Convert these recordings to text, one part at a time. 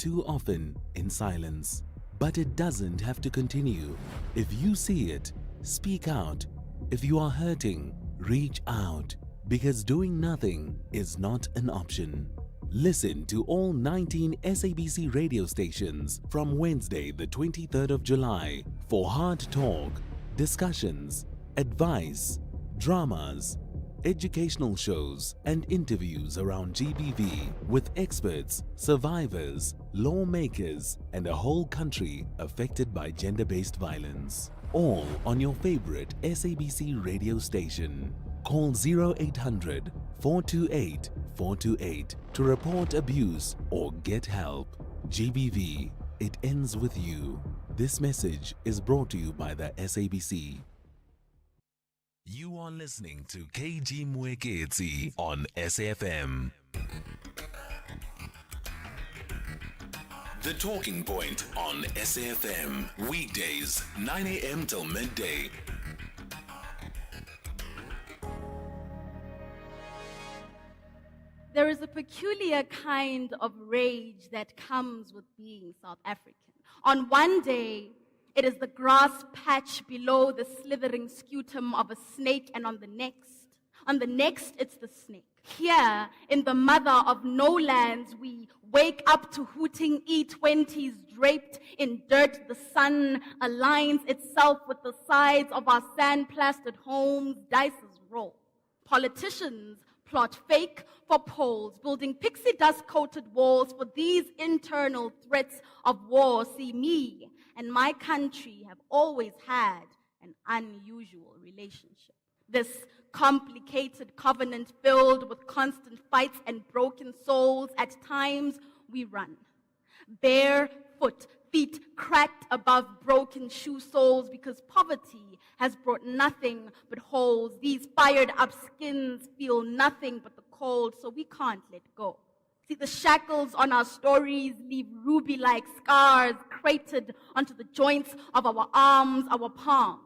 too often in silence. But it doesn't have to continue. If you see it, speak out. If you are hurting, reach out, because doing nothing is not an option. Listen to all 19 SABC radio stations from Wednesday the 23rd of July for hard talk, discussions, advice, dramas, educational shows and interviews around GBV with experts, survivors, lawmakers and a whole country affected by gender-based violence. All on your favorite SABC radio station. Call 0800 428 428 to report abuse or get help. GBV, it ends with you. This message is brought to you by the SABC. You are listening to KG Mwekezi on SAFM. The Talking Point on SAFM. Weekdays, 9 a.m. till midday. There is a peculiar kind of rage that comes with being South African. On one day, it is the grass patch below the slithering scutum of a snake, and on the next, it's the snake. Here, in the mother of no lands, we wake up to hooting E20s draped in dirt. The sun aligns itself with the sides of our sand-plastered homes. Dices roll. Politicians plot fake for polls, building pixie dust-coated walls for these internal threats of war. See, me and my country have always had an unusual relationship. This complicated covenant filled with constant fights and broken souls. At times, we run. Barefoot, feet cracked above broken shoe soles, because poverty has brought nothing but holes. These fired up skins feel nothing but the cold, so we can't let go. See, the shackles on our stories leave ruby-like scars crated onto the joints of our arms, our palms.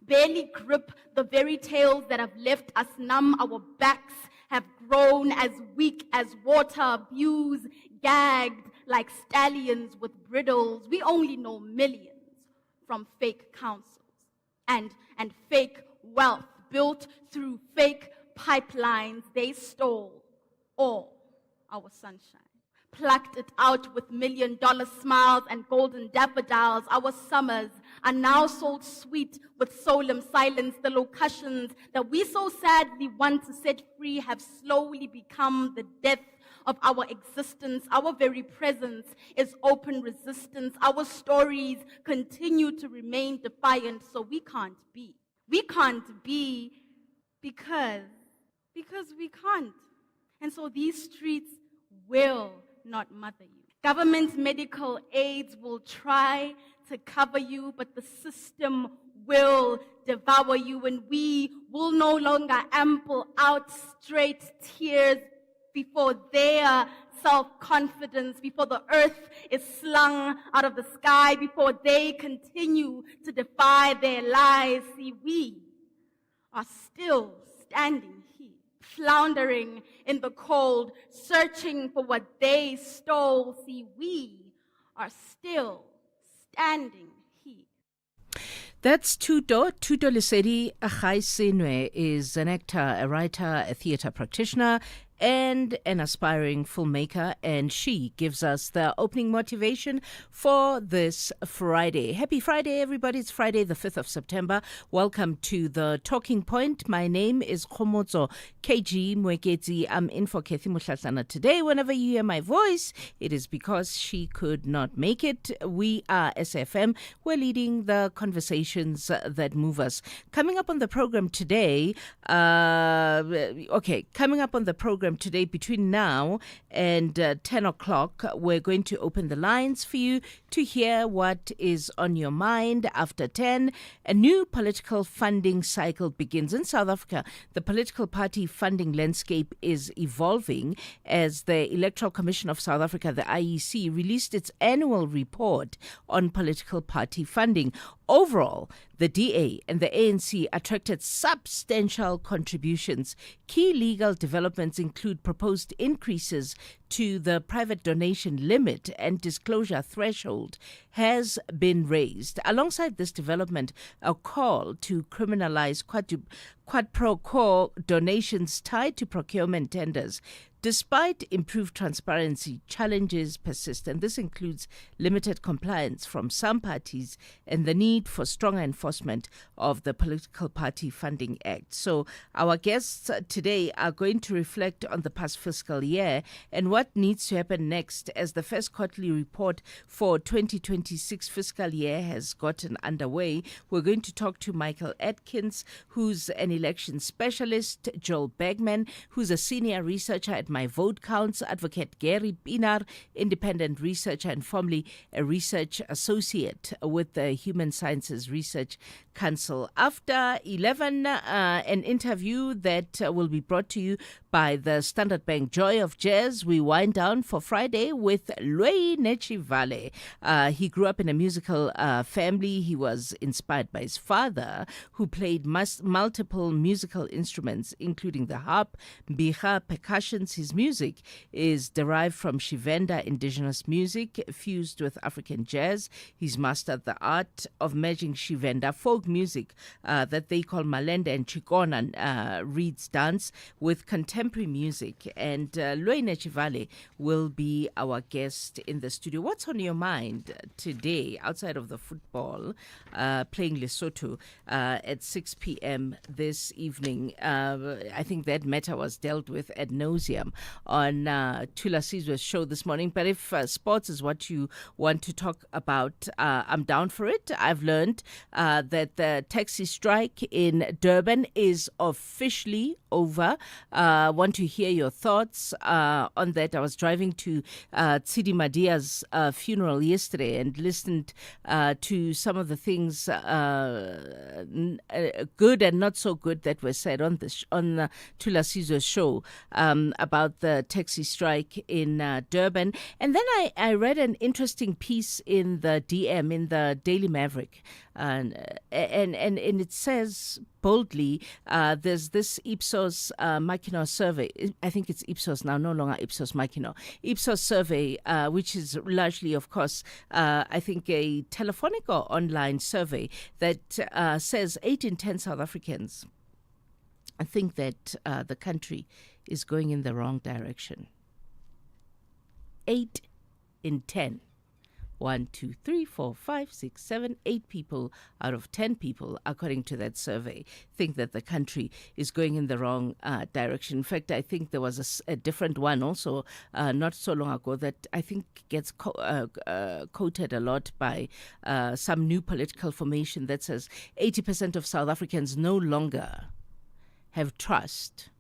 Barely grip the very tails that have left us numb. Our backs have grown as weak as water, abused, gagged like stallions with bridles. We only know millions from fake councils and fake wealth built through fake pipelines. They stole all our sunshine, plucked it out with $1,000,000 smiles and golden daffodils. Our summers are now sold sweet with solemn silence. The locutions that we so sadly want to set free have slowly become the death of our existence. Our very presence is open resistance. Our stories continue to remain defiant, so we can't be. We can't be because we can't. And so these streets will not mother you. Government medical aids will try to cover you, but the system will devour you, and we will no longer ample out straight tears before their self-confidence, before the earth is slung out of the sky, before they continue to defy their lies. See, we are still standing here, floundering in the cold, searching for what they stole. See, we are still standing here. That's Tuto. Tuto Lesedi Agaisenwe is an actor, a writer, a theatre practitioner, and an aspiring filmmaker, and she gives us the opening motivation for this Friday. Happy Friday, everybody. It's Friday, the 5th of September. Welcome to the Talking Point. My name is Khomotso KG Mwekezi. I'm in for Kathy Mutlatlana today. Whenever you hear my voice, it is because she could not make it. We are SFM. We're leading the conversations that move us. Coming up on the program today, between now and 10 o'clock, we're going to open the lines for you to hear what is on your mind. After 10, a new political funding cycle begins in South Africa. The political party funding landscape is evolving as the Electoral Commission of South Africa, the IEC, released its annual report on political party funding. Overall, the DA and the ANC attracted substantial contributions. Key legal developments include proposed increases to the private donation limit and disclosure threshold has been raised. Alongside this development, a call to criminalize quad pro quo donations tied to procurement tenders. Despite improved transparency, challenges persist, and this includes limited compliance from some parties and the need for stronger enforcement of the Political Party Funding Act. So our guests today are going to reflect on the past fiscal year and what needs to happen next as the first quarterly report for 2026 fiscal year has gotten underway. We're going to talk to Michael Atkins, who's an election specialist, Joel Bergman, who's a senior researcher at My Vote Counts, Advocate Gary Pienaar, independent researcher and formerly a research associate with the Human Sciences Research Council. After 11, an interview that will be brought to you by the Standard Bank Joy of Jazz. We wind down for Friday with Lwei Nechivale. He grew up in a musical family. He was inspired by his father, who played multiple musical instruments, including the harp, mbira, percussions. His music is derived from Shivenda indigenous music fused with African jazz. He's mastered the art of merging Shivenda folk music that they call Malenda and Chikona reeds dance with contemporary music. And Lwei Nechivale will be our guest in the studio. What's on your mind today outside of the football, playing Lesotho at 6 p.m. this evening? I think that matter was dealt with ad nauseum on Tula Sizwe's show this morning. But if sports is what you want to talk about, I'm down for it. I've learned that the taxi strike in Durban is officially over. Want to hear your thoughts on that. I was driving to Tsidi Madia's funeral yesterday and listened to some of the things good and not so good that were said on Tula Sizwe's show about the taxi strike in Durban. And then I read an interesting piece in the DM, in the Daily Maverick, and it says boldly, there's this Ipsos Machina survey. I think it's Ipsos now, no longer Ipsos Machina. Ipsos survey, which is largely, of course, I think a telephonic or online survey that says 8 in 10 South Africans think that the country is going in the wrong direction. 8 in 10. 1, 2, 3, 4, 5, 6, 7, 8 people out of 10 people, according to that survey, think that the country is going in the wrong direction. In fact, I think there was a different one also not so long ago that I think gets quoted a lot by some new political formation that says 80% of South Africans no longer have trust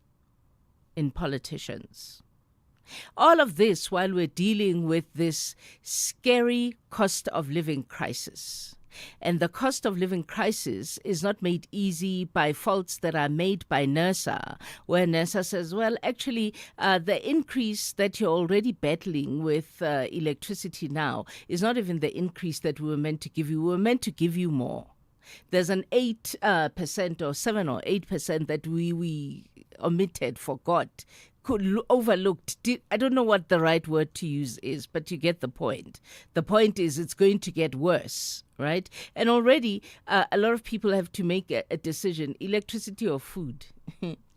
in politicians. All of this while we're dealing with this scary cost of living crisis. And the cost of living crisis is not made easy by faults that are made by NERSA, where NERSA says, well, actually, the increase that you're already battling with electricity now is not even the increase that we were meant to give you. We were meant to give you more. There's an 8% or 7 or 8% that we omitted, forgot, overlooked. I don't know what the right word to use is, but you get the point. The point is it's going to get worse, right? And already a lot of people have to make a decision, electricity or food.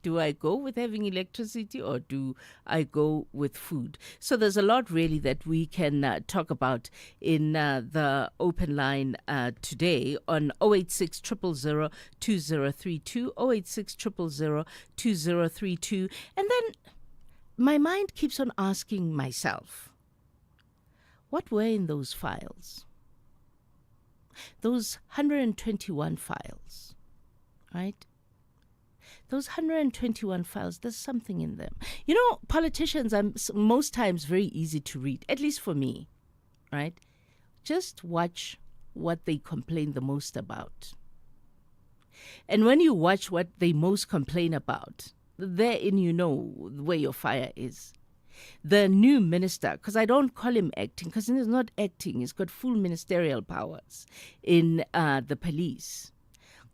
Do I go with having electricity or do I go with food? So there's a lot really that we can talk about in the open line today on 086 000 2032, 086 000 2032. And then my mind keeps on asking myself, what were in those files? Those 121 files, right? Those 121 files, there's something in them. You know, politicians are most times very easy to read, at least for me, right? Just watch what they complain the most about. And when you watch what they most complain about, therein you know where your fire is. The new minister, because I don't call him acting, because he's not acting, he's got full ministerial powers in the police,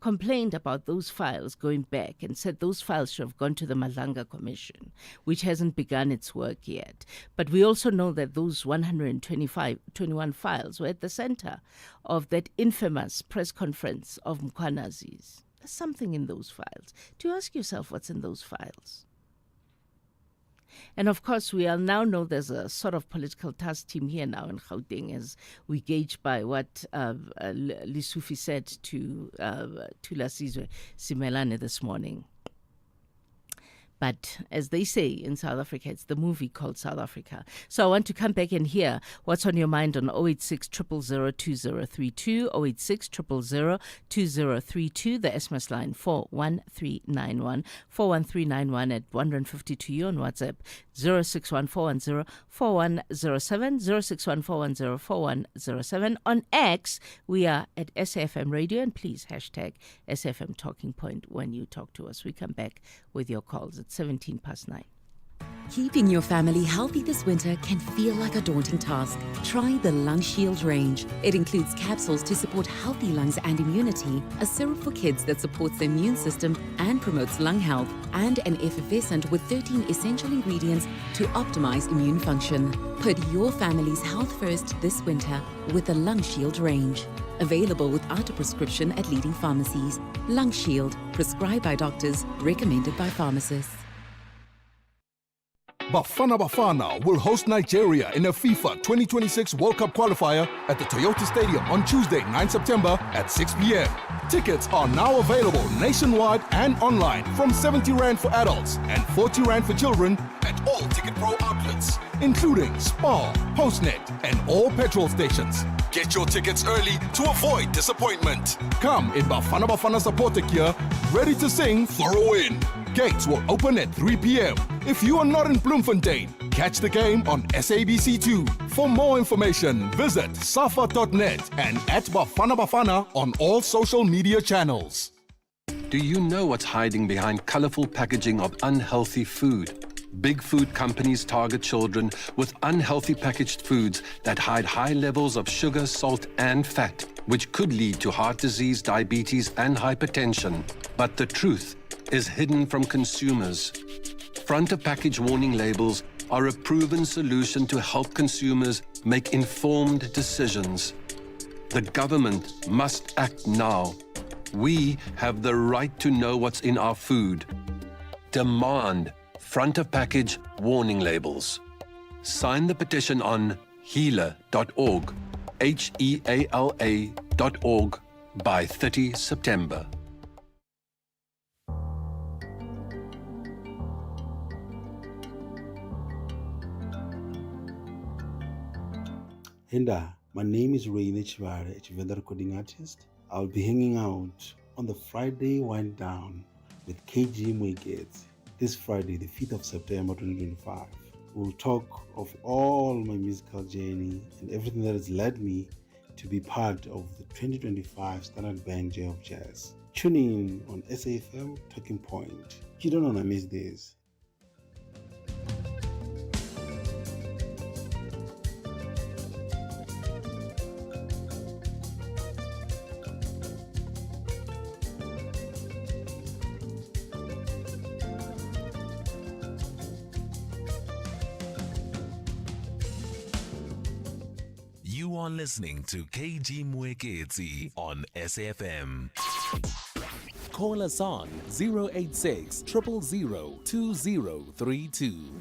complained about those files going back and said those files should have gone to the Madlanga Commission, which hasn't begun its work yet. But we also know that those 121 files were at the center of that infamous press conference of Mkhwanazi's. There's something in those files. Do you ask yourself what's in those files? And of course, we all now know there's a sort of political task team here now in Gauteng, as we gauge by what Lesufi said to Lasizwe Simelane this morning. But as they say in South Africa, it's the movie called South Africa. So I want to come back and hear what's on your mind on 086 000 2032, 086 000 2032, the SMS line 41391, 41391 at 152 you on WhatsApp, 061410 4107, 061410 4107. On X, we are at SAFM Radio, and please hashtag SAFM Talking Point when you talk to us. We come back with your calls at 9:17. Keeping your family healthy this winter can feel like a daunting task. Try the Lung Shield range. It includes capsules to support healthy lungs and immunity, a syrup for kids that supports the immune system and promotes lung health, and an effervescent with 13 essential ingredients to optimize immune function. Put your family's health first this winter with the Lung Shield range. Available without a prescription at leading pharmacies. Lung Shield, prescribed by doctors, recommended by pharmacists. Bafana Bafana will host Nigeria in a FIFA 2026 World Cup qualifier at the Toyota Stadium on Tuesday, 9 September at 6 p.m. Tickets are now available nationwide and online from 70 Rand for adults and 40 Rand for children at all Ticket Pro outlets, including Spar, Postnet, and all petrol stations. Get your tickets early to avoid disappointment. Come in Bafana Bafana supporter gear, ready to sing for a win. Gates will open at 3 p.m. If you are not in Bloemfontein, catch the game on SABC2. For more information, visit safa.net and at Bafana Bafana on all social media channels. Do you know what's hiding behind colorful packaging of unhealthy food? Big food companies target children with unhealthy packaged foods that hide high levels of sugar, salt, and fat, which could lead to heart disease, diabetes, and hypertension. But the truth is hidden from consumers. Front of package warning labels are a proven solution to help consumers make informed decisions. The government must act now. We have the right to know what's in our food. Demand front of package warning labels. Sign the petition on heala.org, HEALA.org by 30 September. Hinda, my name is Raine Chivare, Chivenda recording artist. I'll be hanging out on the Friday Wind Down with KG Mwegeti this Friday, the 5th of September 2025. We'll talk of all my musical journey and everything that has led me to be part of the 2025 Standard Bank Day of Jazz. Tune in on SAFM Talking Point. You don't want to miss this. You are listening to KG Mwegeti on SAFM. Call us on 086 000 2032.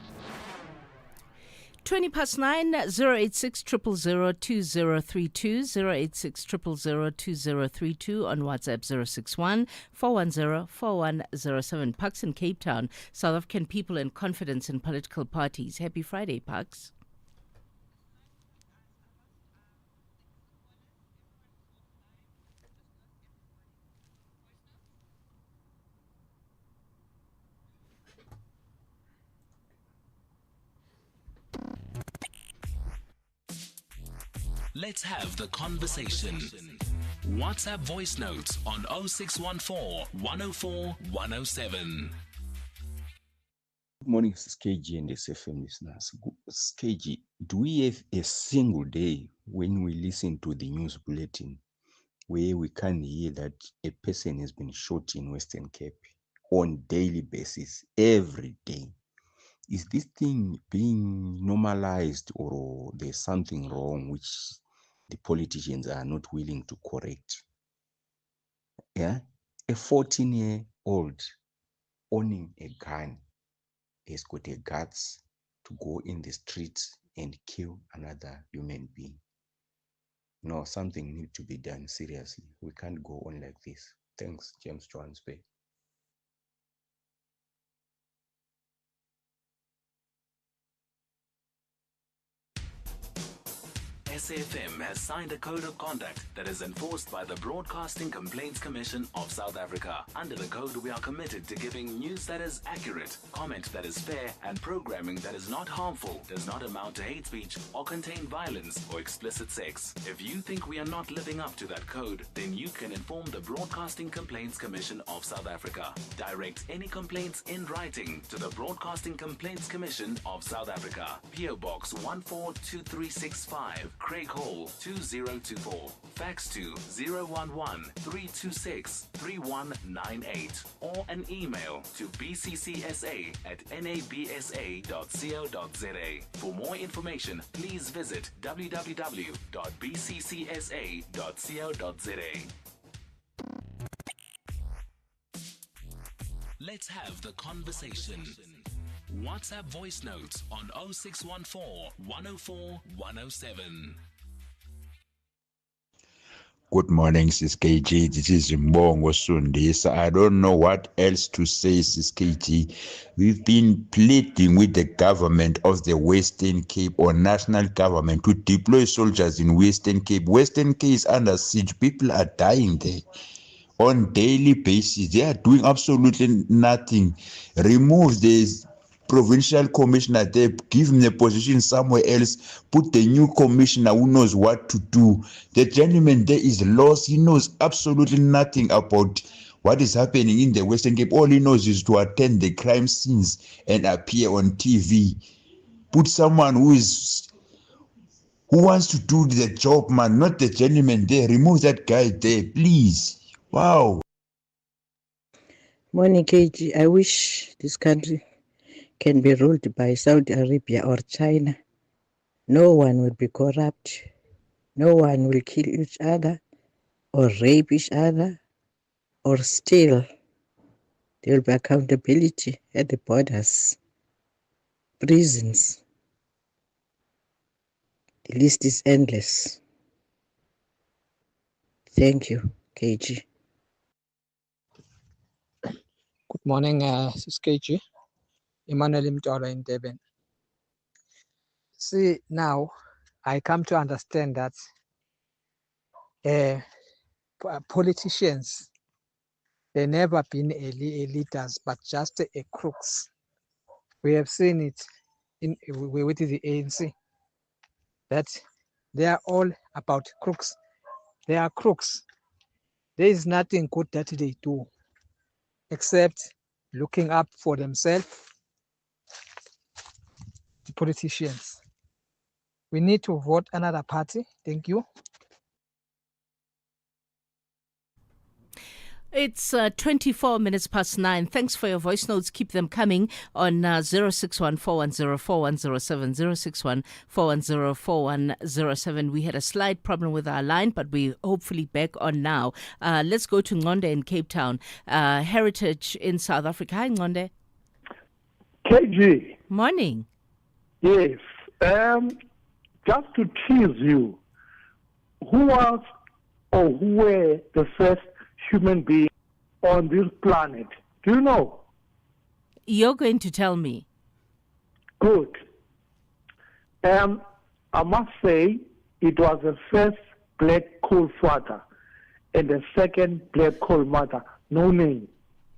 9:20, 086 000 2032, 086 000 2032 on WhatsApp 061 410 4107. Pucks in Cape Town, South African people and confidence in political parties. Happy Friday, Pucks. Let's have the conversation. WhatsApp voice notes on 0614 104 107. Good morning, KG and SFM listeners. KG, do we have a single day when we listen to the news bulletin where we can hear that a person has been shot in Western Cape on daily basis, every day? Is this thing being normalized, or there's something wrong which the politicians are not willing to correct? Yeah, a 14-year-old owning a gun has got a guts to go in the streets and kill another human being. No, something needs to be done seriously. We can't go on like this. Thanks, James Johannesburg. SAFM has signed a code of conduct that is enforced by the Broadcasting Complaints Commission of South Africa. Under the code, we are committed to giving news that is accurate, comment that is fair, and programming that is not harmful, does not amount to hate speech, or contain violence or explicit sex. If you think we are not living up to that code, then you can inform the Broadcasting Complaints Commission of South Africa. Direct any complaints in writing to the Broadcasting Complaints Commission of South Africa. PO Box 142365. Craig Hall 2024. Fax to 011-326-3198 or an email to bccsa@nabsa.co.za. For more information, please visit www.bccsa.co.za. Let's have the conversation. WhatsApp voice notes on 0614 104 107. Good morning, Sis KG. This is Mbongo Sundisa. I don't know what else to say, Sis KG. We've been pleading with the government of the Western Cape or national government to deploy soldiers in Western Cape. Western Cape is under siege. People are dying there on daily basis. They are doing absolutely nothing. Remove this provincial commissioner there, give him a position somewhere else, put the new commissioner who knows what to do. The gentleman there is lost. He knows absolutely nothing about what is happening in the Western Cape. All he knows is to attend the crime scenes and appear on TV. Put someone who wants to do the job, man, not the gentleman there. Remove that guy there, please. Wow. Morning, KG. I wish this country can be ruled by Saudi Arabia or China. No one will be corrupt. No one will kill each other or rape each other or steal. There will be accountability at the borders, prisons. The list is endless. Thank you, KG. Good morning, this is KG. Emmanuel Mtola in Durban. See, now I come to understand that politicians, they never been a leaders, but just a crooks. We have seen it with the ANC, that they are all about crooks. They are crooks. There is nothing good that they do except looking up for themselves. The politicians. We need to vote another party. Thank you. It's 24 minutes past 9. Thanks for your voice notes. Keep them coming on 061-410-4107, 061-410-4107. We had a slight problem with our line, but we're hopefully back on now. Let's go to Ngonde in Cape Town. Heritage in South Africa. Hi, Ngonde. KG. Morning. Yes. Just to tease you, who was or who were the first human being on this planet? Do you know? You're going to tell me. Good. I must say it was the first black coal father and the second black coal mother. No name,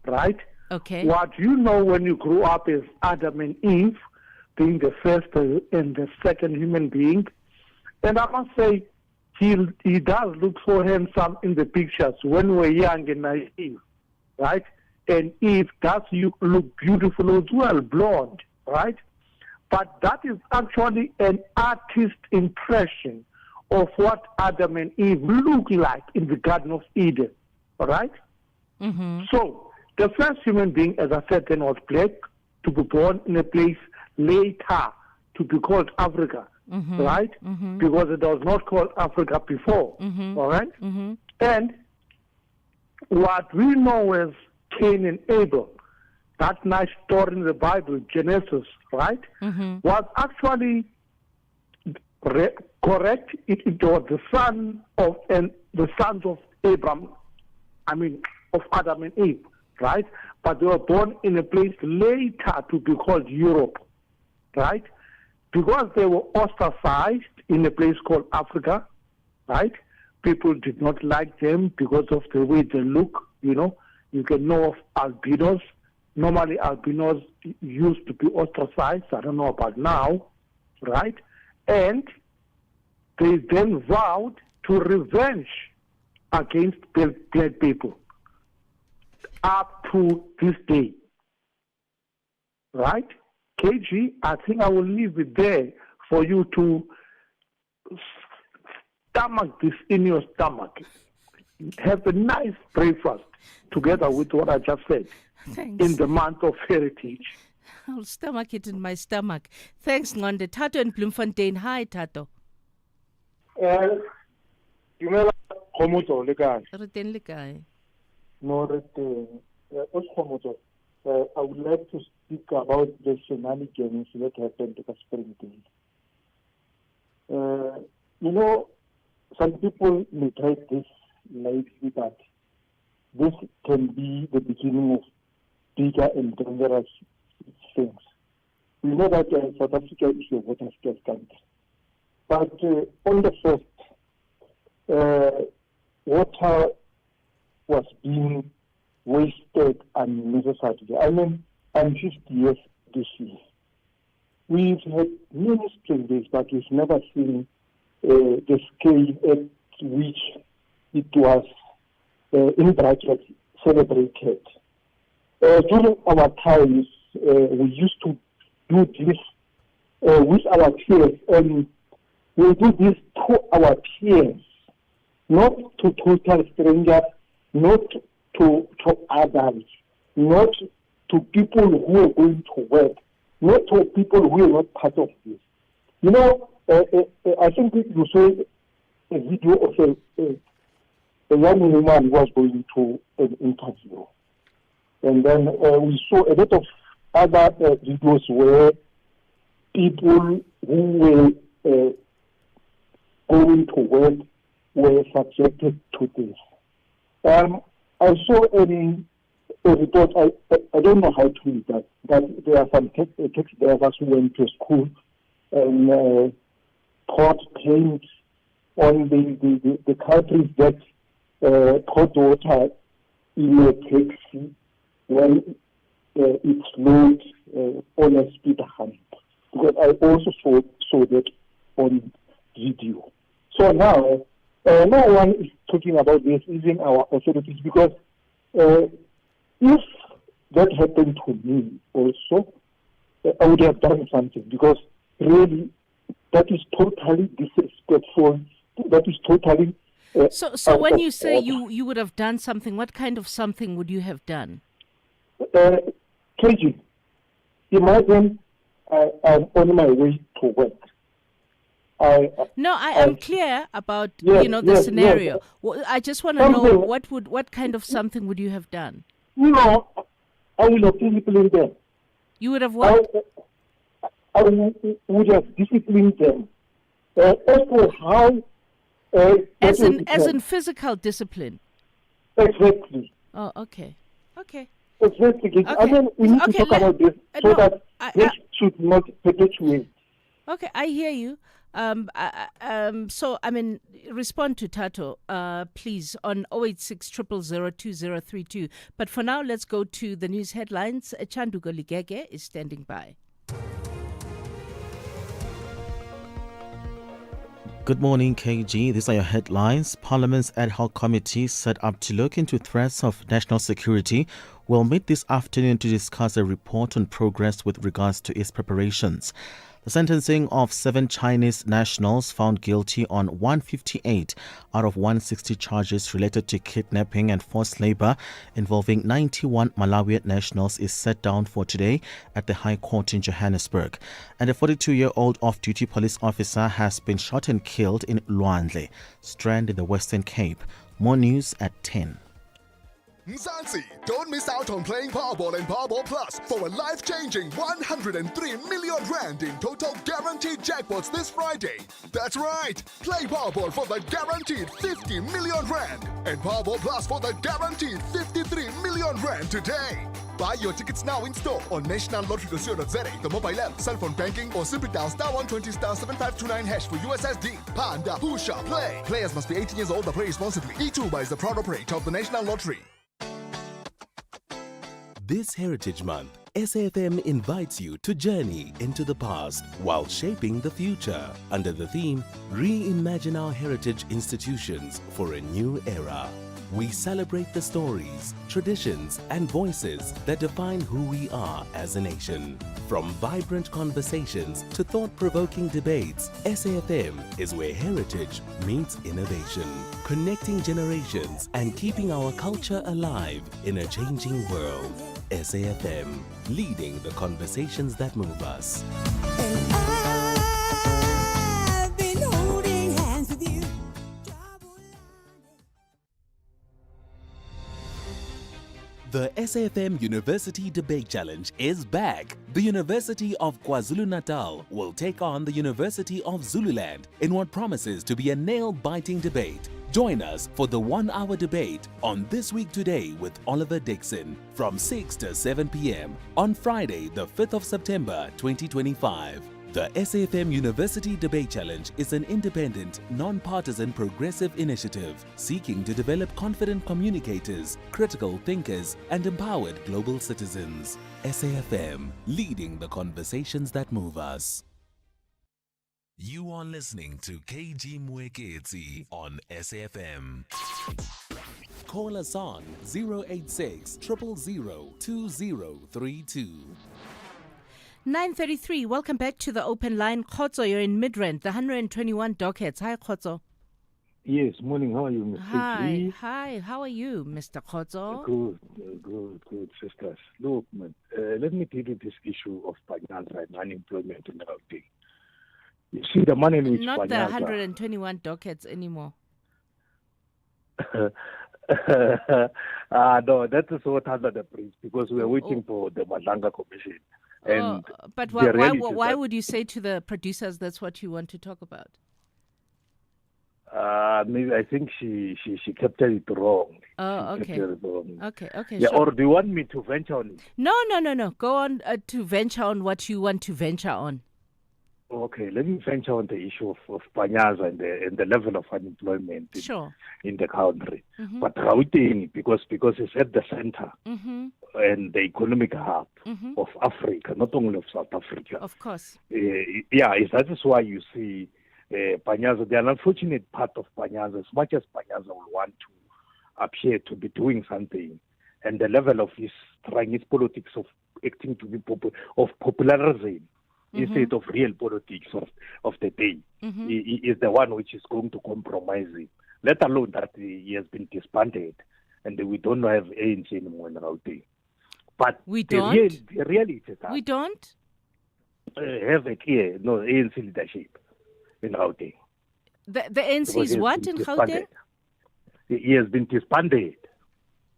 right? Okay. What you know when you grew up is Adam and Eve being the first and the second human being. And I must say, he does look so handsome in the pictures when we were young and naive, right? and Eve does look beautiful as well, blonde, right? But that is actually an artist impression of what Adam and Eve look like in the Garden of Eden, all right? Mm-hmm. So the first human being, as I said, then was black, to be born in a place later to be called Africa, Mm-hmm. right? Mm-hmm. Because it was not called Africa before, Mm-hmm. all right? Mm-hmm. And what we know as Cain and Abel, that nice story in the Bible, Genesis, right, Mm-hmm. was actually correct. It was the son of and the sons of Abraham, of Adam and Eve, right? But they were born in a place later to be called Europe, right? Because they were ostracized in a place called Africa, right? People did not like them because of the way they look, You can know of albinos. Normally, albinos used to be ostracized. I don't know about now, right? And they then vowed to revenge against black people up to this day, right? KG, I think I will leave it there for you to stomach this in your stomach. Have a nice breakfast together with what I just said. Thanks. In the month of heritage. I'll stomach it in my stomach. Thanks, Ngonde. Tato in Bloemfontein. Hi, Tato. Dumela Khomotso le kae? Re teng le kae? No re teng. Khomotso, I would like to speak about the shenanigans that happened at Springdale. Some people may take this lightly, but this can be the beginning of bigger and dangerous things. We know that South Africa is a water-scarce country. But on the first, water was being wasted unnecessarily. I'm 50 years this year. We've had many spring days, but we've never seen the scale at which it was, in brackets, celebrated. During our times, we used to do this with our peers, and we do this to our peers, not to total strangers, not to others, not to people who are going to work, not to people who are not part of this. I think you saw a video of a young woman who was going to an interview. And then we saw a lot of other videos where people who were going to work were subjected to this. I saw a report, I don't know how to read that, but there are some taxi drivers who went to school and poured paint on the countries that poured water in a taxi when it slowed on a speed hump. Because I also saw that on video. So now, no one is talking about this, even our authorities, because if that happened to me also, I would have done something, because really, that is totally disrespectful. That is totally... So when you say you would have done something, what kind of something would you have done? KG, imagine I'm on my way to work. I am clear about the scenario. Yes. Well, I just want to know what kind of something would you have done? I will have disciplined them. You would have what? I would have disciplined them. As for how... as in physical discipline? Exactly. Oh, okay. Okay. Exactly. Okay. We need to talk about this so that this should not perpetuate. Okay, I hear you. So, respond to Tato, please, on 086 000 2032. But for now, let's go to the news headlines. Chandugo Ligege is standing by. Good morning, KG. These are your headlines. Parliament's ad hoc committee set up to look into threats of national security will meet this afternoon to discuss a report on progress with regards to its preparations. The sentencing of 7 Chinese nationals found guilty on 158 out of 160 charges related to kidnapping and forced labor involving 91 Malawian nationals is set down for today at the High Court in Johannesburg. And a 42-year-old off-duty police officer has been shot and killed in Lwandle, Strand in the Western Cape. More news at 10. Mzansi, don't miss out on playing Powerball and Powerball Plus for a life-changing 103 million rand in total guaranteed jackpots this Friday. That's right, play Powerball for the guaranteed 50 million rand and Powerball Plus for the guaranteed 53 million rand today. Buy your tickets now in store on nationallottery.co.za, the mobile app, cell phone banking, or simply dial *120 *7529# for USSD. Panda, Pusha, play. Players must be 18 years old or play responsibly. E2 is the proud operator of the National Lottery. This Heritage Month, SAFM invites you to journey into the past while shaping the future under the theme Reimagine Our Heritage Institutions for a New Era. We celebrate the stories, traditions, and voices that define who we are as a nation. From vibrant conversations to thought-provoking debates, SAFM is where heritage meets innovation, connecting generations and keeping our culture alive in a changing world. SAFM, leading the conversations that move us. The SAFM University Debate Challenge is back. The University of KwaZulu-Natal will take on the University of Zululand in what promises to be a nail-biting debate. Join us for the 1-hour debate on This Week Today with Oliver Dixon from 6 to 7 p.m. on Friday, the 5th of September 2025. The SAFM University Debate Challenge is an independent, non-partisan progressive initiative seeking to develop confident communicators, critical thinkers, and empowered global citizens. SAFM, leading the conversations that move us. You are listening to KG Mwekezi on SAFM. Call us on 086 000 2032. 9:33. Welcome back to the open line. Khotso, you're in Midrand, the 121 dockets. Hi, Khotso. Yes, morning. How are you, Mr. Hi, hi. How are you, Mr. Khotso? Good, sisters. Look, man, let me deal with this issue of Panyaza and unemployment in Gauteng. You see, the money in which Not the Panyaza... 121 dockets anymore. No, that is what under the bridge because we are waiting for the Madanga Commission. And but why would you say to the producers that's what you want to talk about? Maybe I think she captured it wrong. Oh, okay. Okay, Yeah, sure. or do you want me to venture on it? No. Go on to venture on what you want to venture on. Okay, let me venture on the issue of Panyaza and the level of unemployment in the country. Mm-hmm. But Gauteng, because it's at the center Mm-hmm. and the economic hub Mm-hmm. of Africa, not only of South Africa. Of course. That is why you see Panyaza, the unfortunate part of Panyaza, as much as Panyaza will want to appear to be doing something, and the level of his trying his politics of acting to be of popularism instead of real politics of the day, he is the one which is going to compromise it. Let alone that he has been disbanded and we don't have ANC anymore in Gauteng. But we the don't. The reality is that we don't have a clear ANC leadership in Gauteng. The ANC is what in Gauteng? He has been disbanded.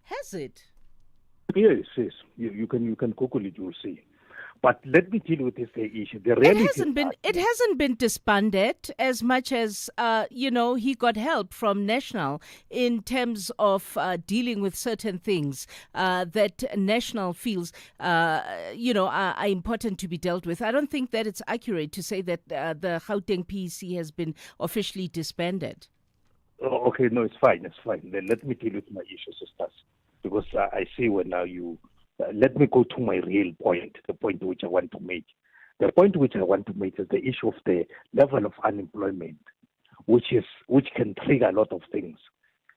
Has it? Yes. You can Google it. You'll see. But let me deal with this issue. The reality it hasn't been disbanded as much as he got help from National in terms of dealing with certain things that National feels are important to be dealt with. I don't think that it's accurate to say that the Gauteng PEC has been officially disbanded. Oh, okay, no, it's fine. Then let me deal with my issue, sisters, because I see when now you. Let me go to my real point, the point which I want to make. The point which I want to make is the issue of the level of unemployment, which can trigger a lot of things,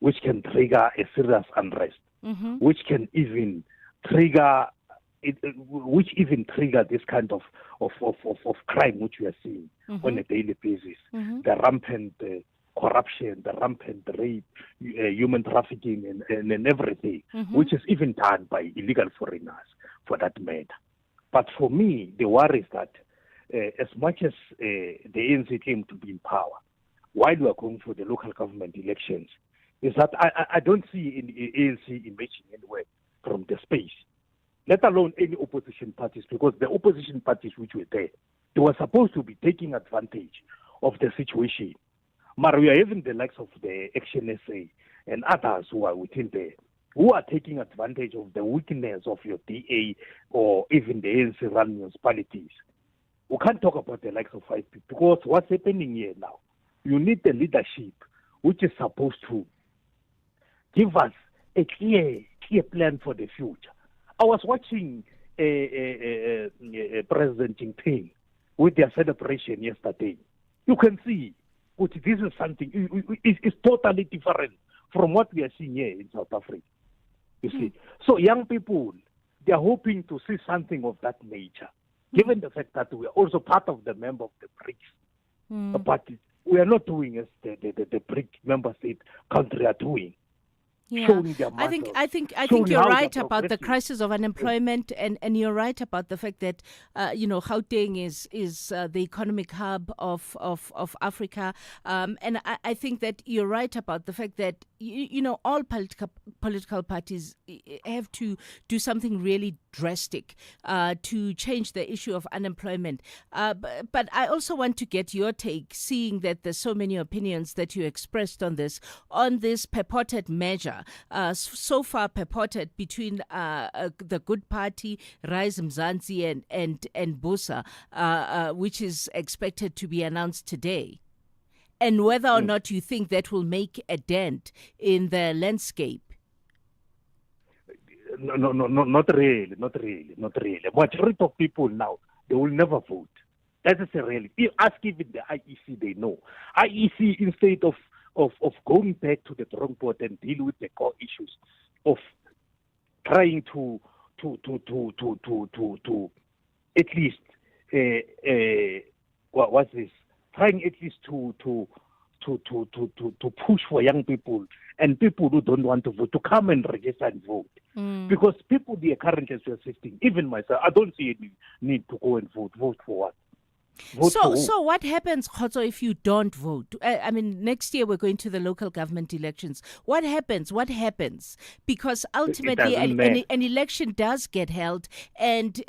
which can trigger a serious unrest, which can even trigger which even trigger this kind of crime which we are seeing on a daily basis. The rampant corruption, the rampant rape, human trafficking, and everything, which is even done by illegal foreigners, for that matter. But for me, the worry is that as much as the ANC came to be in power, while we are going for the local government elections, is that I don't see any ANC emerging anywhere from the space, let alone any opposition parties, because the opposition parties which were there, they were supposed to be taking advantage of the situation. But we are having the likes of the Action SA and others who are within there, who are taking advantage of the weakness of your DA or even the ANC-run municipalities. We can't talk about the likes of 5 people, because what's happening here now, you need the leadership which is supposed to give us a clear plan for the future. I was watching President Jinping with their celebration yesterday. You can see that this is something, it's totally different from what we are seeing here in South Africa. You see, so young people, they are hoping to see something of that nature, given the fact that we are also part of the member of the BRICS. But we are not doing as the BRIC member state country are doing. Yeah, I think you're right about the crisis of unemployment, and you're right about the fact that Gauteng is the economic hub of Africa, and I think that you're right about the fact that all political parties have to do something really drastic to change the issue of unemployment. But I also want to get your take, seeing that there's so many opinions that you expressed on this purported measure. So far purported between the Good Party, Rise Mzansi and Busa, which is expected to be announced today, and whether or not you think that will make a dent in the landscape. No, not really. Majority of people now, they will never vote. That is a reality. Ask even the IEC, they know. IEC, instead of going back to the drawing board and deal with the core issues of trying to at least what's this? Trying at least to push for young people and people who don't want to vote to come and register and vote. Because people they are currently assisting, even myself, I don't see any need to go and vote. Vote for what? So what happens, Khotso, if you don't vote? I mean, next year we're going to the local government elections. What happens? Because ultimately an election does get held, and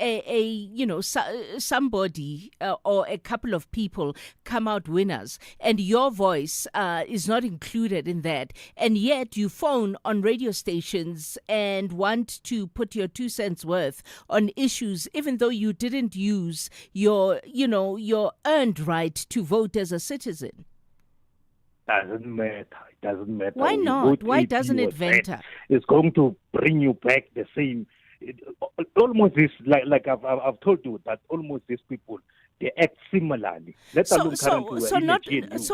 somebody or a couple of people come out winners, and your voice is not included in that. And yet you phone on radio stations and want to put your 2 cents worth on issues, even though you didn't use your earned right to vote as a citizen. Doesn't matter. Why not? Why doesn't it matter? It's going to bring you back the same. Almost this, like I've told you that almost these people, they act similarly. So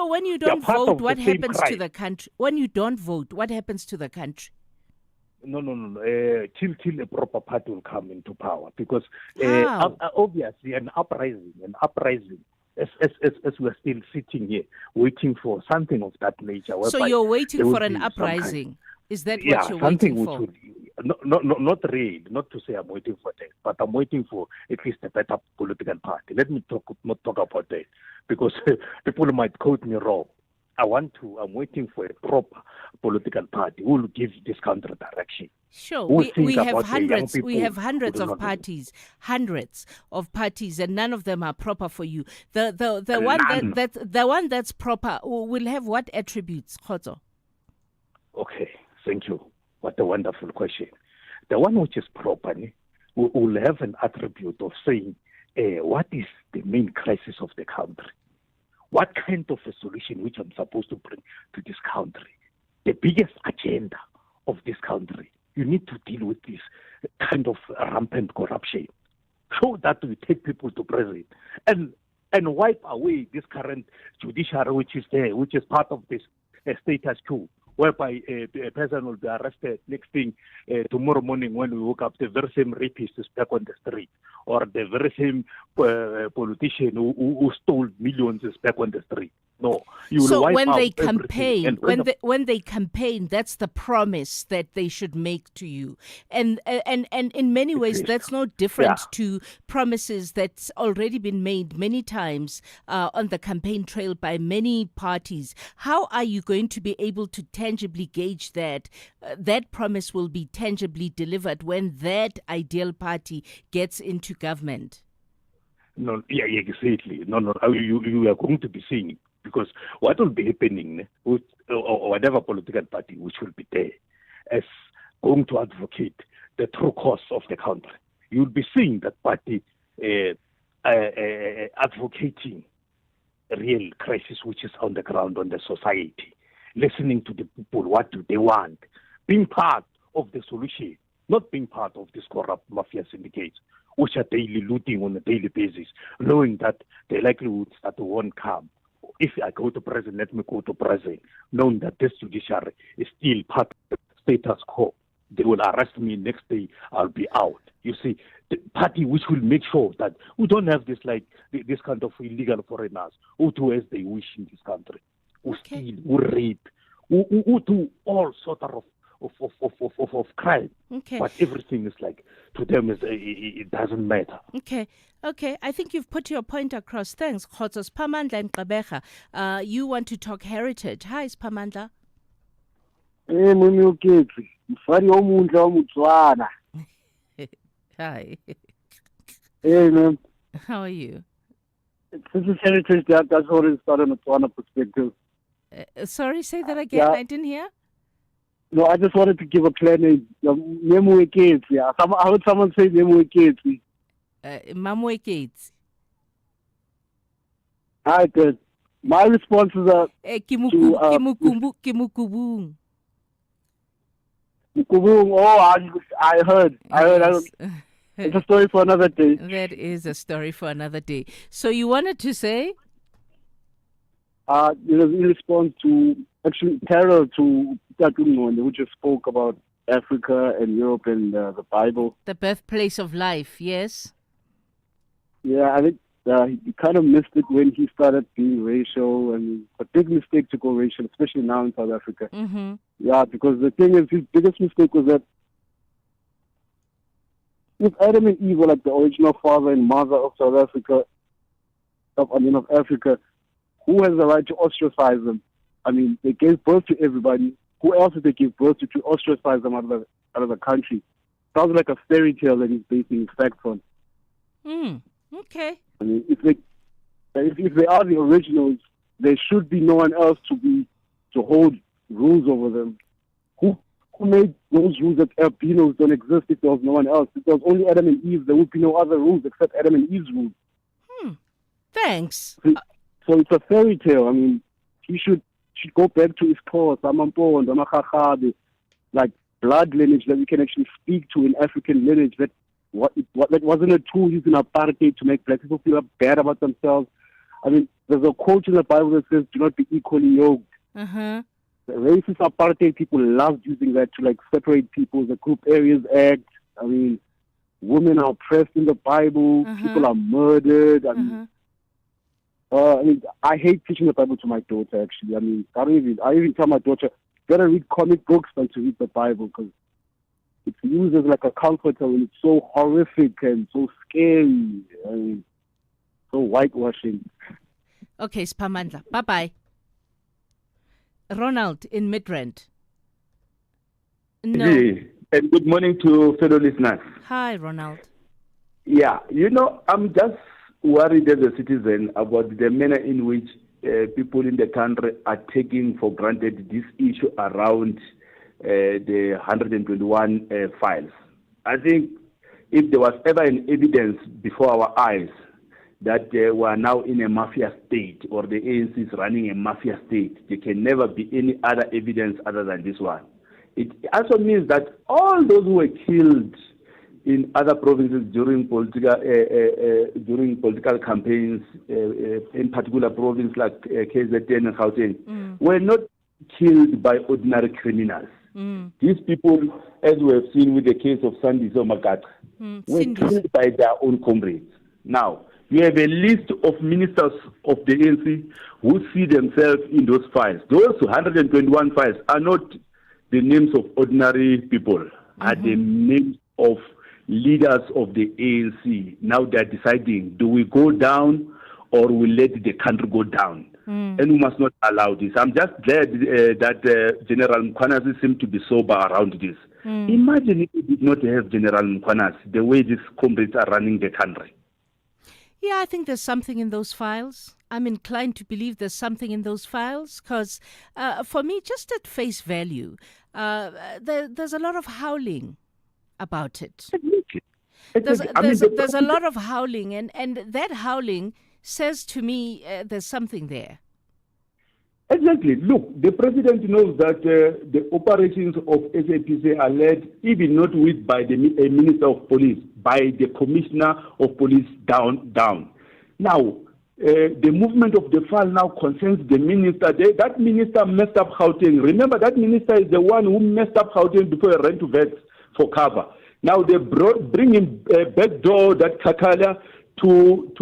when you don't vote, what happens to the country? When you don't vote, what happens to the country? No. Till a proper party will come into power, because obviously an uprising. As we are still sitting here waiting for something of that nature. So you're waiting for an uprising? Is that what you're waiting for? Not really. Not to say I'm waiting for that, but I'm waiting for at least a better political party. Let me not talk about that, because people might quote me wrong. I'm waiting for a proper political party who will give this country direction. Sure, we have hundreds. We have hundreds of parties, and none of them are proper for you. The one that's proper will have what attributes, Khotso? Okay, thank you. What a wonderful question. The one which is proper will have an attribute of saying what is the main crisis of the country. What kind of a solution which I'm supposed to bring to this country? The biggest agenda of this country. You need to deal with this kind of rampant corruption, so that we take people to prison and wipe away this current judiciary which is there, which is part of this status quo, whereby a person will be arrested. Next thing, tomorrow morning when we woke up, the very same rapist is back on the street, or the very same politician who stole millions is back on the street. No, you will So wipe when out they everything. campaign, And when they campaign, that's the promise that they should make to you, and in many ways that's no different to promises that's already been made many times on the campaign trail by many parties. How are you going to be able to tangibly gauge that that promise will be tangibly delivered when that ideal party gets into government? No, yeah, exactly. No, you are going to be seeing it, because what will be happening with or whatever political party which will be there as going to advocate the true cause of the country, you'll be seeing that party advocating a real crisis which is on the ground, on the society, listening to the people, what do they want, being part of the solution, not being part of this corrupt mafia syndicates, which are daily looting on a daily basis, knowing that the likelihood that won't come. If I go to prison, let me go to prison, knowing that this judiciary is still part of the status quo. They will arrest me next day, I'll be out. You see, the party which will make sure that we don't have this this kind of illegal foreigners who do as they wish in this country, who steal, who rape, who do all sort of crime. Okay. But everything is to them it doesn't matter. Okay. I think you've put your point across. Thanks, Khotso. Spamandla and Gqeberha. You want to talk heritage. Hi, Spamandla. Hey, Mimi Uketsi. Mfari omunja omutswana. Hi. Hey, man. How are you? This is heritage. That's already started on a Tswana perspective. Sorry, say that again. Yeah. I didn't hear. No, I just wanted to give a clear name. Memo Uketsi. I heard someone say Memo Uketsi. Mamwe Gates. Hi, good. My responses are Kimukubung. Mukubung. Oh, I heard. It's a story for another day. That is a story for another day. So you wanted to say? In response to, actually, parallel to Tatungonde, who just spoke about Africa and Europe and the Bible. The birthplace of life, yes? Yeah, I think he kind of missed it when he started being racial, and a big mistake to go racial, especially now in South Africa. Mm-hmm. Yeah, because the thing is, his biggest mistake was that if Adam and Eve were like the original father and mother of South Africa, of Africa, who has the right to ostracize them? I mean, they gave birth to everybody. Who else did they give birth to ostracize them out of the country? Sounds like a fairy tale that he's basing his facts on. Okay. I mean, if they are the originals, there should be no one else to hold rules over them. Who made those rules that albinos don't exist if there was no one else? If there was only Adam and Eve, there would be no other rules except Adam and Eve's rules. Thanks. So it's a fairy tale. I mean, he should go back to his core, Samampo and like blood lineage that we can actually speak to in African lineage. That wasn't a tool used in apartheid to make black people feel bad about themselves. I mean, there's a quote in the Bible that says, "Do not be equally yoked." Uh-huh. The racist apartheid people loved using that to separate people. The Group Areas Act. I mean, women are oppressed in the Bible. People are murdered. I mean, I hate teaching the Bible to my daughter. Actually, I mean, I even tell my daughter, better read comic books than to read the Bible, because it's used as like a comforter when it's so horrific and so scary and so whitewashing. Okay, Spamandla. Bye-bye. Ronald in Midrand. No. Hey, and good morning to fellow listeners. Hi, Ronald. Yeah, I'm just worried as a citizen about the manner in which people in the country are taking for granted this issue around the 121 files. I think if there was ever an evidence before our eyes that we are now in a mafia state, or the ANC is running a mafia state, there can never be any other evidence other than this one. It also means that all those who were killed in other provinces during political campaigns, in particular provinces like KZN and Gauteng, were not killed by ordinary criminals. These people, as we have seen with the case of Sandiso Makata, were killed by their own comrades. Now, you have a list of ministers of the ANC who see themselves in those files. Those 121 files are not the names of ordinary people, are the names of leaders of the ANC. Now they're deciding, do we go down or we let the country go down? And we must not allow this. I'm just glad that General Mkhwanazi seemed to be sober around this. Imagine if we did not have General Mkhwanazi, the way these comrades are running the country. Yeah, I think there's something in those files. I'm inclined to believe there's something in those files because, for me, just at face value, there's a lot of howling about it. There's a lot of howling, and that howling says to me there's something there. Exactly. Look, the president knows that the operations of SAPC are led, even not by the minister of police, by the commissioner of police down. Now, the movement of the file now concerns the minister. That minister messed up Gauteng. Remember, that minister is the one who messed up Gauteng before he ran to vets for cover. Now they bring him back door, that Kakala, to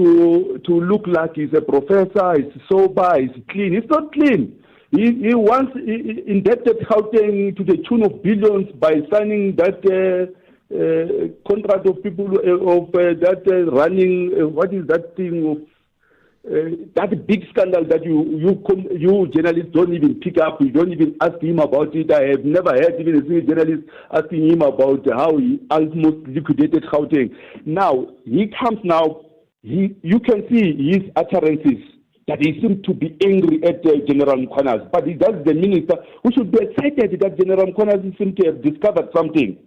look like he's a professor, he's sober, he's clean. He's not clean. He once indebted Gauteng to the tune of billions by signing that contract of people of that running. What is that thing of? That big scandal that you journalists don't even pick up. You don't even ask him about it. I have never heard even a single journalist asking him about how he almost liquidated Gauteng. Now he comes now. You can see his utterances that he seems to be angry at General Mkhwanazi, but that's the minister who should be excited that General Mkhwanazi seems to have discovered something.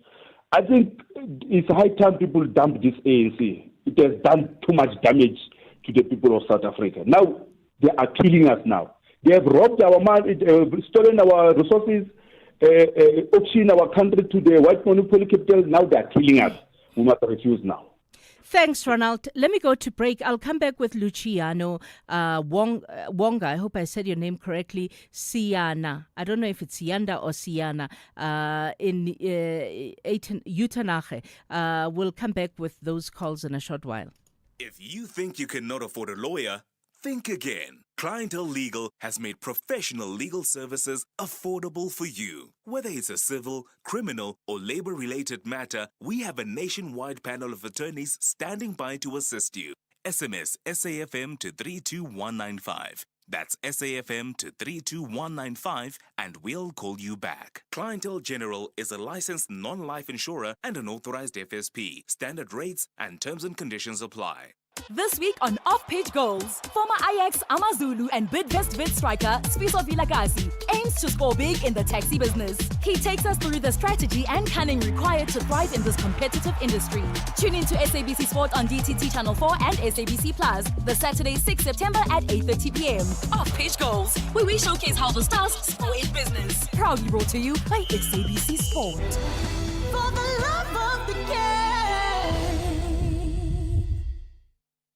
I think it's high time people dump this ANC. It has done too much damage to the people of South Africa. Now they are killing us now. They have robbed our money, stolen our resources, auctioned our country to the white monopoly capital. Now they are killing us. We must refuse now. Thanks, Ronald. Let me go to break. I'll come back with Luciano Wonga. I hope I said your name correctly. Siana. I don't know if it's Sianda or Siana. In Uitenhage. We'll come back with those calls in a short while. If you think you cannot afford a lawyer, think again. Clientele Legal has made professional legal services affordable for you. Whether it's a civil, criminal, or labor-related matter, we have a nationwide panel of attorneys standing by to assist you. SMS SAFM to 32195. That's SAFM to 32195 and we'll call you back. Clientele General is a licensed non-life insurer and an authorized FSP. Standard rates and terms and conditions apply. This week on Off-Pitch Goals, former Ajax Amazulu and Bidvest Vid striker Sfiso Vilakazi aims to score big in the taxi business. He takes us through the strategy and cunning required to thrive in this competitive industry. Tune in to SABC Sport on DTT Channel 4 and SABC Plus, the Saturday 6 September at 8:30 p.m. Off-Pitch Goals, where we showcase how the stars score in business. Proudly brought to you by SABC Sport. For the love of the game.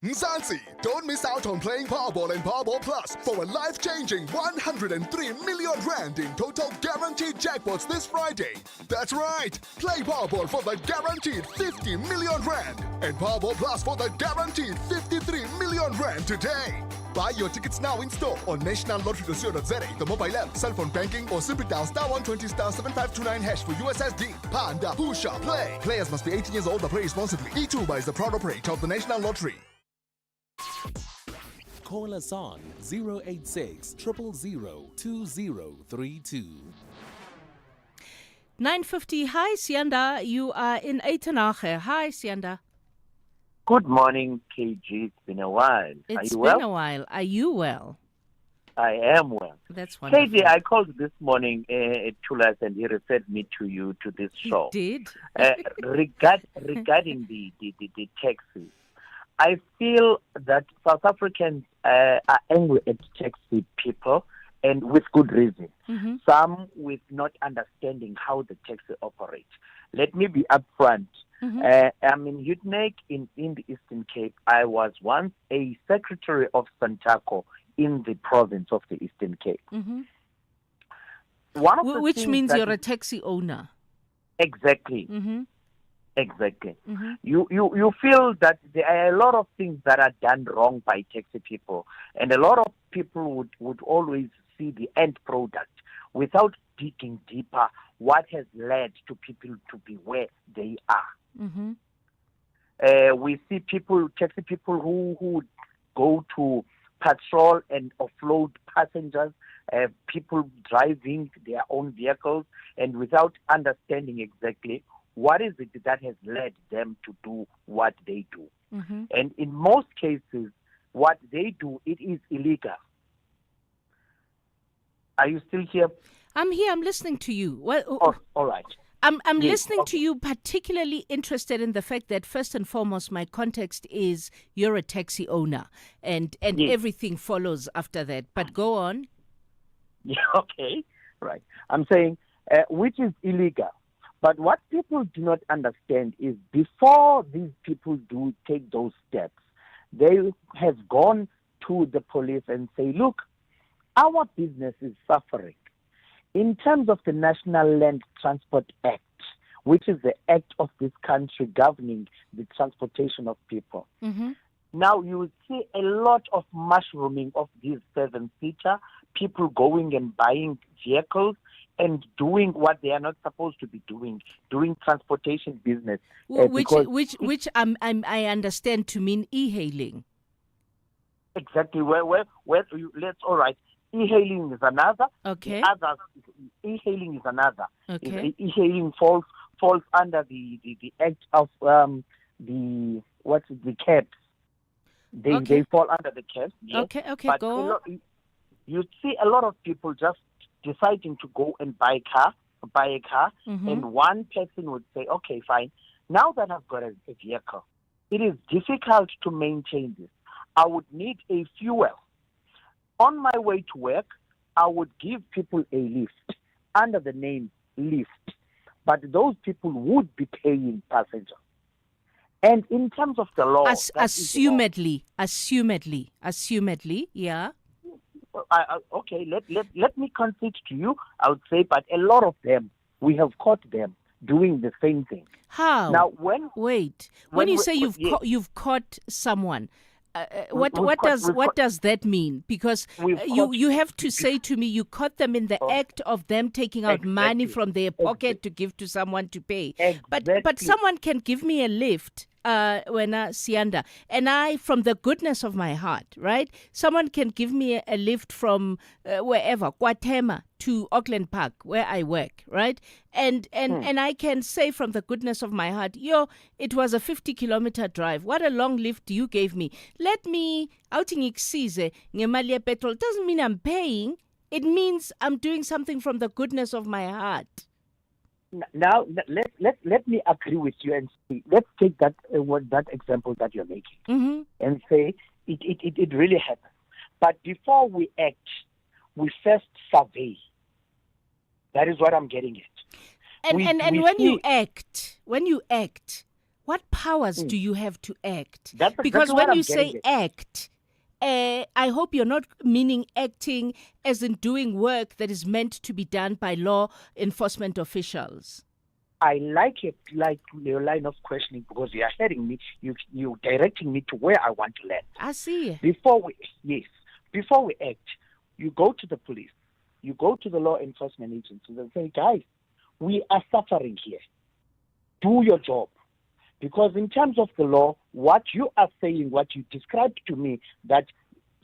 Mzansi, don't miss out on playing Powerball and Powerball Plus for a life-changing 103 million rand in total guaranteed jackpots this Friday. That's right, play Powerball for the guaranteed 50 million rand and Powerball Plus for the guaranteed 53 million rand today. Buy your tickets now in store on nationallottery.co.za, the mobile app, cell phone banking, or simply dial *120*7529# for USSD. Panda, Pusha, play. Players must be 18 years old or play responsibly. E2 is the proud operator of the National Lottery. Call us on 086 000 2032. 9:50. Hi, Sianda. You are in Uitenhage. Hi, Sianda. Good morning, KG. It's been a while. It's Are you been well? a while. Are you well? I am well. That's wonderful. KG, I called this morning to us and he referred me to you to this show. He did? Regarding the taxis. I feel that South Africans are angry at taxi people, and with good reason. Mm-hmm. Some with not understanding how the taxi operates. Let me be upfront. Mm-hmm. I'm in Uitenhage in the Eastern Cape. I was once a secretary of Santaco in the province of the Eastern Cape. Mm-hmm. one of the Which things means that you're a taxi owner. Exactly. Mm-hmm. Exactly. Mm-hmm. You feel that there are a lot of things that are done wrong by taxi people, and a lot of people would always see the end product without digging deeper what has led to people to be where they are. Mm-hmm. We see taxi people who go to patrol and offload passengers, people driving their own vehicles, and without understanding exactly what is it that has led them to do what they do. Mm-hmm. And in most cases, what they do, it is illegal. Are you still here? I'm here. I'm listening to you. Well, all right. I'm Yes, listening to you, particularly interested in the fact that first and foremost, my context is you're a taxi owner, and Yes. everything follows after that. But go on. Yeah, okay, right. I'm saying which is illegal. But what people do not understand is before these people do take those steps, they have gone to the police and say, look, our business is suffering. In terms of the National Land Transport Act, which is the act of this country governing the transportation of people, Mm-hmm. now you will see a lot of mushrooming of these 7-seater, people going and buying vehicles and doing what they are not supposed to be doing transportation business. Which I understand to mean e-hailing. Exactly. Let's all right. E-hailing is another. Okay. E-hailing is another. Okay. E-hailing falls under the act of the cabs. They fall under the cabs. Yes. Okay. But Go on. you see a lot of people just deciding to go and buy a car, Mm-hmm. and one person would say, okay, fine. Now that I've got a vehicle, it is difficult to maintain this. I would need a fuel. On my way to work, I would give people a lift under the name lift, but those people would be paying passengers. And in terms of the law, Assumedly, yeah. Okay, let me concede to you. I would say, but a lot of them, we have caught them doing the same thing. How? Now, when you say you've caught someone, what does that mean? Because you have to say to me you caught them in the act of them taking out money from their pocket to give to someone to pay. But someone can give me a lift. Sianda, and I, from the goodness of my heart, right? Someone can give me a lift from wherever, Guatemala to Auckland Park, where I work, right? And I can say from the goodness of my heart, it was a 50-kilometer drive. What a long lift you gave me. Let me outing iksize ngemali petrol. Doesn't mean I'm paying. It means I'm doing something from the goodness of my heart. Now, let me agree with you and see. Let's take that example that you're making, mm-hmm. and say it really happens. But before we act, we first survey. That is what I'm getting at. And when you act, what powers do you have to act? Because when you say act, I hope you're not meaning acting as in doing work that is meant to be done by law enforcement officials. I like it, like your line of questioning, because you are heading me, you directing me to where I want to land. I see. Before we act, you go to the police, you go to the law enforcement agencies and say, guys, we are suffering here. Do your job. Because in terms of the law, what you are saying, what you described to me, that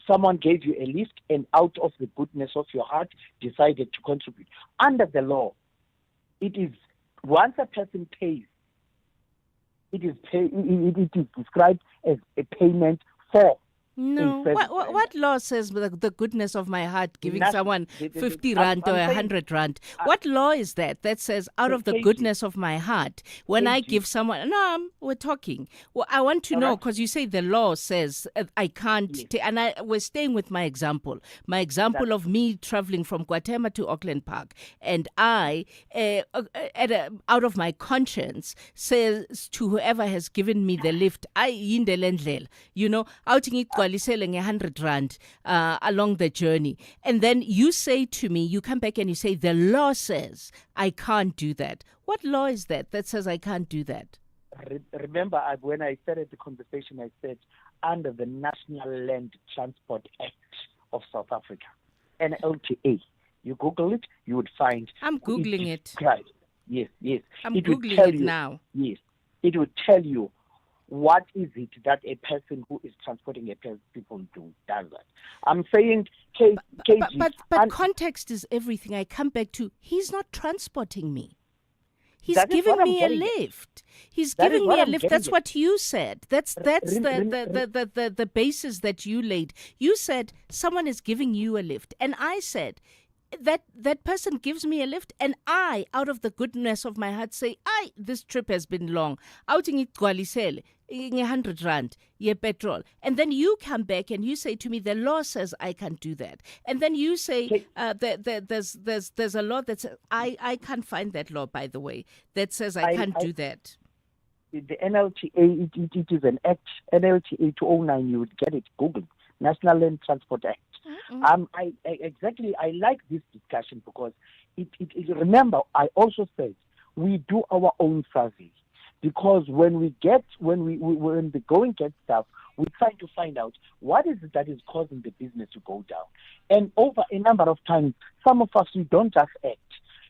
someone gave you a lift and out of the goodness of your heart decided to contribute. Under the law, it is once a person pays, it is described as a payment for. No. What law says the goodness of my heart giving someone 50 rand or 100 rand? What law is that says out of the goodness of my heart when I give someone? No, we're talking. Well, I want to know because you say the law says I can't. And we're staying with my example. My example of me traveling from Guatemala to Auckland Park, and I, out of my conscience, says to whoever has given me the lift, I yindelendlela, outing it. nigcwalisele nge-100 rand along the journey, and then you say to me, you come back and you say, the law says I can't do that. What law is that says I can't do that? Remember, when I started the conversation, I said under the National Land Transport Act of South Africa, NLTA. You Google it, you would find. I'm Googling it. Right. Yes. I'm it would Googling tell it you, now. Yes. It would tell you what is it that a person who is transporting a people does that. I'm saying, KG. But context is everything. I come back to, he's not transporting me. He's That is giving what I'm me a getting at. lift. He's That is giving what me a I'm lift. getting That's at. what you said. That's the basis that you laid. You said someone is giving you a lift, and I said that person gives me a lift, and I, out of the goodness of my heart, say, this trip has been long. Outing it 100 rand, petrol. And then you come back and you say to me, the law says I can't do that. And then you say, there's a law that says, I can't find that law, by the way, that says I can't do that. The NLTA, it is an act, NLTA 209, you would get it, Google, National Land Transport Act. I like this discussion because remember, I also said we do our own survey, because when the going gets tough, we try to find out what is it that is causing the business to go down. And over a number of times, some of us, we don't just act.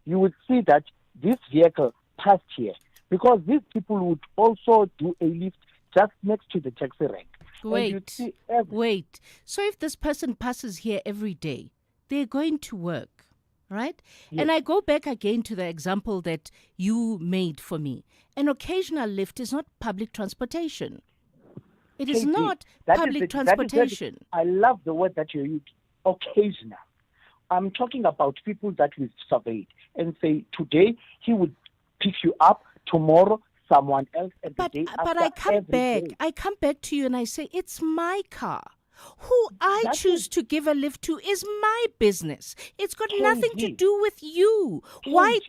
You would see that this vehicle passed here, because these people would also do a lift just next to the taxi rank. Wait. So if this person passes here every day, they're going to work, right? Yes. And I go back again to the example that you made for me. An occasional lift is not public transportation. It is KG, not that is public the- transportation. I love the word that you use, occasional. I'm talking about people that we surveyed and say, today he would pick you up, tomorrow someone else, and the day But after, I come every back. day. I come back to you and I say, it's my car. Who I choose to give a lift to is my business. It's got nothing to do with you. Why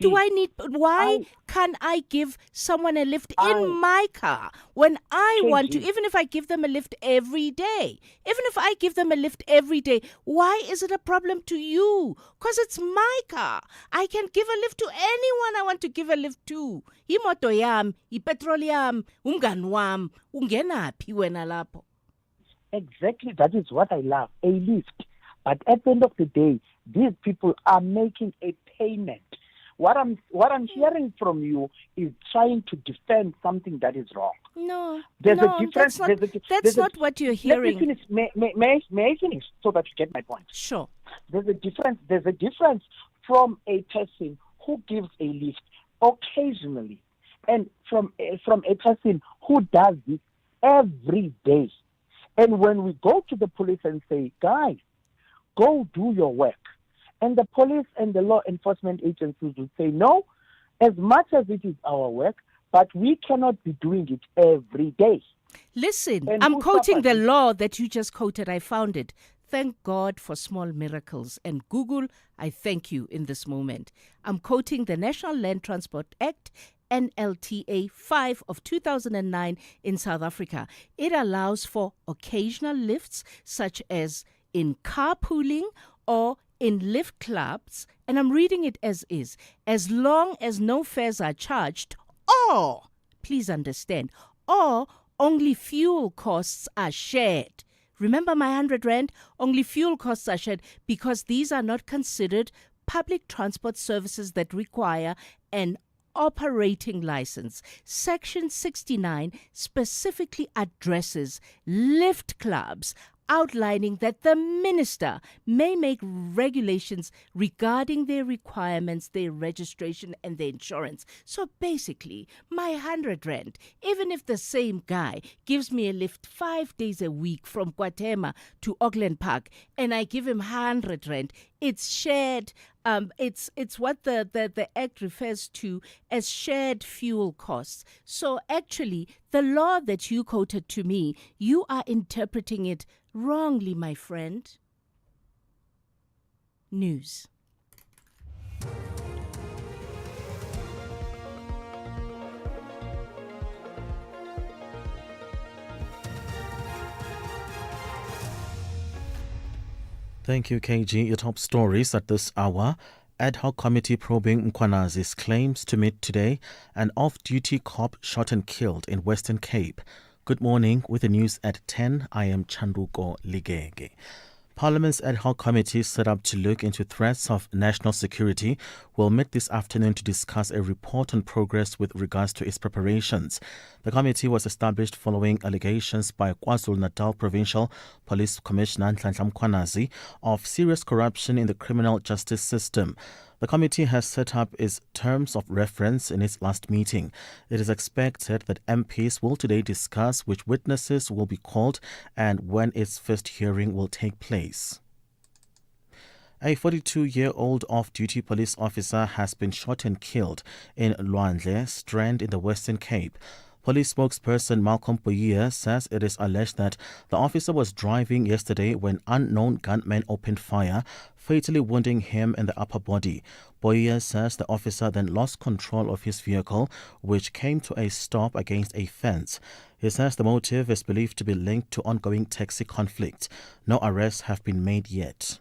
can I give someone a lift in my car when I want to, even if I give them a lift every day? Even if I give them a lift every day, why is it a problem to you? Because it's my car. I can give a lift to anyone I want to give a lift to. Imoto yam, ipetrol yam, umngani wam, ungenaphi wena lapho? Exactly, that is what I love, a lift. But at the end of the day, these people are making a payment. What I'm hearing from you is trying to defend something that is wrong. No, There's a difference. That's not what you're hearing. Let me finish. May I finish so that you get my point? Sure. There's a difference from a person who gives a lift occasionally, and from a person who does this every day. And when we go to the police and say, guys, go do your work, and the police and the law enforcement agencies will say, no, as much as it is our work, but we cannot be doing it every day. Listen, And I'm who quoting the suffers? law that you just quoted. I found it. Thank God for small miracles. And Google, I thank you in this moment. I'm quoting the National Land Transport Act, NLTA 5 of 2009 in South Africa. It allows for occasional lifts, such as in carpooling or in lift clubs, and I'm reading it as is, as long as no fares are charged, or, please understand, or only fuel costs are shared. Remember my 100 rand? Only fuel costs are shared, because these are not considered public transport services that require an operating license. Section 69 specifically addresses lift clubs, outlining that the minister may make regulations regarding their requirements, their registration, and their insurance. So basically, my 100 rand, even if the same guy gives me a lift 5 days a week from Guatemala to Auckland Park, and I give him 100 rand, it's shared. It's what the Act refers to as shared fuel costs. So actually, the law that you quoted to me, you are interpreting it wrongly, my friend. News. Thank you, KG. Your top stories at this hour. Ad hoc committee probing Mkwanazi's claims to meet today. An off-duty cop shot and killed in Western Cape. Good morning. With the news at 10, I am Chanduko Ligege. Parliament's ad hoc committee set up to look into threats of national security will meet this afternoon to discuss a report on progress with regards to its preparations. The committee was established following allegations by KwaZulu-Natal Provincial Police Commissioner Nhlanhla Mkhwanazi of serious corruption in the criminal justice system. The committee has set up its terms of reference in its last meeting. It is expected that MPs will today discuss which witnesses will be called and when its first hearing will take place. A 42-year-old off-duty police officer has been shot and killed in Lwandle Strand in the Western Cape. Police spokesperson Malcolm Boyer says it is alleged that the officer was driving yesterday when unknown gunmen opened fire, fatally wounding him in the upper body. Boyer says the officer then lost control of his vehicle, which came to a stop against a fence. He says the motive is believed to be linked to ongoing taxi conflict. No arrests have been made yet.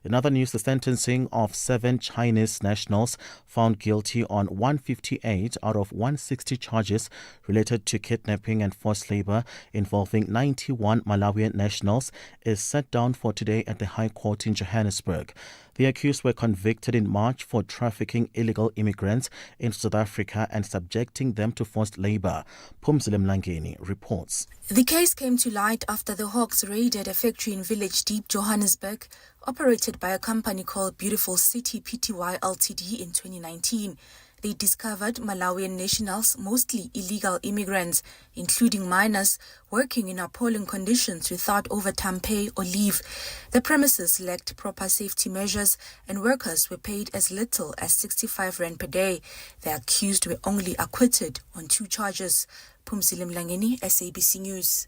In other news, the sentencing of 7 Chinese nationals found guilty on 158 out of 160 charges related to kidnapping and forced labor involving 91 Malawian nationals is set down for today at the High Court in Johannesburg. The accused were convicted in March for trafficking illegal immigrants into South Africa and subjecting them to forced labor. Phumzile Mlangeni reports. The case came to light after the Hawks raided a factory in Village Deep, Johannesburg, operated by a company called Beautiful City Pty Ltd in 2019. They discovered Malawian nationals, mostly illegal immigrants, including minors, working in appalling conditions without overtime pay or leave. The premises lacked proper safety measures and workers were paid as little as 65 rand per day. The accused were only acquitted on 2 charges. Phumzile Mlangeni, SABC News.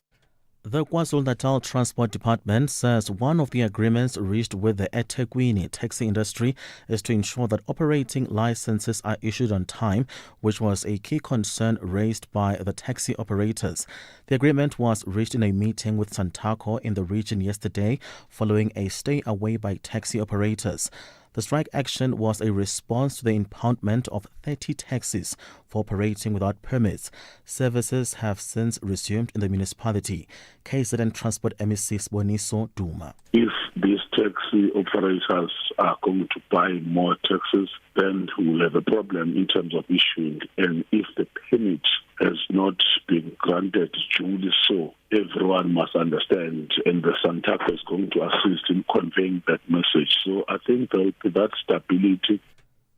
The KwaZulu-Natal Transport Department says one of the agreements reached with the eThekwini taxi industry is to ensure that operating licenses are issued on time, which was a key concern raised by the taxi operators. The agreement was reached in a meeting with Santaco in the region yesterday following a stay away by taxi operators. The strike action was a response to the impoundment of 30 taxis for operating without permits. Services have since resumed in the municipality. KZN Transport MEC Sboniso Duma. If these taxi operators are going to buy more taxis, then we will have a problem in terms of issuing. And if the permit has not been granted duly, so everyone must understand, and the Santaco is going to assist in conveying that message. So I think there will be that stability.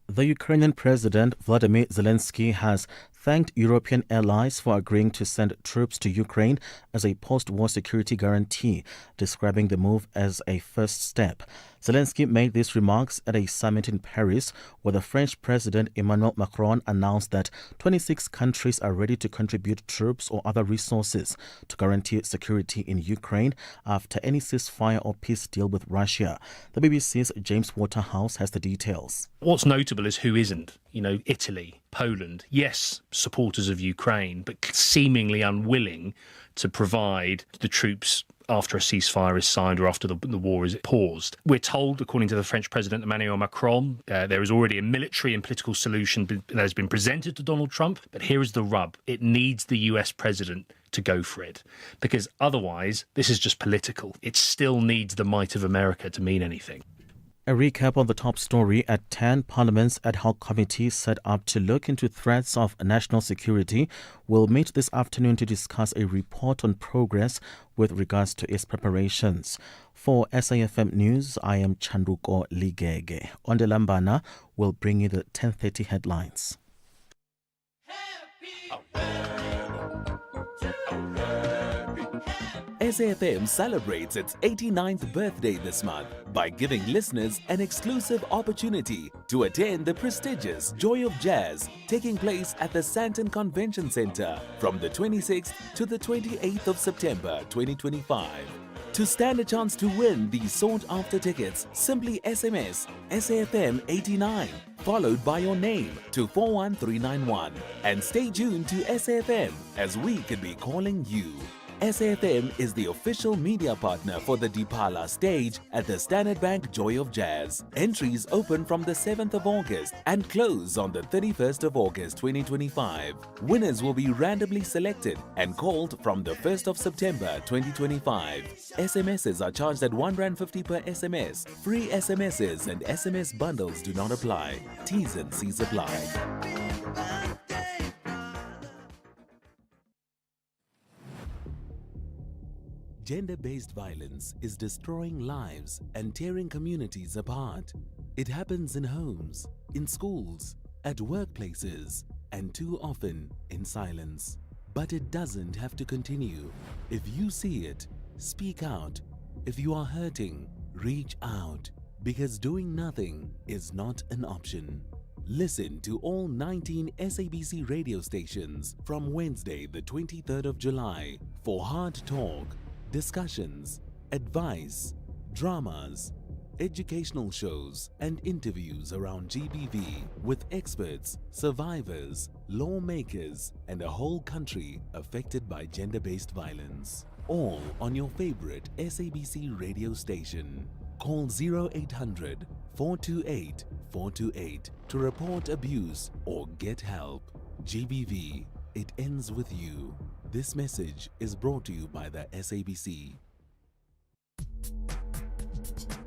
The Ukrainian President Vladimir Zelensky has thanked European allies for agreeing to send troops to Ukraine as a post-war security guarantee, describing the move as a first step. Zelensky made these remarks at a summit in Paris, where the French President Emmanuel Macron announced that 26 countries are ready to contribute troops or other resources to guarantee security in Ukraine after any ceasefire or peace deal with Russia. The BBC's James Waterhouse has the details. What's notable is who isn't. Italy, Poland, yes, supporters of Ukraine, but seemingly unwilling to provide the troops after a ceasefire is signed or after the war is paused. We're told, according to the French President Emmanuel Macron, there is already a military and political solution that has been presented to Donald Trump, but here is the rub. It needs the US president to go for it, because otherwise this is just political. It still needs the might of America to mean anything. A recap on the top story at 10. Parliament's ad hoc committee set up to look into threats of national security will meet this afternoon to discuss a report on progress with regards to its preparations. For SAFM News, I am Chanduko Ligege. Ondelambana will bring you the 10:30 headlines. SAFM celebrates its 89th birthday this month by giving listeners an exclusive opportunity to attend the prestigious Joy of Jazz taking place at the Sandton Convention Centre from the 26th to the 28th of September 2025. To stand a chance to win these sought-after tickets, simply SMS SAFM 89 followed by your name to 41391 and stay tuned to SAFM as we could be calling you. SAFM is the official media partner for the Dipala stage at the Standard Bank Joy of Jazz. Entries open from the 7th of August and close on the 31st of August 2025. Winners will be randomly selected and called from the 1st of September 2025. SMSs are charged at R1.50 per SMS. Free SMSs and SMS bundles do not apply. T's and C's apply. Gender-based violence is destroying lives and tearing communities apart. It happens in homes, in schools, at workplaces, and too often in silence. But it doesn't have to continue. If you see it, speak out. If you are hurting, reach out. Because doing nothing is not an option. Listen to all 19 SABC radio stations from Wednesday, the 23rd of July for hard talk, discussions, advice, dramas, educational shows, and interviews around GBV with experts, survivors, lawmakers, and a whole country affected by gender-based violence. All on your favorite SABC radio station. Call 0800 428 428 to report abuse or get help. GBV, it ends with you. This message is brought to you by the SABC.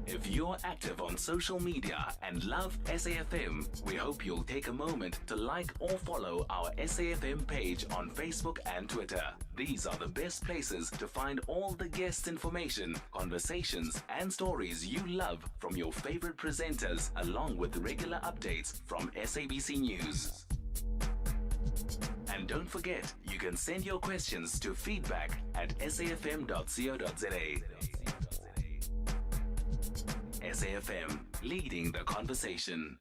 If you're active on social media and love SAFM, we hope you'll take a moment to like or follow our SAFM page on Facebook and Twitter. These are the best places to find all the guest information, conversations, and stories you love from your favorite presenters, along with regular updates from SABC News. And don't forget, you can send your questions to feedback@safm.co.za. SAFM, leading the conversation.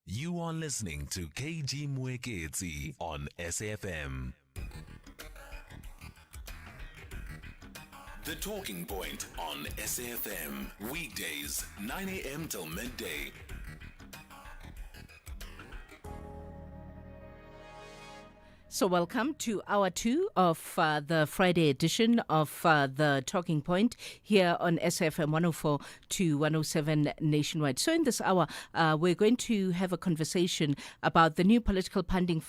You are listening to KG Mwekezi on SAFM. The Talking Point on SAFM, weekdays 9 a.m. till midday. So welcome to hour 2 of the Friday edition of the Talking Point here on SAFM 104 to 107 nationwide. So in this hour, we're going to have a conversation about the new political party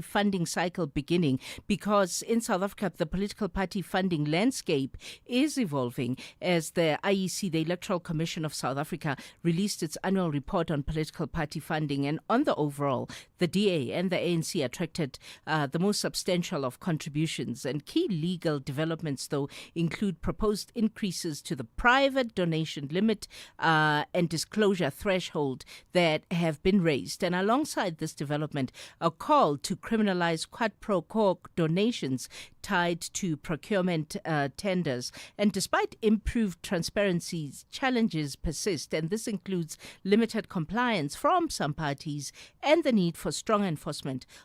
funding cycle beginning, because in South Africa, the political party funding landscape is evolving as the IEC, the Electoral Commission of South Africa, released its annual report on political party funding. And on the overall, the DA and the ANC attracted the most substantial of contributions. And key legal developments, though, include proposed increases to the private donation limit and disclosure threshold that have been raised. And alongside this development, a call to criminalize quid pro quo donations tied to procurement tenders. And despite improved transparency, challenges persist, and this includes limited compliance from some parties and the need for strong enforcement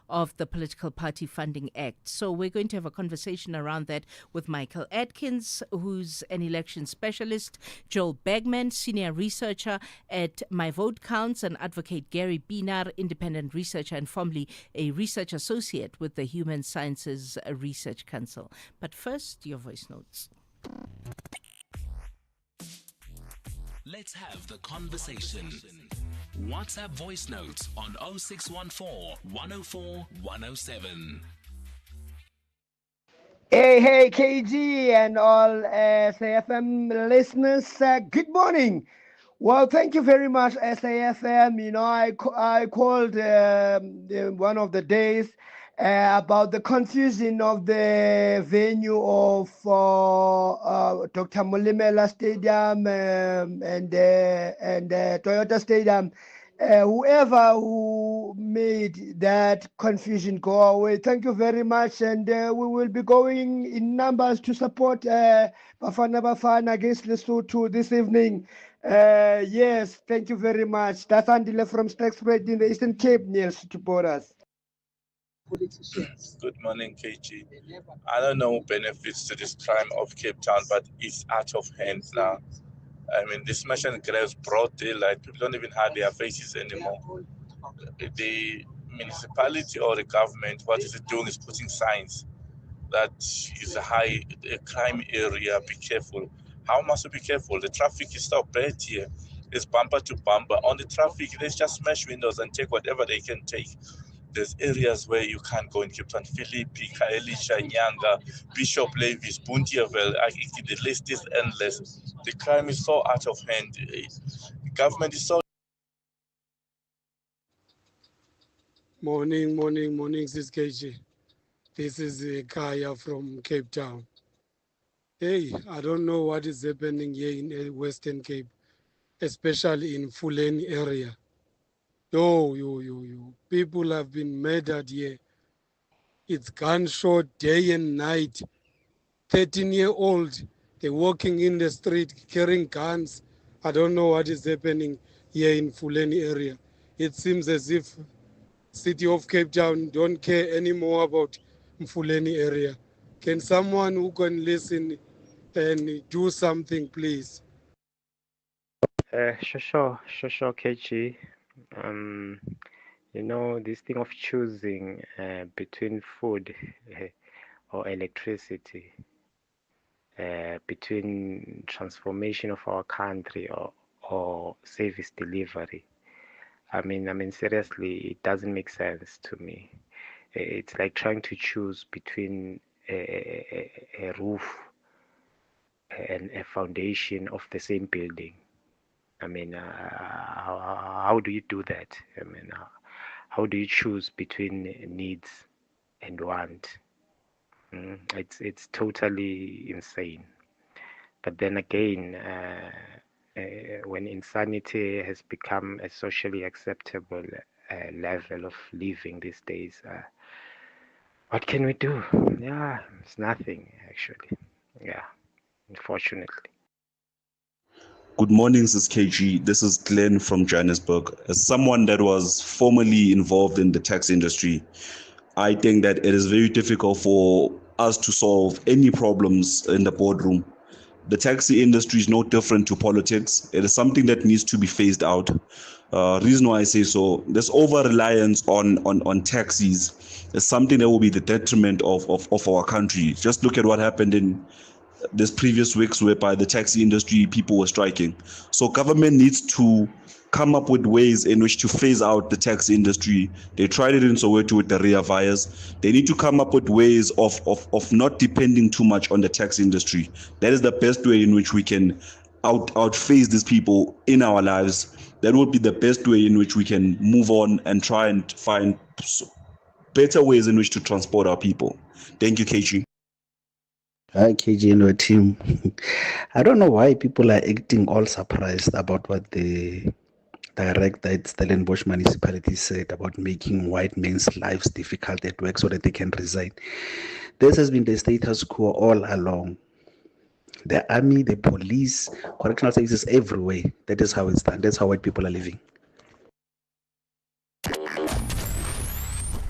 of the Political Party Funding Act. So we're going to have a conversation around that with Michael Atkins, who's an election specialist, Joel Bagman, senior researcher at My Vote Counts, and Advocate Gary Binar, independent researcher and formerly a research associate with the Human Sciences Research Council. But first, your voice notes. Let's have the conversation. WhatsApp voice notes on 0614 104 107. Hey, KG and all SAFM listeners, good morning. Well, thank you very much, SAFM. You know, I called one of the days about the confusion of the venue of Dr. Molimela Stadium and Toyota Stadium. Whoever who made that confusion go away, thank you very much. And we will be going in numbers to support Bafana against Lesotho this evening. Yes, thank you very much. That's Andile from Sterkspread in the Eastern Cape near to borders. Good morning, KG. I don't know who benefits to this crime of Cape Town, but it's out of hand now. I mean, this smash and grabs broad daylight. People don't even hide their faces anymore. The municipality or the government, what is it doing is putting signs. that is a crime area. Be careful. How must we be careful? The traffic is so bad here. It's bumper to bumper. On the traffic, they just smash windows and take whatever they can take. There's areas where you can't go in Cape Town. Philippi, Kaelisha, Nyanga, Bishop Levis, Bonteheuwel. The list is endless. The crime is so out of hand. The government is so... Morning, Sis KG. This is Kaya from Cape Town. Hey, I don't know what is happening here in Western Cape, especially in Fuleni area. Yo. People have been murdered here. It's gunshot day and night. 13-year-old, they're walking in the street carrying guns. I don't know what is happening here in Fuleni area. It seems as if City of Cape Town don't care anymore about Fuleni area. Can someone who can listen and do something, please? Sure, KG. This thing of choosing between food or electricity, between transformation of our country or service delivery. I mean, seriously, it doesn't make sense to me. It's like trying to choose between a roof and a foundation of the same building. I mean, how do you do that? I mean, how do you choose between needs and want? It's totally insane. But then again, when insanity has become a socially acceptable level of living these days, what can we do? Yeah, it's nothing actually. Yeah, unfortunately. Good morning, Sis KG. This is Glenn from Johannesburg. As someone that was formerly involved in the tax industry, I think that it is very difficult for us to solve any problems in the boardroom. The taxi industry is no different to politics. It is something that needs to be phased out. Reason why I say so, this over-reliance on taxis is something that will be the detriment of our country. Just look at what happened in this previous weeks whereby the taxi industry, people were striking. So government needs to come up with ways in which to phase out the taxi industry. They tried it in Soweto with the Ria Vias. They need to come up with ways of not depending too much on the taxi industry. That is the best way in which we can outphase these people in our lives. That would be the best way in which we can move on and try and find better ways in which to transport our people. Thank you, KG. Hi, KG and your team. I don't know why people are acting all surprised about what the director at Stellenbosch municipality said about making white men's lives difficult at work so that they can resign. This has been the status quo all along. The army, the police, correctional services everywhere. That is how it's done. That's how white people are living.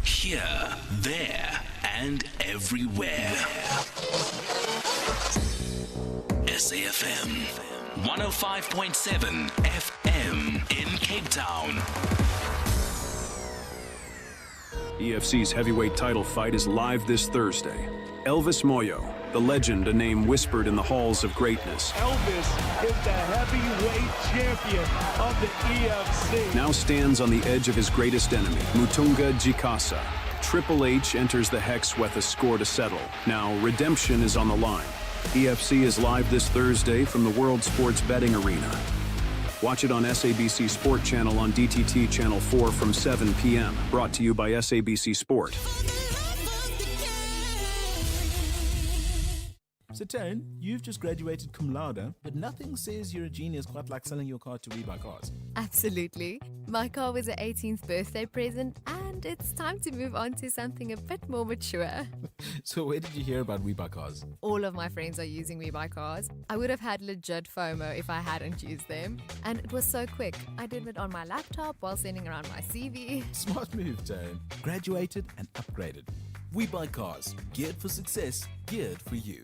Here, there, and everywhere. SAFM 105.7 FM in Cape Town. EFC's heavyweight title fight is live this Thursday. Elvis Moyo, the legend, a name whispered in the halls of greatness. Elvis is the heavyweight champion of the EFC. Now stands on the edge of his greatest enemy, Mutunga Jikasa. Triple H enters the Hex with a score to settle. Now redemption is on the line. EFC is live this Thursday from the World Sports Betting Arena. Watch it on SABC Sport Channel on DTT Channel 4 from 7 p.m. Brought to you by SABC Sport. So Taryn, you've just graduated cum laude, but nothing says you're a genius quite like selling your car to WeBuyCars. Absolutely. My car was an 18th birthday present and it's time to move on to something a bit more mature. So where did you hear about WeBuyCars? All of my friends are using WeBuyCars. I would have had legit FOMO if I hadn't used them. And it was so quick. I did it on my laptop while sending around my CV. Smart move, Taryn. Graduated and upgraded. WeBuyCars. Geared for success. Geared for you.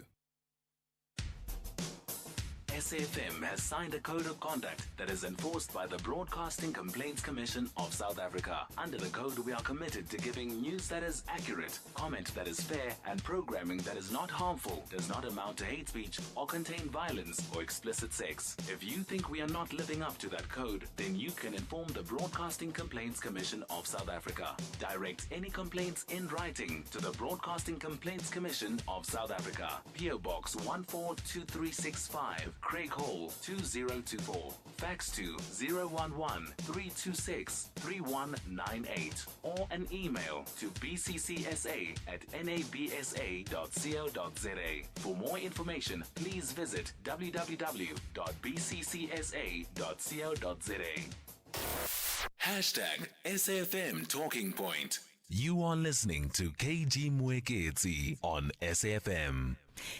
SAFM has signed a code of conduct that is enforced by the Broadcasting Complaints Commission of South Africa. Under the code, we are committed to giving news that is accurate, comment that is fair, and programming that is not harmful, does not amount to hate speech, or contain violence or explicit sex. If you think we are not living up to that code, then you can inform the Broadcasting Complaints Commission of South Africa. Direct any complaints in writing to the Broadcasting Complaints Commission of South Africa. PO Box 142365, Craig Hall 2024. Fax to 011-326-3198 or an email to bccsa@nabsa.co.za. For more information, please visit www.bccsa.co.za. #SAFM Talking Point. You are listening to KG Mwekezi on SAFM.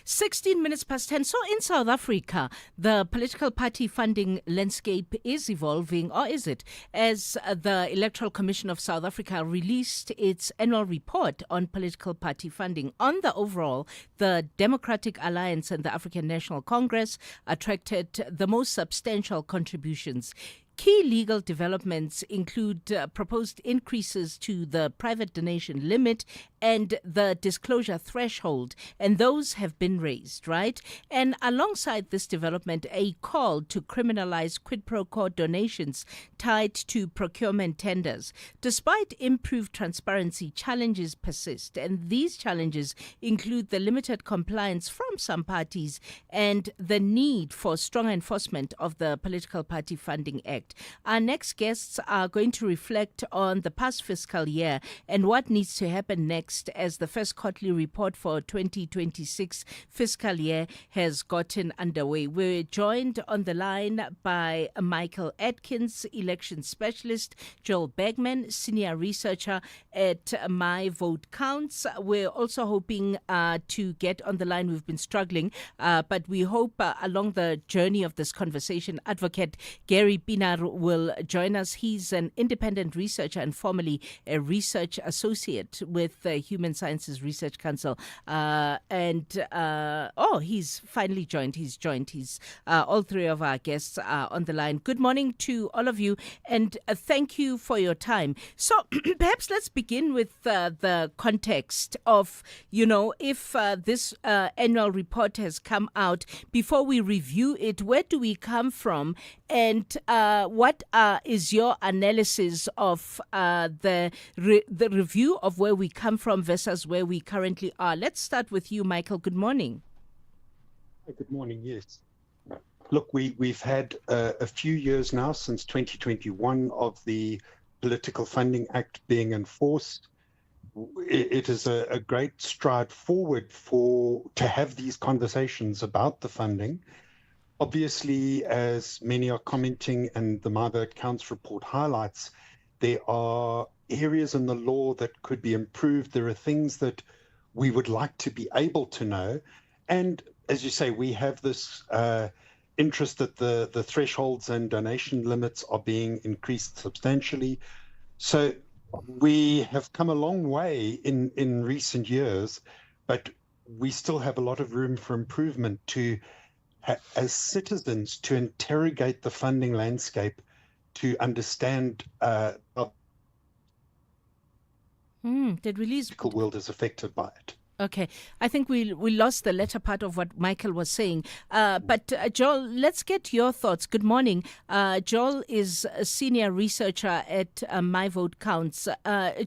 16 minutes past 10. So in South Africa, the political party funding landscape is evolving, or is it? As the Electoral Commission of South Africa released its annual report on political party funding. On the overall, the Democratic Alliance and the African National Congress attracted the most substantial contributions. Key legal developments include proposed increases to the private donation limit and the disclosure threshold, and those have been raised, right? And alongside this development, a call to criminalize quid pro quo donations tied to procurement tenders. Despite improved transparency, challenges persist, and these challenges include the limited compliance from some parties and the need for strong enforcement of the Political Party Funding Act. Our next guests are going to reflect on the past fiscal year and what needs to happen next as the first quarterly report for 2026 fiscal year has gotten underway. We're joined on the line by Michael Atkins, election specialist, Joel Bergman, senior researcher at My Vote Counts. We're also hoping to get on the line. We've been struggling, but we hope along the journey of this conversation, Advocate Gary Pienaar will join us. He's an independent researcher and formerly a research associate with the Human Sciences Research Council. He's finally joined. He's all three of our guests are on the line. Good morning to all of you, and thank you for your time. So perhaps let's begin with the context of, if this annual report has come out, before we review it, where do we come from, and what is your analysis of the review of where we come from versus where we currently are? Let's start with you, Michael. Good morning. Good morning. Yes. Look, we've had a few years now since 2021 of the Political Funding Act being enforced. It is a great stride forward to have these conversations about the funding. Obviously, as many are commenting and the My Vote Counts report highlights, there are areas in the law that could be improved. There are things that we would like to be able to know. And as you say, we have this interest that the thresholds and donation limits are being increased substantially. So we have come a long way in recent years, but we still have a lot of room for improvement as citizens to interrogate the funding landscape, to understand how the political world is affected by it. Okay, I think we lost the latter part of what Michael was saying. But Joel, let's get your thoughts. Good morning. Joel is a senior researcher at My Vote Counts.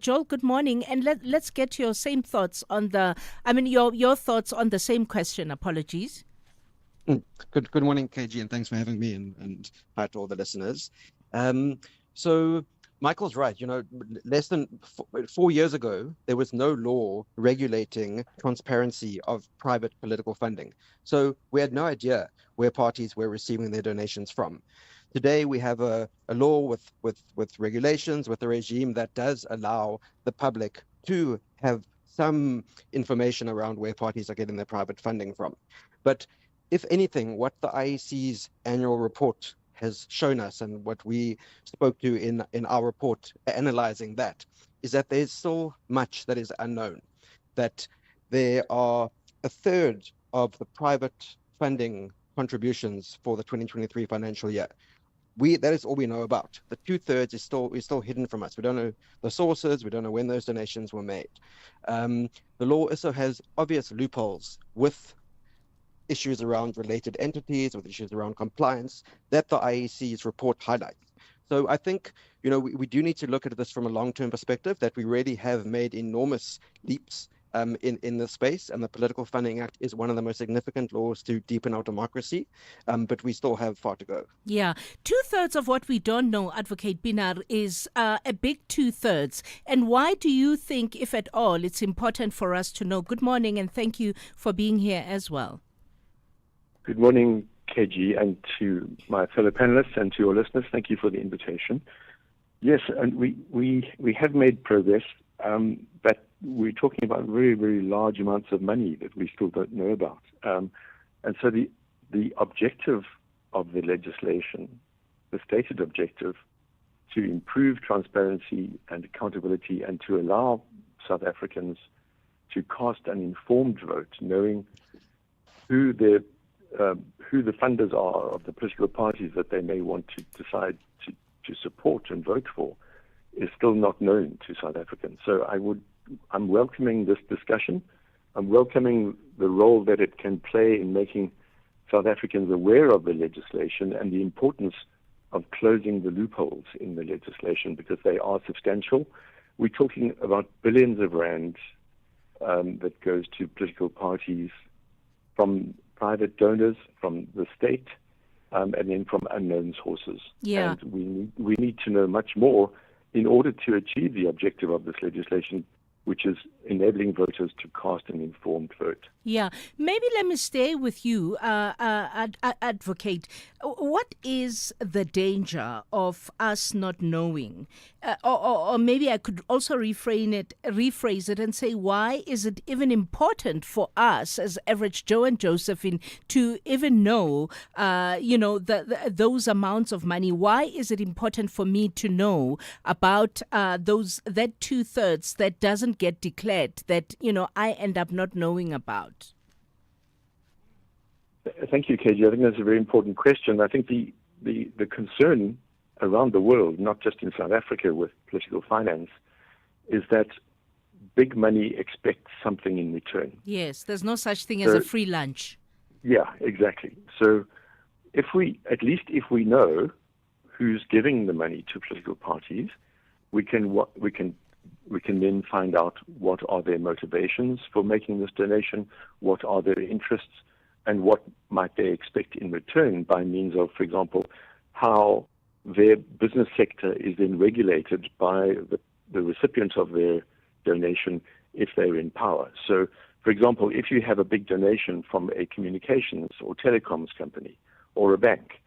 Joel, good morning. And let's get your same thoughts on your thoughts on the same question. Apologies. Good morning, KG, and thanks for having me, and hi to all the listeners. So Michael's right. Less than 4 years ago, there was no law regulating transparency of private political funding. So we had no idea where parties were receiving their donations from. Today, we have a law with regulations, with a regime that does allow the public to have some information around where parties are getting their private funding from. But if anything, what the IEC's annual report has shown us, and what we spoke to in our report analyzing that, is that there's still much that is unknown, that there are a third of the private funding contributions for the 2023 financial year. That is all we know about. The 2/3 is still hidden from us. We don't know the sources. We don't know when those donations were made. The law also has obvious loopholes with issues around related entities, with issues around compliance that the IEC's report highlights. So I think, we do need to look at this from a long-term perspective, that we really have made enormous leaps in this space, and the Political Funding Act is one of the most significant laws to deepen our democracy, but we still have far to go. Yeah, 2/3 of what we don't know, Advocate Pienaar, is a big 2/3. And why do you think, if at all, it's important for us to know? Good morning, and thank you for being here as well. Good morning, KG, and to my fellow panelists and to your listeners, thank you for the invitation. Yes, and we have made progress, but we're talking about very, very large amounts of money that we still don't know about. And so the objective of the legislation, the stated objective, to improve transparency and accountability and to allow South Africans to cast an informed vote, knowing who the funders are of the political parties that they may want to decide to support and vote for, is still not known to South Africans. So I'm welcoming this discussion. I'm welcoming the role that it can play in making South Africans aware of the legislation and the importance of closing the loopholes in the legislation, because they are substantial. We're talking about billions of rands that goes to political parties from private donors, from the state, and then from unknown sources. Yeah. And we need to know much more in order to achieve the objective of this legislation, which is enabling voters to cast an informed vote. Yeah, maybe let me stay with you, Advocate. What is the danger of us not knowing? Or maybe I could also rephrase it and say, why is it even important for us as average Joe and Josephine to even know, those amounts of money? Why is it important for me to know about that 2/3 that doesn't get declared, that, I end up not knowing about? Thank you, KG. I think that's a very important question. I think the concern around the world, not just in South Africa with political finance, is that big money expects something in return. Yes, there's no such thing as a free lunch. Yeah, exactly. So if we know who's giving the money to political parties, we can then find out what are their motivations for making this donation, what are their interests, and what might they expect in return by means of, for example, how their business sector is then regulated by the recipients of their donation if they're in power. So, for example, if you have a big donation from a communications or telecoms company or a bank,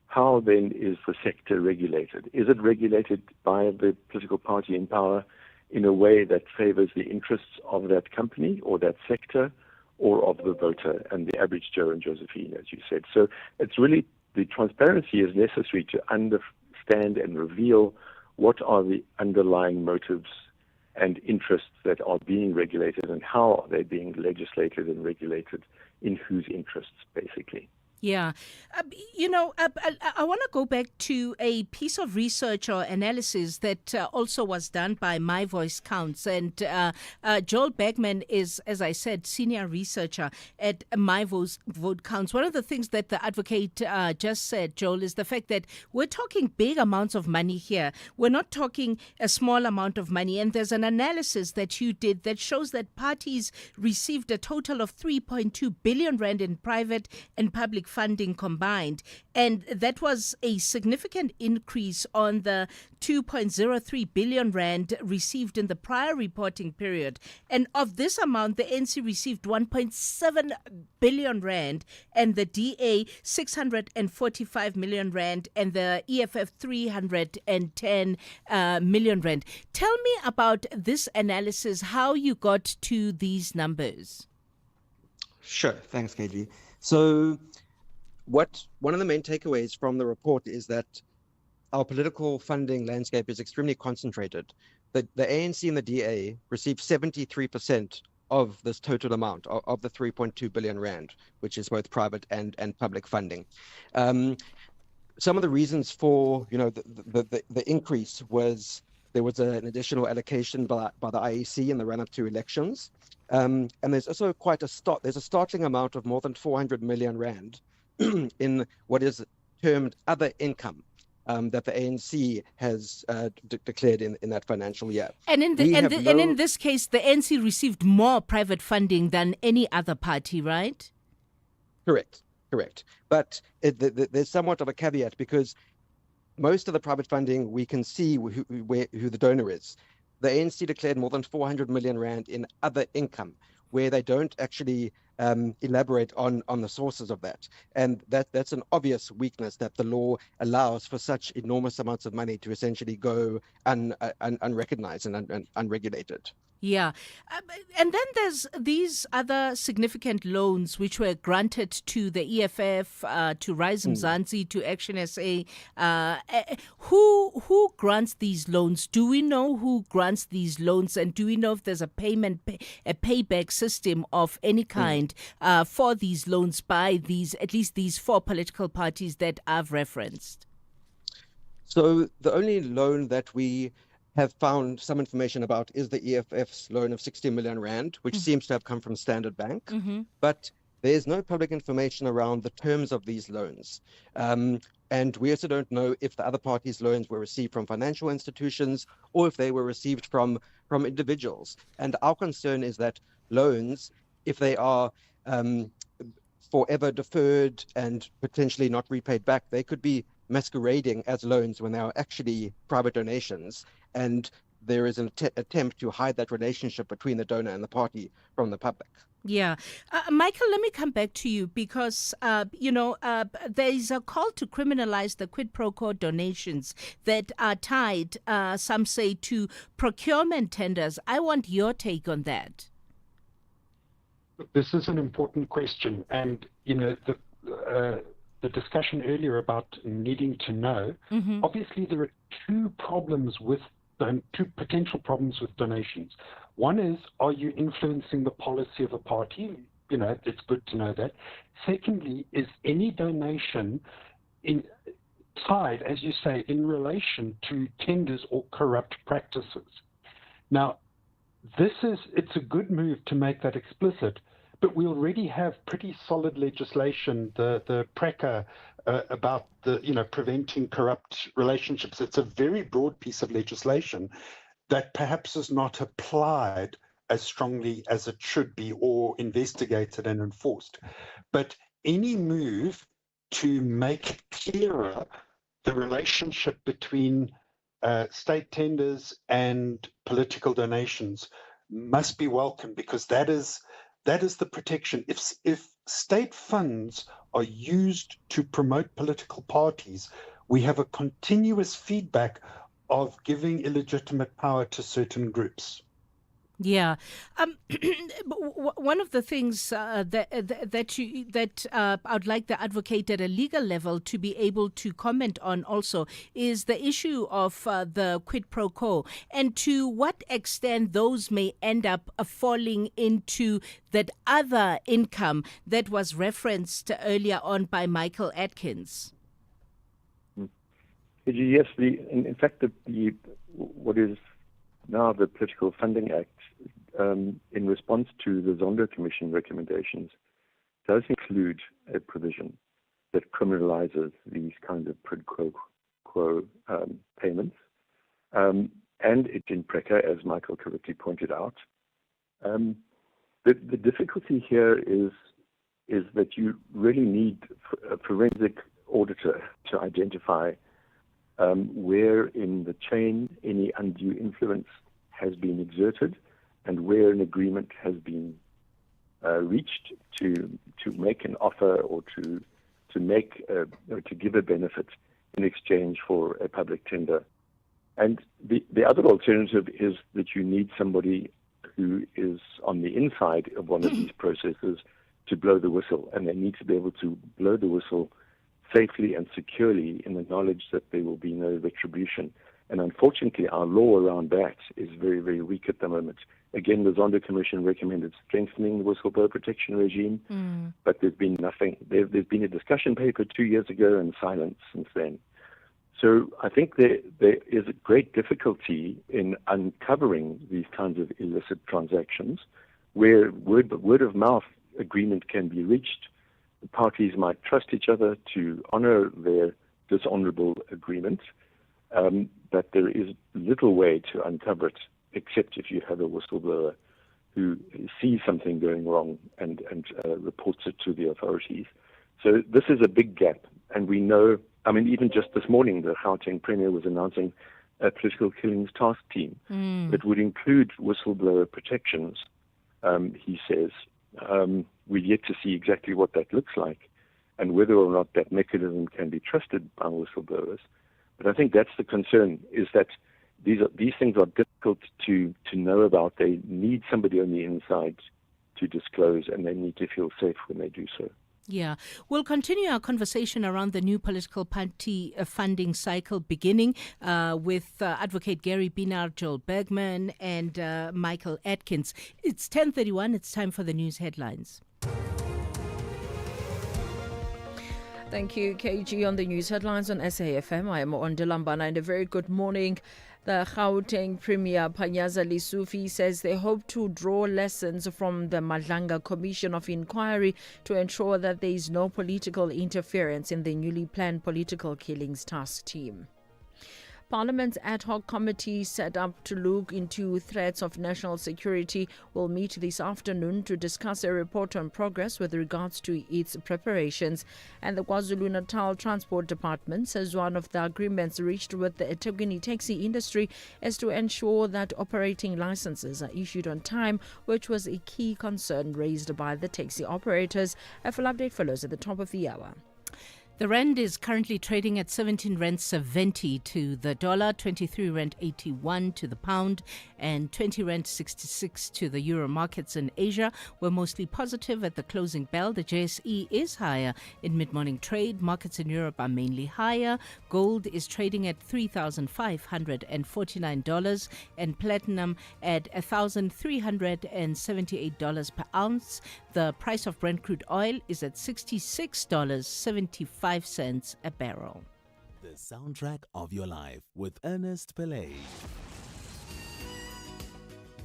how then is the sector regulated? Is it regulated by the political party in power in a way that favors the interests of that company or that sector, or of the voter and the average Joe and Josephine, as you said? So it's really, the transparency is necessary to understand and reveal what are the underlying motives and interests that are being regulated, and how are they being legislated and regulated, in whose interests, basically. Yeah. I want to go back to a piece of research or analysis that also was done by My Voice Counts. And Joel Bergman is, as I said, senior researcher at My Vote Counts. One of the things that the advocate just said, Joel, is the fact that we're talking big amounts of money here. We're not talking a small amount of money. And there's an analysis that you did that shows that parties received a total of 3.2 billion rand in private and public funding combined, and that was a significant increase on the 2.03 billion rand received in the prior reporting period. And of this amount, the ANC received 1.7 billion rand, and the DA 645 million rand, and the EFF 310 million rand. Tell me about this analysis, how you got to these numbers. Sure, thanks, KG. So one of the main takeaways from the report is that our political funding landscape is extremely concentrated. The ANC and the DA receive 73% of this total amount of the 3.2 billion rand, which is both private and public funding. Some of the reasons for the increase was there was an additional allocation by the IEC in the run-up to elections, and there's also there's a startling amount of more than 400 million rand in what is termed other income that the ANC has declared in that financial year. And in this case, the ANC received more private funding than any other party, right? Correct. But there's somewhat of a caveat, because most of the private funding, we can see who the donor is. The ANC declared more than 400 million rand in other income, where they don't actually elaborate on the sources of that. And that's an obvious weakness, that the law allows for such enormous amounts of money to essentially go unrecognized and unregulated. Yeah. And then there's these other significant loans which were granted to the EFF, to Rise Mzansi, to Action SA. Who grants these loans? Do we know who grants these loans? And do we know if there's a payback system of any kind for these loans by at least these four political parties that I've referenced? So the only loan that we have found some information about is the EFF's loan of 60 million rand, which seems to have come from Standard Bank. But there's no public information around the terms of these loans. And we also don't know if the other parties' loans were received from financial institutions or if they were received from individuals. And our concern is that loans, if they are forever deferred and potentially not repaid back, they could be masquerading as loans when they are actually private donations. And there is an attempt to hide that relationship between the donor and the party from the public. Yeah. Michael, let me come back to you because, there is a call to criminalize the quid pro quo donations that are tied, some say, to procurement tenders. I want your take on that. This is an important question. And, the discussion earlier about needing to know, obviously there are two potential problems with donations. One is, are you influencing the policy of a party? It's good to know that. Secondly, is any donation tied, as you say, in relation to tenders or corrupt practices? Now, it's a good move to make that explicit, but we already have pretty solid legislation, the PRECA, about preventing corrupt relationships. It's a very broad piece of legislation that perhaps is not applied as strongly as it should be or investigated and enforced. But any move to make clearer the relationship between state tenders and political donations must be welcome, because that is the protection. If state funds are used to promote political parties, we have a continuous feedback of giving illegitimate power to certain groups. Yeah, one of the things that I'd like the advocate at a legal level to be able to comment on also is the issue of the quid pro quo, and to what extent those may end up falling into that other income that was referenced earlier on by Michael Atkins. Yes, in fact, what is now the Political Funding Act, in response to the Zondo Commission recommendations, does include a provision that criminalizes these kind of quid pro quo payments. And it's in PRECA, as Michael correctly pointed out. The difficulty here is that you really need a forensic auditor to identify where in the chain any undue influence has been exerted and where an agreement has been reached to make an offer or to give a benefit in exchange for a public tender. And the other alternative is that you need somebody who is on the inside of one of these processes to blow the whistle, and they need to be able to blow the whistle safely and securely in the knowledge that there will be no retribution. And unfortunately, our law around that is very, very weak at the moment. Again, the Zondo Commission recommended strengthening the whistleblower protection regime, but there's been nothing. There's been a discussion paper 2 years ago and silence since then. So I think there is a great difficulty in uncovering these kinds of illicit transactions where word of mouth agreement can be reached. The parties might trust each other to honor their dishonorable agreement, but there is little way to uncover it except if you have a whistleblower who sees something going wrong and reports it to the authorities. So this is a big gap, and we know, I mean, even just this morning, the Gauteng Premier was announcing a political killings task team that would include whistleblower protections, he says. We're yet to see exactly what that looks like and whether or not that mechanism can be trusted by whistleblowers. But I think that's the concern, is that these things are difficult to know about. They need somebody on the inside to disclose, and they need to feel safe when they do so. Yeah. We'll continue our conversation around the new political party funding cycle beginning with Advocate Gary Pienaar, Joel Bergman, and Michael Atkins. It's 10:31. It's time for the news headlines. Thank you, KG. On the news headlines on SAFM, I am Ondilambana, and a very good morning. The Gauteng Premier Panyaza Lesufi says they hope to draw lessons from the Madlanga Commission of Inquiry to ensure that there is no political interference in the newly planned political killings task team. Parliament's ad hoc committee set up to look into threats of national security will meet this afternoon to discuss a report on progress with regards to its preparations. And the KwaZulu-Natal Transport Department says one of the agreements reached with the eThekwini taxi industry is to ensure that operating licenses are issued on time, which was a key concern raised by the taxi operators. A full update follows at the top of the hour. The rand is currently trading at 17 rand 70 to the dollar, 23 rand 81 to the pound, and 20 rand 66 to the euro. Markets in Asia were mostly positive at the closing bell. The JSE is higher in mid-morning trade. Markets in Europe are mainly higher. Gold is trading at $3,549 and platinum at $1,378 per ounce. The price of Brent crude oil is at $66.75 a barrel. The soundtrack of your life with Ernest Pillay.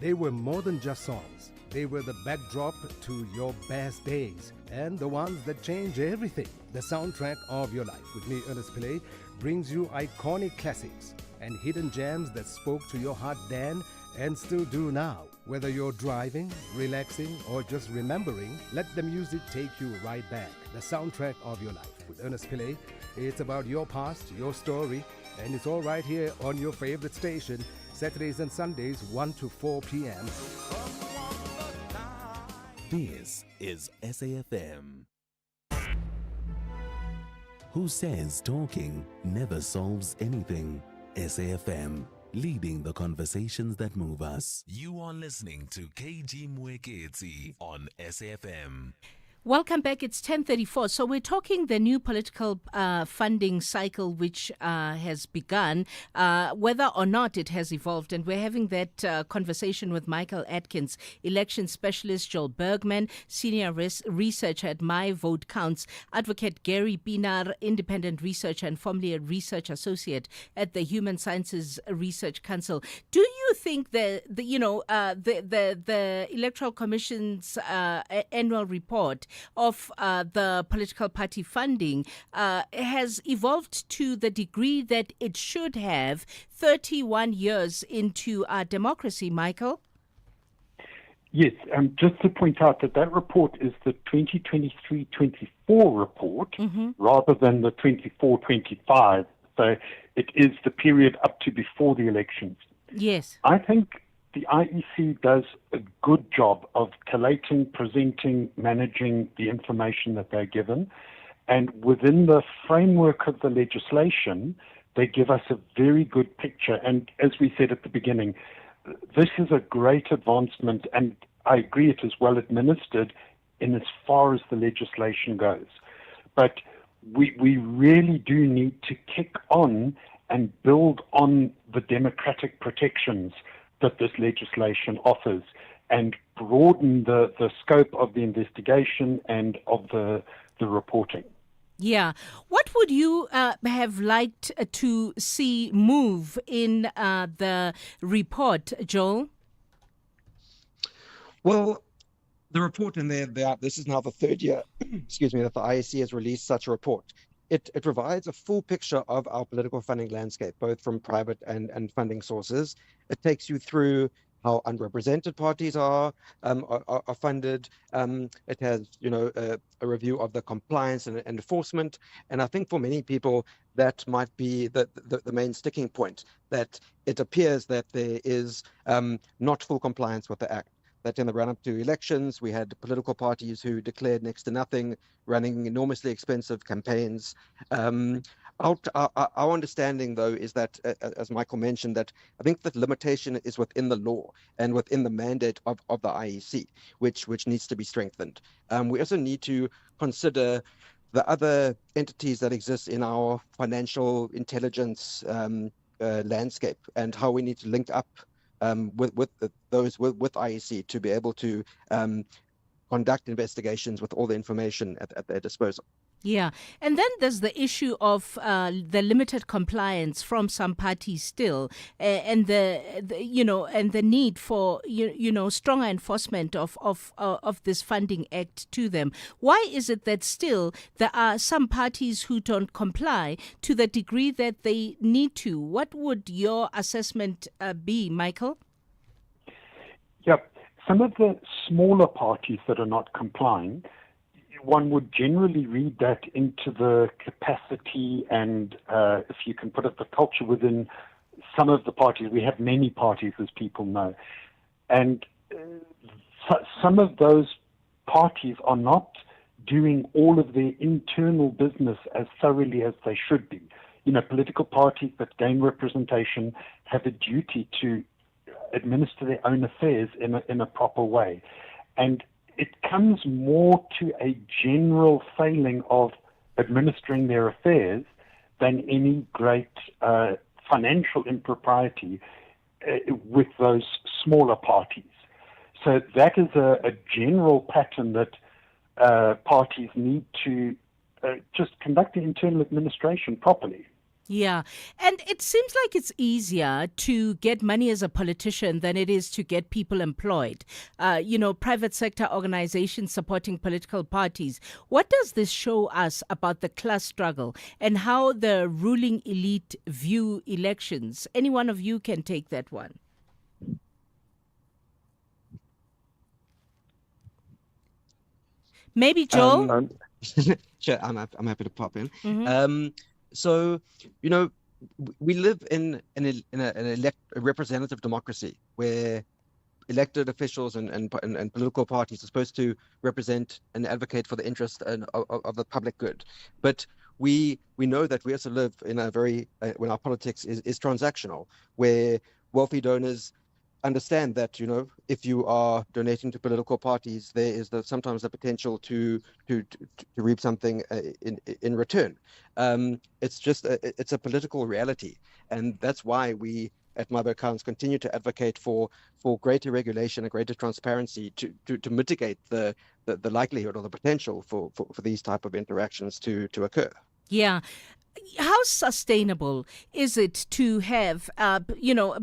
They were more than just songs. They were the backdrop to your best days and the ones that change everything. The soundtrack of your life with me, Ernest Pillay, brings you iconic classics and hidden gems that spoke to your heart then and still do now. Whether you're driving, relaxing, or just remembering, let the music take you right back. The soundtrack of your life with Ernest Pillay. It's about your past, your story, and it's all right here on your favorite station, Saturdays and Sundays, 1 to 4 p.m. This is SAFM. Who says talking never solves anything? SAFM. Leading the conversations that move us. You are listening to KG Mwekezi on SAFM. Welcome back. It's 10:34. So we're talking the new political funding cycle which has begun, whether or not it has evolved. And we're having that conversation with Michael Atkins, election specialist Joel Bergman, senior researcher at My Vote Counts, Advocate Gary Pienaar, independent researcher and formerly a research associate at the Human Sciences Research Council. Do you think the Electoral Commission's annual report of the political party funding has evolved to the degree that it should have 31 years into our democracy, Michael? Yes, just to point out that report is the 2023-24 report rather than the 24-25. So it is the period up to before the elections. Yes. I think the IEC does a good job of collating, presenting, managing the information that they're given. And within the framework of the legislation, they give us a very good picture. And as we said at the beginning, this is a great advancement, and I agree it is well administered in as far as the legislation goes. But we really do need to kick on and build on the democratic protections that this legislation offers and broaden the scope of the investigation and of the reporting. Yeah. What would you have liked to see move in the report, Joel? Well, the report in there, this is now the third year, excuse me, that the IEC has released such a report. It provides a full picture of our political funding landscape, both from private and funding sources. It takes you through how unrepresented parties are funded. It has, a review of the compliance and enforcement. And I think for many people, that might be the main sticking point, that it appears that there is not full compliance with the Act. That in the run-up to elections, we had political parties who declared next to nothing, running enormously expensive campaigns. Our understanding, though, is that, as Michael mentioned, that I think the limitation is within the law and within the mandate of the IEC, which needs to be strengthened. We also need to consider the other entities that exist in our financial intelligence landscape and how we need to link up with IEC to be able to conduct investigations with all the information at their disposal. Yeah. And then there's the issue of the limited compliance from some parties still, and the need for stronger enforcement of this funding act to them. Why is it that still there are some parties who don't comply to the degree that they need to? What would your assessment be, Michael? Yep. Some of the smaller parties that are not complying, one would generally read that into the capacity and, if you can put it, the culture within some of the parties. We have many parties, as people know. And some of those parties are not doing all of their internal business as thoroughly as they should be. Political parties that gain representation have a duty to administer their own affairs in a proper way. And it comes more to a general failing of administering their affairs than any great financial impropriety with those smaller parties. So that is a general pattern that parties need to just conduct the internal administration properly. Yeah. And it seems like it's easier to get money as a politician than it is to get people employed. Private sector organizations supporting political parties. What does this show us about the class struggle and how the ruling elite view elections? Any one of you can take that one. Maybe Joel? Sure, I'm happy to pop in. Mm-hmm. So, we live in a representative democracy where elected officials and political parties are supposed to represent and advocate for the interest of the public good. But we know that we also live in a when our politics is transactional, where wealthy donors understand that, if you are donating to political parties, there is sometimes the potential to reap something in return. It's a political reality, and that's why we at Maibo Accounts continue to advocate for greater regulation and greater transparency to mitigate the likelihood or the potential for these type of interactions to occur. Yeah. How sustainable is it to have,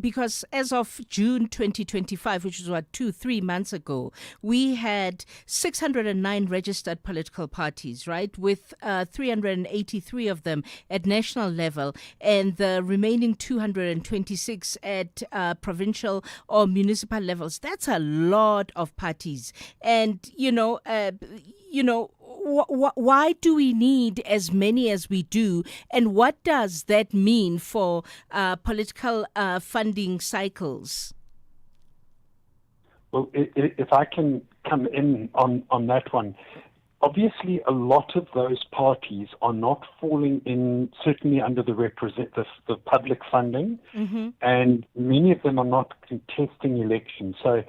because as of June 2025, which was 2-3 months ago, we had 609 registered political parties, right, with 383 of them at national level and the remaining 226 at provincial or municipal levels. That's a lot of parties. And, why do we need as many as we do, and what does that mean for political funding cycles? Well, if I can come in on that one, obviously a lot of those parties are not falling in, certainly under the public funding, mm-hmm. and many of them are not contesting elections. So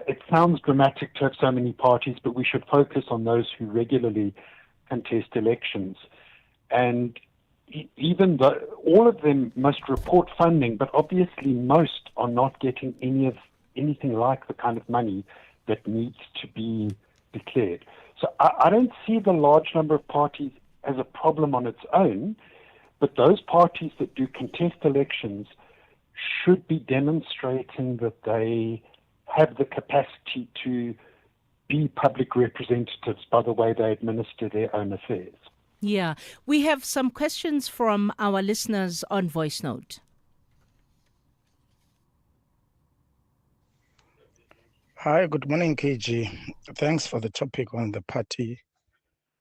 it sounds dramatic to have so many parties, but we should focus on those who regularly contest elections. And even though all of them must report funding, but obviously most are not getting anything like the kind of money that needs to be declared. So I don't see the large number of parties as a problem on its own, but those parties that do contest elections should be demonstrating that they have the capacity to be public representatives by the way they administer their own affairs. Yeah, we have some questions from our listeners on voice note. Hi, good morning, KG. Thanks for the topic on the Party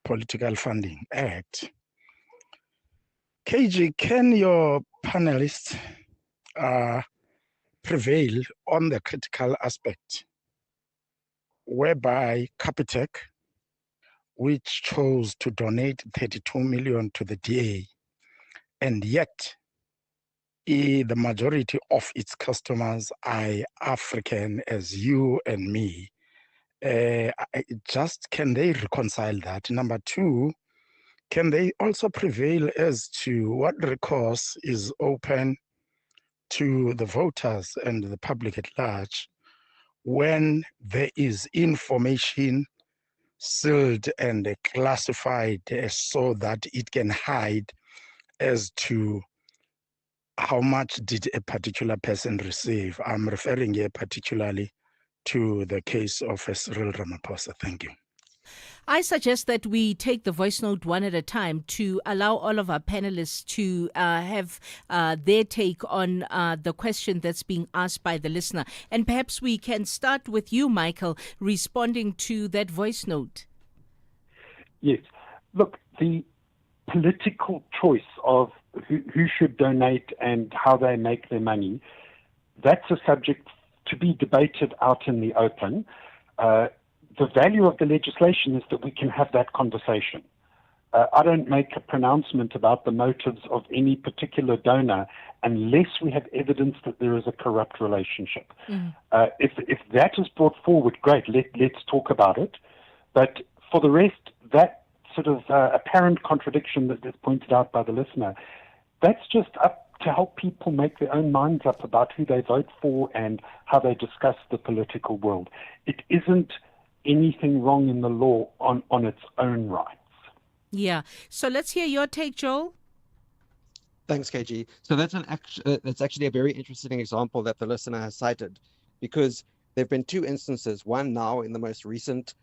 Political Funding Act. KG, can your panelists prevail on the critical aspect whereby Capitec, which chose to donate 32 million to the DA, and yet the majority of its customers are African as you and me, can they reconcile that? Number two, can they also prevail as to what recourse is open to the voters and the public at large when there is information sealed and classified so that it can hide as to how much did a particular person receive? I'm referring here particularly to the case of Cyril Ramaphosa. Thank you. I suggest that we take the voice note one at a time to allow all of our panelists to have their take on the question that's being asked by the listener. And perhaps we can start with you, Michael, responding to that voice note. Yes. Look, the political choice of who should donate and how they make their money, that's a subject to be debated out in the open. The value of the legislation is that we can have that conversation. I don't make a pronouncement about the motives of any particular donor unless we have evidence that there is a corrupt relationship. If that is brought forward, great, let's talk about it. But for the rest, that sort of apparent contradiction that is pointed out by the listener, that's just up to help people make their own minds up about who they vote for and how they discuss the political world. It isn't anything wrong in the law on its own rights. Yeah. So let's hear your take, Joel. Thanks, KG. So that's actually a very interesting example that the listener has cited, because there have been two instances, one now in the most recent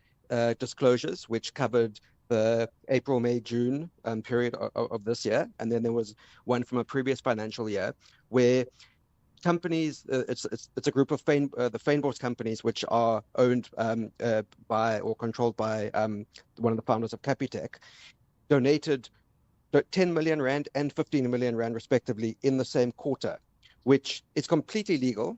disclosures, which covered the April, May, June period of this year. And then there was one from a previous financial year where companies, it's a group of the Fynbos companies, which are owned by or controlled by one of the founders of Capitec, donated 10 million rand and 15 million rand respectively in the same quarter, which is completely legal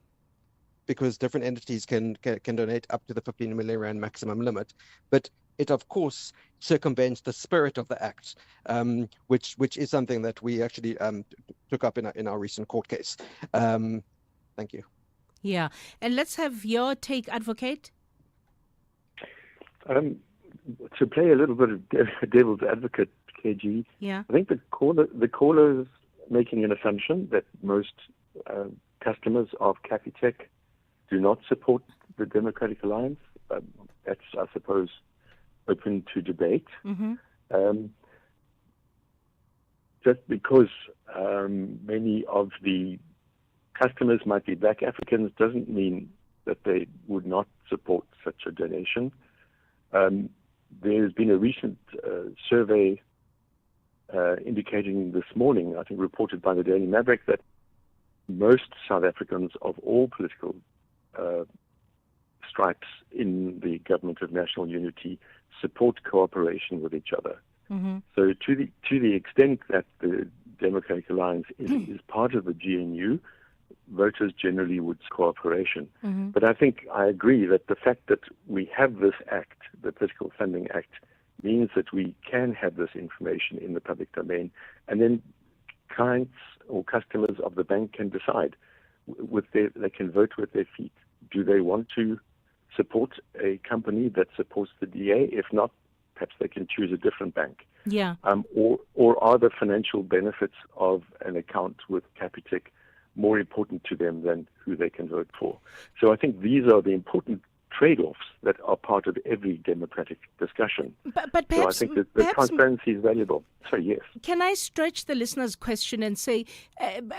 because different entities can donate up to the 15 million rand maximum limit. But it, of course, circumvents the spirit of the Act, which is something that we actually took up in our recent court case. Thank you. Yeah. And let's have your take, Advocate. To play a little bit of devil's advocate, KG, yeah. I think the caller is making an assumption that most customers of Capitec do not support the Democratic Alliance. That's, I suppose, open to debate. Mm-hmm. Just because many of the customers might be Black Africans doesn't mean that they would not support such a donation. There's been a recent survey indicating this morning, I think reported by the Daily Maverick, that most South Africans of all political stripes in the government of national unity support cooperation with each other. Mm-hmm. So to the extent that the Democratic Alliance is part of the GNU, voters generally would cooperation. Mm-hmm. But I think I agree that the fact that we have this act, the Political Funding Act, means that we can have this information in the public domain, and then clients or customers of the bank can decide they can vote with their feet. Do they want to support a company that supports the DA? If not, perhaps they can choose a different bank. Yeah. Or are the financial benefits of an account with Capitec more important to them than who they can vote for? So I think these are the important trade-offs that are part of every democratic discussion. But perhaps, so I think that the transparency is valuable. So yes. Can I stretch the listener's question and say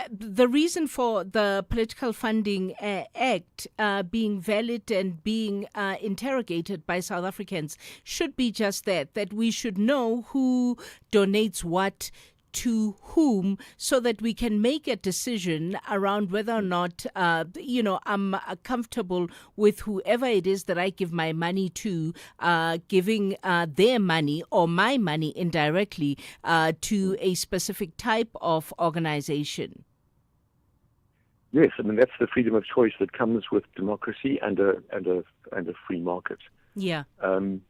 the reason for the Political Funding Act being valid and being interrogated by South Africans should be just that we should know who donates what to whom, so that we can make a decision around whether or not, I'm comfortable with whoever it is that I give my money to, giving their money or my money indirectly to a specific type of organization. Yes, I mean, that's the freedom of choice that comes with democracy and a free market. Yeah. I'm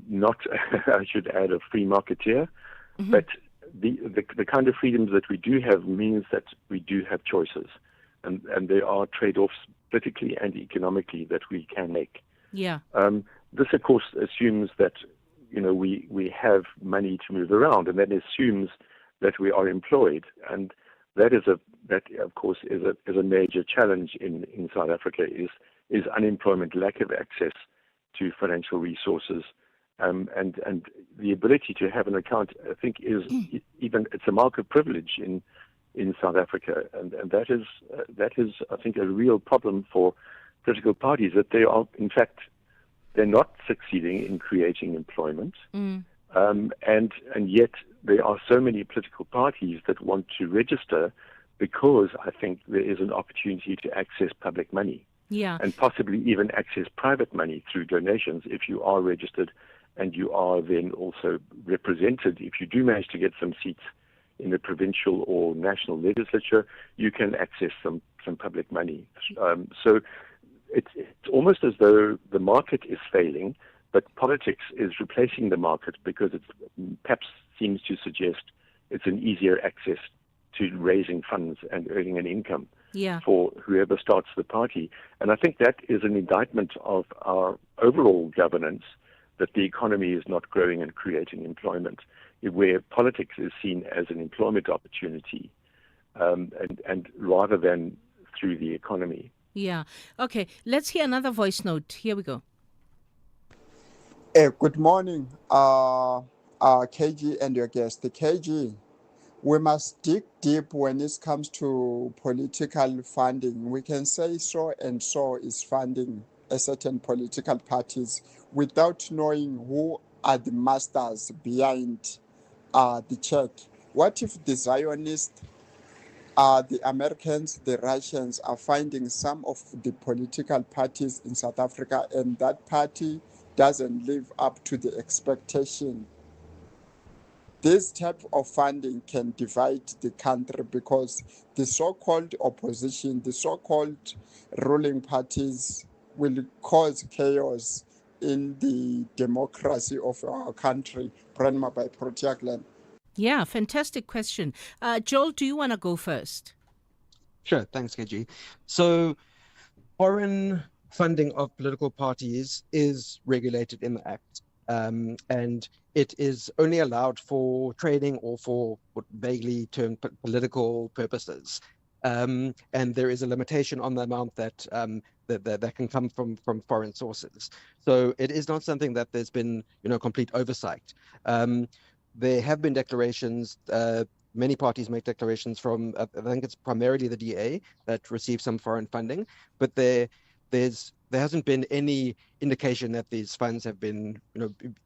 not, I should add, a free marketeer, but the kind of freedoms that we do have means that we do have choices, and there are trade-offs politically and economically that we can make. Yeah. This, of course, assumes that we have money to move around, and that assumes that we are employed, and that of course is a major challenge in South Africa is unemployment, lack of access to financial resources. And the ability to have an account, I think, it's a mark of privilege in South Africa, and that is I think a real problem for political parties, that they are, in fact, they're not succeeding in creating employment, and yet there are so many political parties that want to register because I think there is an opportunity to access public money, and possibly even access private money through donations if you are registered. And you are then also represented. If you do manage to get some seats in the provincial or national legislature, you can access some public money. So it's almost as though the market is failing, but politics is replacing the market because it perhaps seems to suggest it's an easier access to raising funds and earning an income for whoever starts the party. And I think that is an indictment of our overall governance, that the economy is not growing and creating employment, where politics is seen as an employment opportunity, and rather than through the economy. Yeah. Okay. Let's hear another voice note. Here we go. Good morning, KG and your guest. KG, we must dig deep when it comes to political funding. We can say so and so is funding a certain political parties without knowing who are the masters behind the check. What if the Zionists, the Americans, the Russians are finding some of the political parties in South Africa, and that party doesn't live up to the expectation? This type of funding can divide the country because the so-called opposition, the so-called ruling parties will cause chaos in the democracy of our country. Pranma by Protea Glen. Yeah, fantastic question. Joel, do you want to go first? Sure, thanks, KG. So foreign funding of political parties is regulated in the Act, and it is only allowed for trading or for what vaguely termed political purposes. And there is a limitation on the amount that that can come from foreign sources. So it is not something that there's been complete oversight. There have been declarations. Many parties make declarations from I think it's primarily the DA that receives some foreign funding, but there hasn't been any indication that these funds have been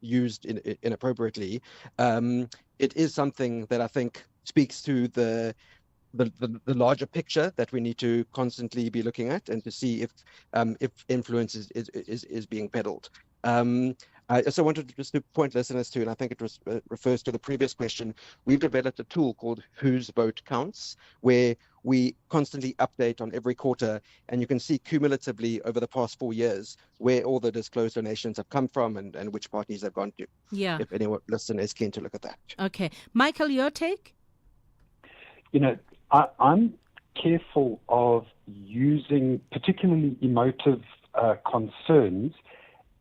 used inappropriately. It is something that I think speaks to the larger picture that we need to constantly be looking at, and to see if influence is being peddled. I also wanted to just point listeners to, and I think it refers to the previous question, we've developed a tool called Whose Vote Counts, where we constantly update on every quarter, and you can see cumulatively over the past 4 years where all the disclosed donations have come from and which parties they've gone to. Yeah. If anyone listener is keen to look at that. Okay. Michael, your take? I'm careful of using particularly emotive concerns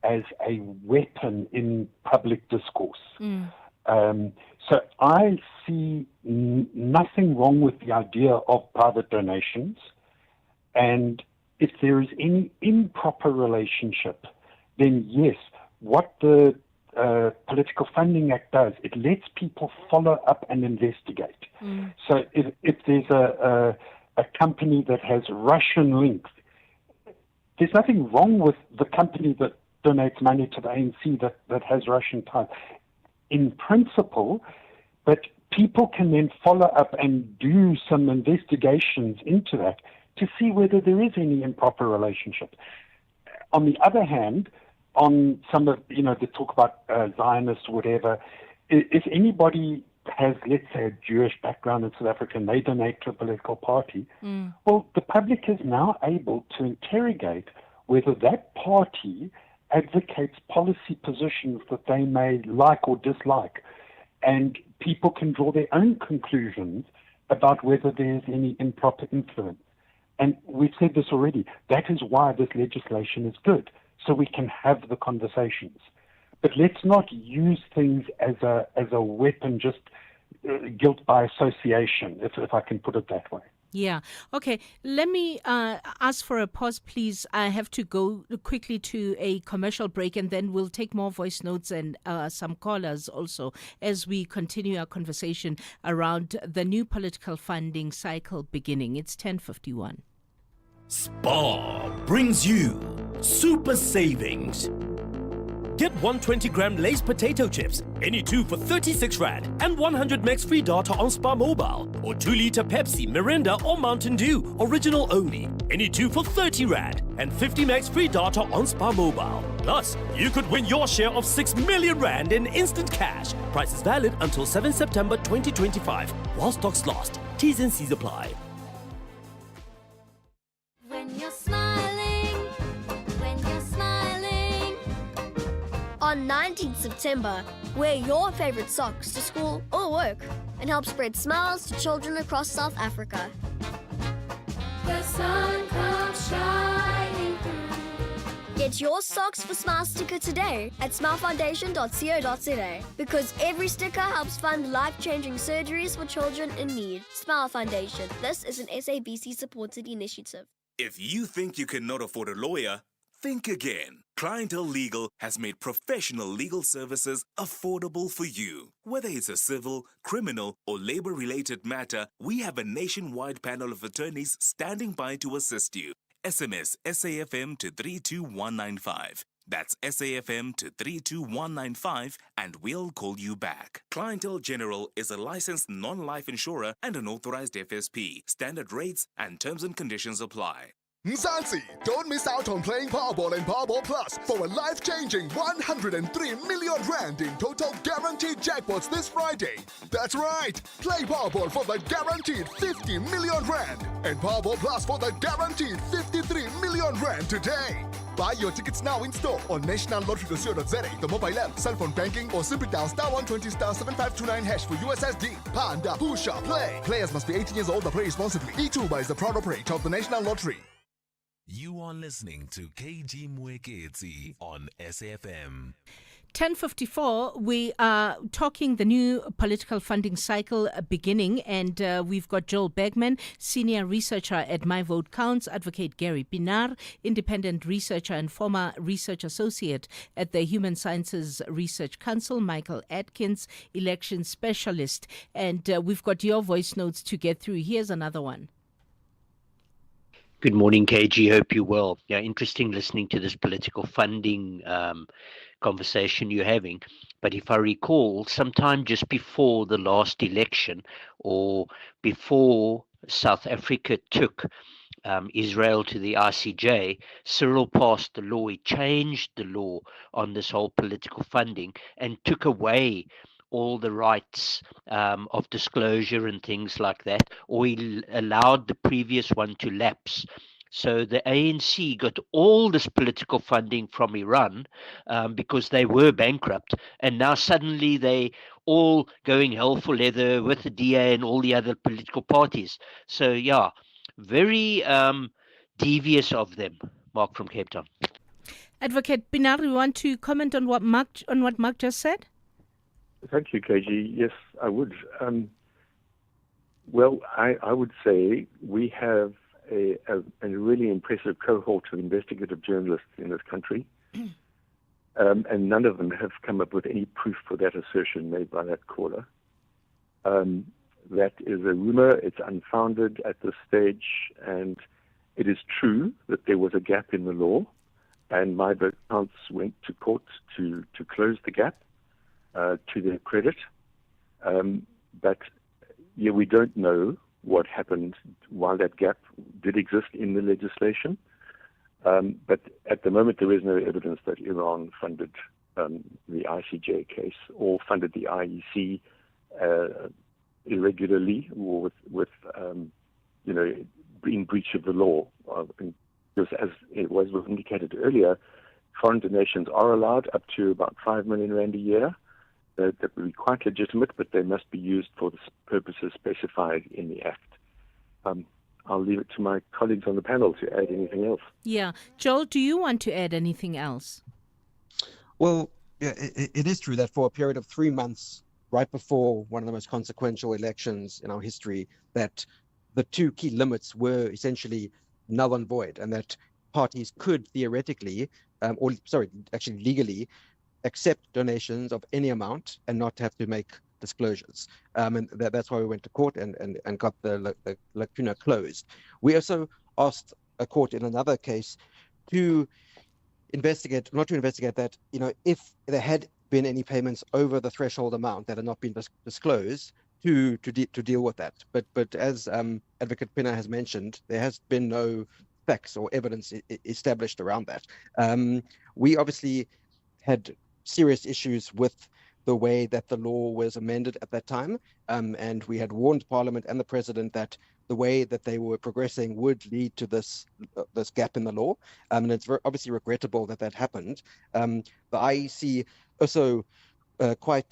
as a weapon in public discourse. So I see nothing wrong with the idea of private donations. And if there is any improper relationship, then yes, what the Political Funding Act does, it lets people follow up and investigate. So if there's a company that has Russian links, there's nothing wrong with the company that donates money to the ANC that has Russian ties in principle, but people can then follow up and do some investigations into that to see whether there is any improper relationship. On the other hand, on some of, they talk about Zionists, whatever, if anybody has, let's say, a Jewish background in South Africa and they donate to a political party, well, the public is now able to interrogate whether that party advocates policy positions that they may like or dislike. And people can draw their own conclusions about whether there's any improper influence. And we've said this already. That is why this legislation is good, so we can have the conversations. But let's not use things as a weapon, just guilt by association, if I can put it that way. Yeah. Okay. Let me ask for a pause, please. I have to go quickly to a commercial break, and then we'll take more voice notes and some callers also as we continue our conversation around the new political funding cycle beginning. It's 10:51. Spar brings you super savings. Get 120-gram Lay's potato chips, any two for 36 Rand, and 100 megs free data on Spar Mobile, or 2-liter Pepsi, Mirinda, or Mountain Dew, original only, any two for 30 Rand, and 50 megs free data on Spar Mobile. Plus, you could win your share of 6 million Rand in instant cash. Price is valid until 7 September 2025, while stocks last. T's and C's apply. When you're smiling, on 19th September, wear your favorite socks to school or work and help spread smiles to children across South Africa. The sun comes shining through. Get your Socks for Smile sticker today at smilefoundation.co.za, because every sticker helps fund life-changing surgeries for children in need. Smile Foundation. This is an SABC-supported initiative. If you think you cannot afford a lawyer, think again. Clientele Legal has made professional legal services affordable for you. Whether it's a civil, criminal, or labor-related matter, we have a nationwide panel of attorneys standing by to assist you. SMS SAFM to 32195. That's SAFM to 32195, and we'll call you back. Clientele General is a licensed non-life insurer and an authorized FSP. Standard rates and terms and conditions apply. Mzansi, don't miss out on playing Powerball and Powerball Plus for a life-changing 103 million Rand in total guaranteed jackpots this Friday. That's right, play Powerball for the guaranteed 50 million Rand and Powerball Plus for the guaranteed 53 million Rand today. Buy your tickets now in store on nationallottery.co.za, the mobile app, cell phone banking, or simply dial *120 *7529 hash for USSD. Panda, Pusha, play. Players must be 18 years old and play responsibly. eTuba is the proud operator of the National Lottery. You are listening to KG Mwekezi on SAFM. 10:54, we are talking the new political funding cycle beginning, and we've got Joel Bergman, senior researcher at My Vote Counts, Advocate Gary Pienaar, independent researcher and former research associate at the Human Sciences Research Council, Michael Atkins, election specialist, and we've got your voice notes to get through. Here's another one. Good morning, KG. Hope you're well. Yeah, interesting listening to this political funding conversation you're having. But if I recall, sometime just before the last election, or before South Africa took Israel to the ICJ, Cyril passed the law. He changed the law on this whole political funding and took away all the rights of disclosure and things like that, or he allowed the previous one to lapse. So the ANC got all this political funding from Iran because they were bankrupt, and now suddenly they all going hell for leather with the DA and all the other political parties. So yeah, very devious of them. Mark from Cape Town. Advocate Pienaar, you want to comment on what Mark just said? Thank you, KG. Yes, I would. Well, I would say we have a really impressive cohort of investigative journalists in this country, and none of them have come up with any proof for that assertion made by that caller. That is a rumor. It's unfounded at this stage, and it is true that there was a gap in the law, and my accounts went to court to close the gap, to their credit. But yeah, we don't know what happened while that gap did exist in the legislation. But at the moment, there is no evidence that Iran funded the ICJ case or funded the IEC irregularly or with in breach of the law. Because as it was indicated earlier, foreign donations are allowed up to about 5 million rand a year. That would be quite legitimate, but they must be used for the purposes specified in the Act. I'll leave it to my colleagues on the panel to add anything else. Yeah. Joel, do you want to add anything else? Well, yeah, it is true that for a period of 3 months, right before one of the most consequential elections in our history, that the two key limits were essentially null and void, and that parties could theoretically, actually legally, accept donations of any amount and not have to make disclosures. And that's why we went to court and got the lacuna closed. We also asked a court in another case to investigate that, if there had been any payments over the threshold amount that had not been disclosed, to deal with that. But as Advocate Pina has mentioned, there has been no facts or evidence established around that. We obviously had serious issues with the way that the law was amended at that time, and we had warned Parliament and the President that the way that they were progressing would lead to this gap in the law, and it's obviously regrettable that happened. The IEC also quite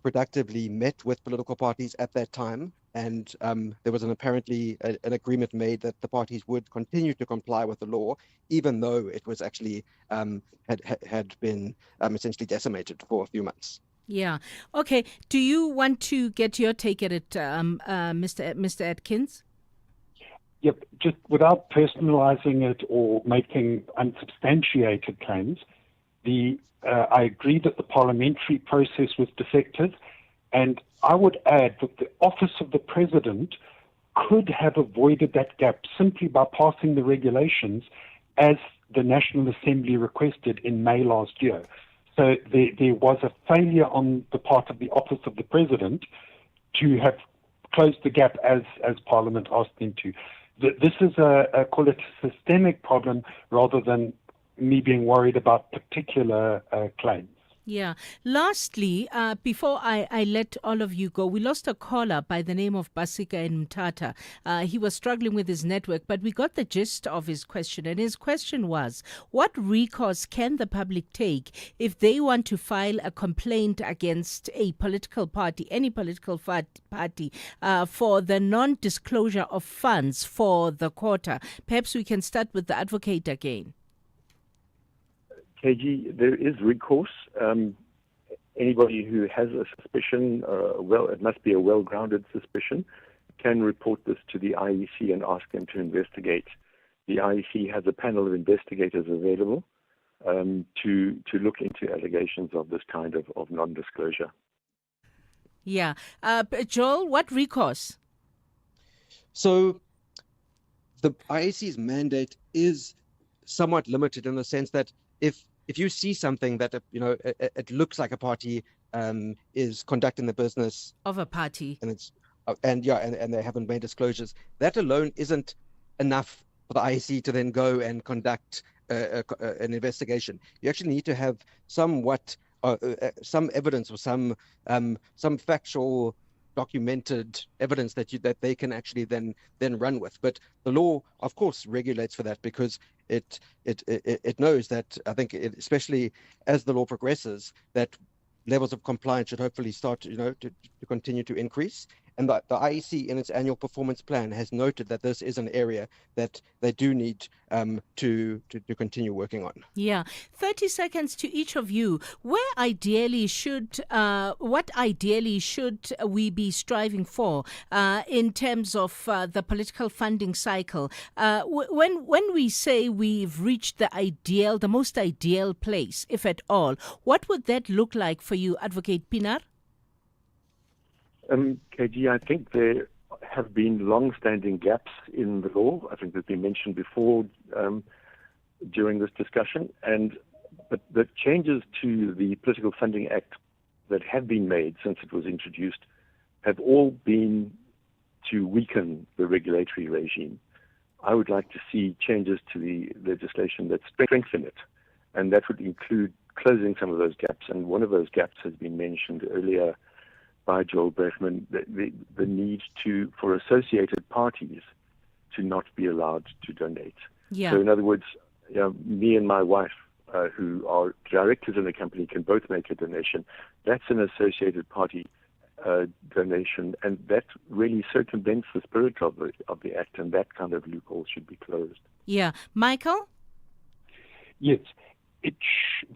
productively met with political parties at that time, and there was apparently an agreement made that the parties would continue to comply with the law, even though it was actually had been essentially decimated for a few months. Yeah. Okay. Do you want to get your take at it, Mr. Atkins? Yep. Just without personalizing it or making unsubstantiated claims, I agree that the parliamentary process was defective, and I would add that the office of the president could have avoided that gap simply by passing the regulations as the National Assembly requested in May last year. So there was a failure on the part of the office of the president to have closed the gap as Parliament asked them to. This is call it a systemic problem rather than me being worried about particular claims. Yeah. Lastly, before I let all of you go, we lost a caller by the name of Basika in Mthatha. He was struggling with his network, but we got the gist of his question. And his question was, what recourse can the public take if they want to file a complaint against a political party, any political party, for the non-disclosure of funds for the quarter? Perhaps we can start with the advocate again. KG, there is recourse. Anybody who has a suspicion, it must be a well-grounded suspicion, can report this to the IEC and ask them to investigate. The IEC has a panel of investigators available to look into allegations of this kind of non-disclosure. Yeah. Joel, what recourse? So the IEC's mandate is somewhat limited in the sense that if you see something that it looks like a party is conducting the business of a party, and they haven't made disclosures, that alone isn't enough for the IEC to then go and conduct an investigation. You actually need to have somewhat some evidence or some factual documented evidence that they can actually then run with. But the law, of course, regulates for that because it knows that, I think, especially as the law progresses, that levels of compliance should hopefully start to continue to increase. And the IEC in its annual performance plan has noted that this is an area that they do need to continue working on. Yeah. 30 seconds to each of you. What ideally should we be striving for in terms of the political funding cycle? When we say we've reached the most ideal place, if at all, what would that look like for you, Advocate Pienaar? KG, I think there have been long-standing gaps in the law. I think they've been mentioned before during this discussion. But the changes to the Political Funding Act that have been made since it was introduced have all been to weaken the regulatory regime. I would like to see changes to the legislation that strengthen it, and that would include closing some of those gaps. And one of those gaps has been mentioned earlier by Joel Brefman, the need for associated parties to not be allowed to donate. Yeah. So in other words, me and my wife, who are directors in the company, can both make a donation. That's an associated party donation, and that really circumvents the spirit of the Act, and that kind of loophole should be closed. Yeah. Michael? Yes.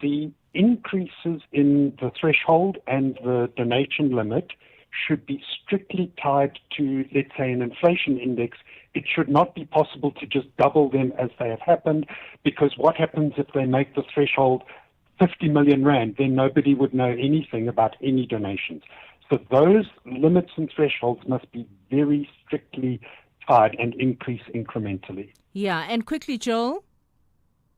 The increases in the threshold and the donation limit should be strictly tied to, let's say, an inflation index. It should not be possible to just double them as they have happened, because what happens if they make the threshold 50 million rand? Then nobody would know anything about any donations. So those limits and thresholds must be very strictly tied and increase incrementally. Yeah, and quickly, Joel?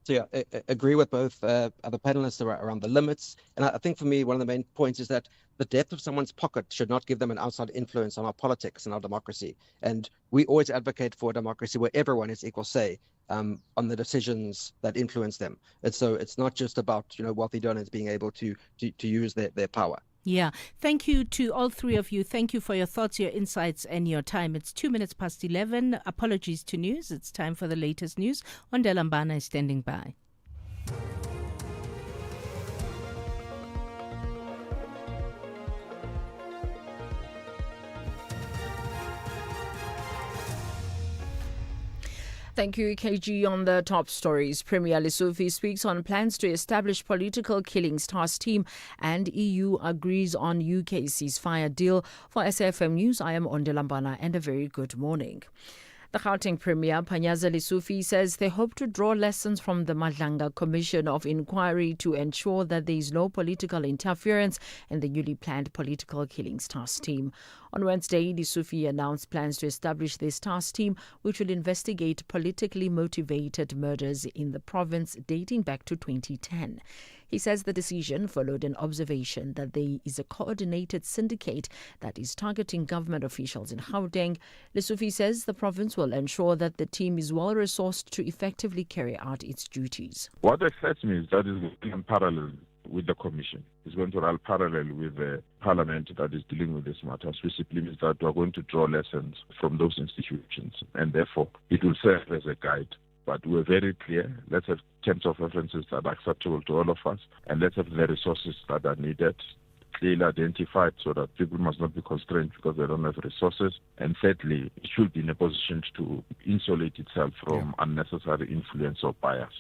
So yeah, I agree with both other panelists around the limits. And I think for me, one of the main points is that the depth of someone's pocket should not give them an outside influence on our politics and our democracy. And we always advocate for a democracy where everyone has equal say on the decisions that influence them. And so it's not just about, wealthy donors being able to use their power. Yeah. Thank you to all three of you. Thank you for your thoughts, your insights, and your time. It's 11:02. Apologies to news. It's time for the latest news. Ondela Mbana is standing by. Thank you, KG. On the top stories, Premier Lesufi speaks on plans to establish political killings task team, and EU agrees on UK ceasefire deal. For SAFM News, I am Ondela Mbana, and a very good morning. The Gauteng Premier, Panyaza Lesufi, says they hope to draw lessons from the Madlanga Commission of Inquiry to ensure that there is no political interference in the newly planned political killings task team. On Wednesday, Lesufi announced plans to establish this task team, which will investigate politically motivated murders in the province dating back to 2010. He says the decision followed an observation that there is a coordinated syndicate that is targeting government officials in Gauteng. Lesufi says the province will ensure that the team is well resourced to effectively carry out its duties. What excites me is that it's going in parallel with the commission. It's going to run parallel with the parliament that is dealing with this matter, which simply means that we are going to draw lessons from those institutions, and therefore it will serve as a guide. But we're very clear. Let's have terms of references that are acceptable to all of us, and let's have the resources that are needed clearly identified so that people must not be constrained because they don't have resources. And thirdly, it should be in a position to insulate itself from unnecessary influence or bias.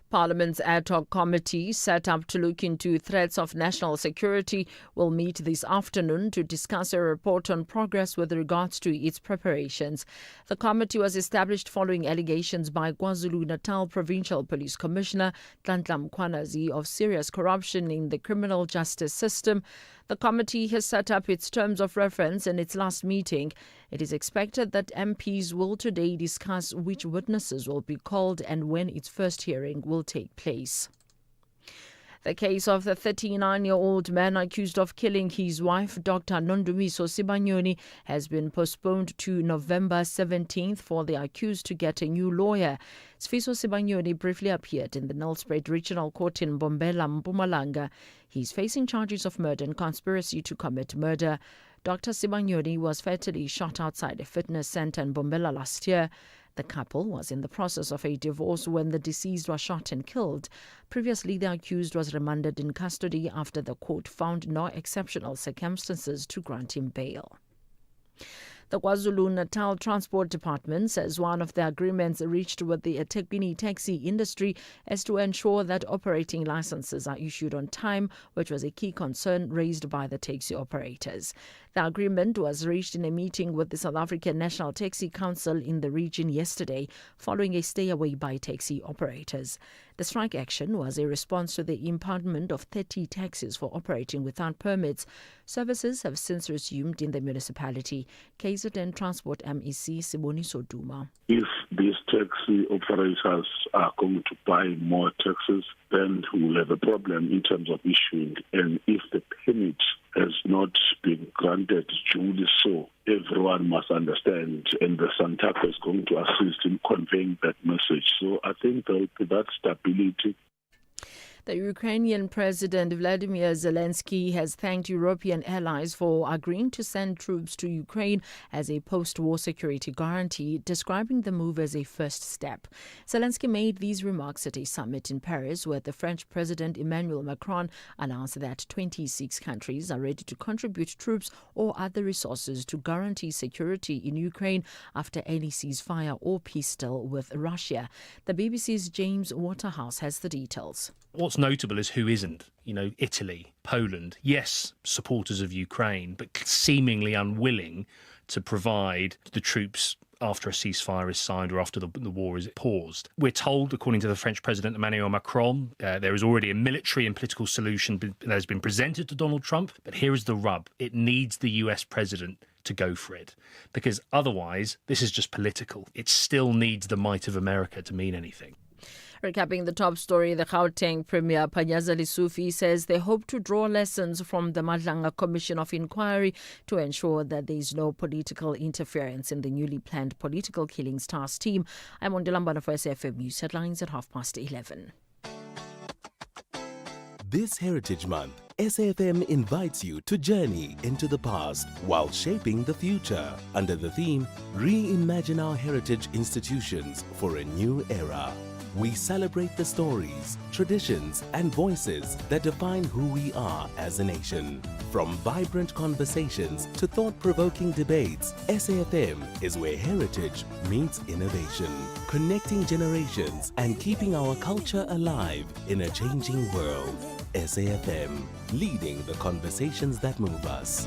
Parliament's ad hoc committee set up to look into threats of national security will meet this afternoon to discuss a report on progress with regards to its preparations. The committee was established following allegations by KwaZulu-Natal Provincial Police Commissioner Nhlanhla Mkhwanazi of serious corruption in the criminal justice system. The committee has set up its terms of reference in its last meeting. It is expected that MPs will today discuss which witnesses will be called and when its first hearing will take place. The case of the 39-year-old man accused of killing his wife, Dr. Nondumiso Sibanyoni, has been postponed to November 17th for the accused to get a new lawyer. Sfiso Sibanyoni briefly appeared in the Nelspruit Regional Court in Mbombela, Mpumalanga. He's facing charges of murder and conspiracy to commit murder. Dr. Sibanyoni was fatally shot outside a fitness center in Mbombela last year. The couple was in the process of a divorce when the deceased was shot and killed. Previously, the accused was remanded in custody after the court found no exceptional circumstances to grant him bail. The KwaZulu-Natal Transport Department says one of the agreements reached with the eThekwini taxi industry is to ensure that operating licenses are issued on time, which was a key concern raised by the taxi operators. The agreement was reached in a meeting with the South African National Taxi Council in the region yesterday, following a stay-away by taxi operators. The strike action was a response to the impoundment of 30 taxis for operating without permits. Services have since resumed in the municipality. KZN Transport MEC Siboniso Duma. If these taxi operators are going to buy more taxis, then we will have a problem in terms of issuing. And if the permit has not been granted duly, so everyone must understand, and the Santaco is going to assist in conveying that message. So I think there will be that stability. The Ukrainian President Vladimir Zelensky has thanked European allies for agreeing to send troops to Ukraine as a post-war security guarantee, describing the move as a first step. Zelensky made these remarks at a summit in Paris where the French President Emmanuel Macron announced that 26 countries are ready to contribute troops or other resources to guarantee security in Ukraine after any ceasefire or peace deal with Russia. The BBC's James Waterhouse has the details. What's notable is who isn't. Italy, Poland, yes, supporters of Ukraine, but seemingly unwilling to provide the troops after a ceasefire is signed or after the war is paused. We're told, according to the French President Emmanuel Macron, there is already a military and political solution that has been presented to Donald Trump, but here is the rub. It needs the US president to go for it, because otherwise this is just political. It still needs the might of America to mean anything. Recapping the top story, the Gauteng Premier Panyaza Lesufi says they hope to draw lessons from the Madlanga Commission of Inquiry to ensure that there is no political interference in the newly planned political killings task team. I'm on Delambana for SAFM News Headlines at 11:30. This Heritage Month, SAFM invites you to journey into the past while shaping the future under the theme Reimagine Our Heritage Institutions for a New Era. We celebrate the stories, traditions, and voices that define who we are as a nation. From vibrant conversations to thought-provoking debates, SAFM is where heritage meets innovation, connecting generations and keeping our culture alive in a changing world. SAFM, leading the conversations that move us.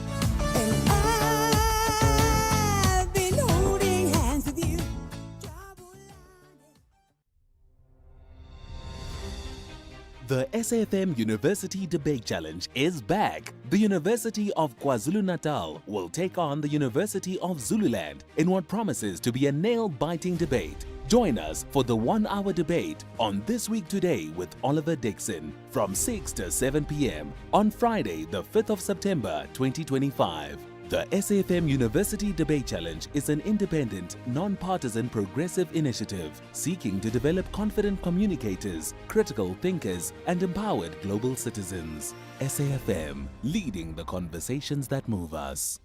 The SAFM University Debate Challenge is back. The University of KwaZulu-Natal will take on the University of Zululand in what promises to be a nail-biting debate. Join us for the 1-hour debate on This Week Today with Oliver Dixon from 6 to 7 p.m. on Friday, the 5th of September 2025. The SAFM University Debate Challenge is an independent, non-partisan progressive initiative seeking to develop confident communicators, critical thinkers, and empowered global citizens. SAFM, leading the conversations that move us.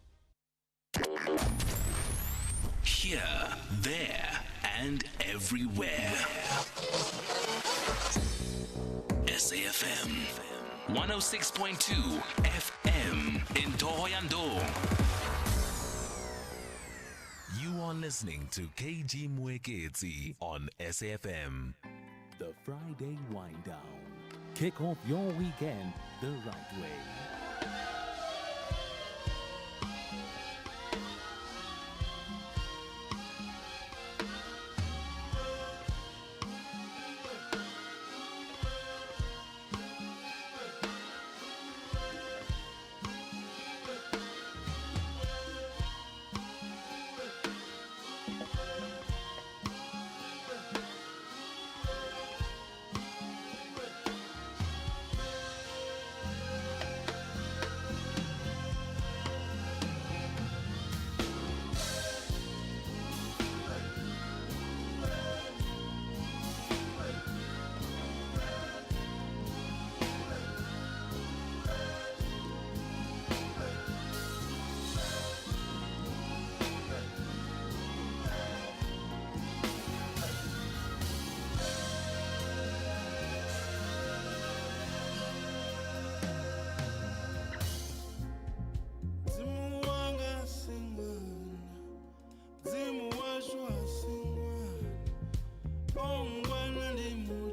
Here, there, and everywhere. SAFM 106.2 FM in Thohoyandou. You are listening to KG Mwekezi on SAFM. The Friday Wind Down. Kick off your weekend the right way.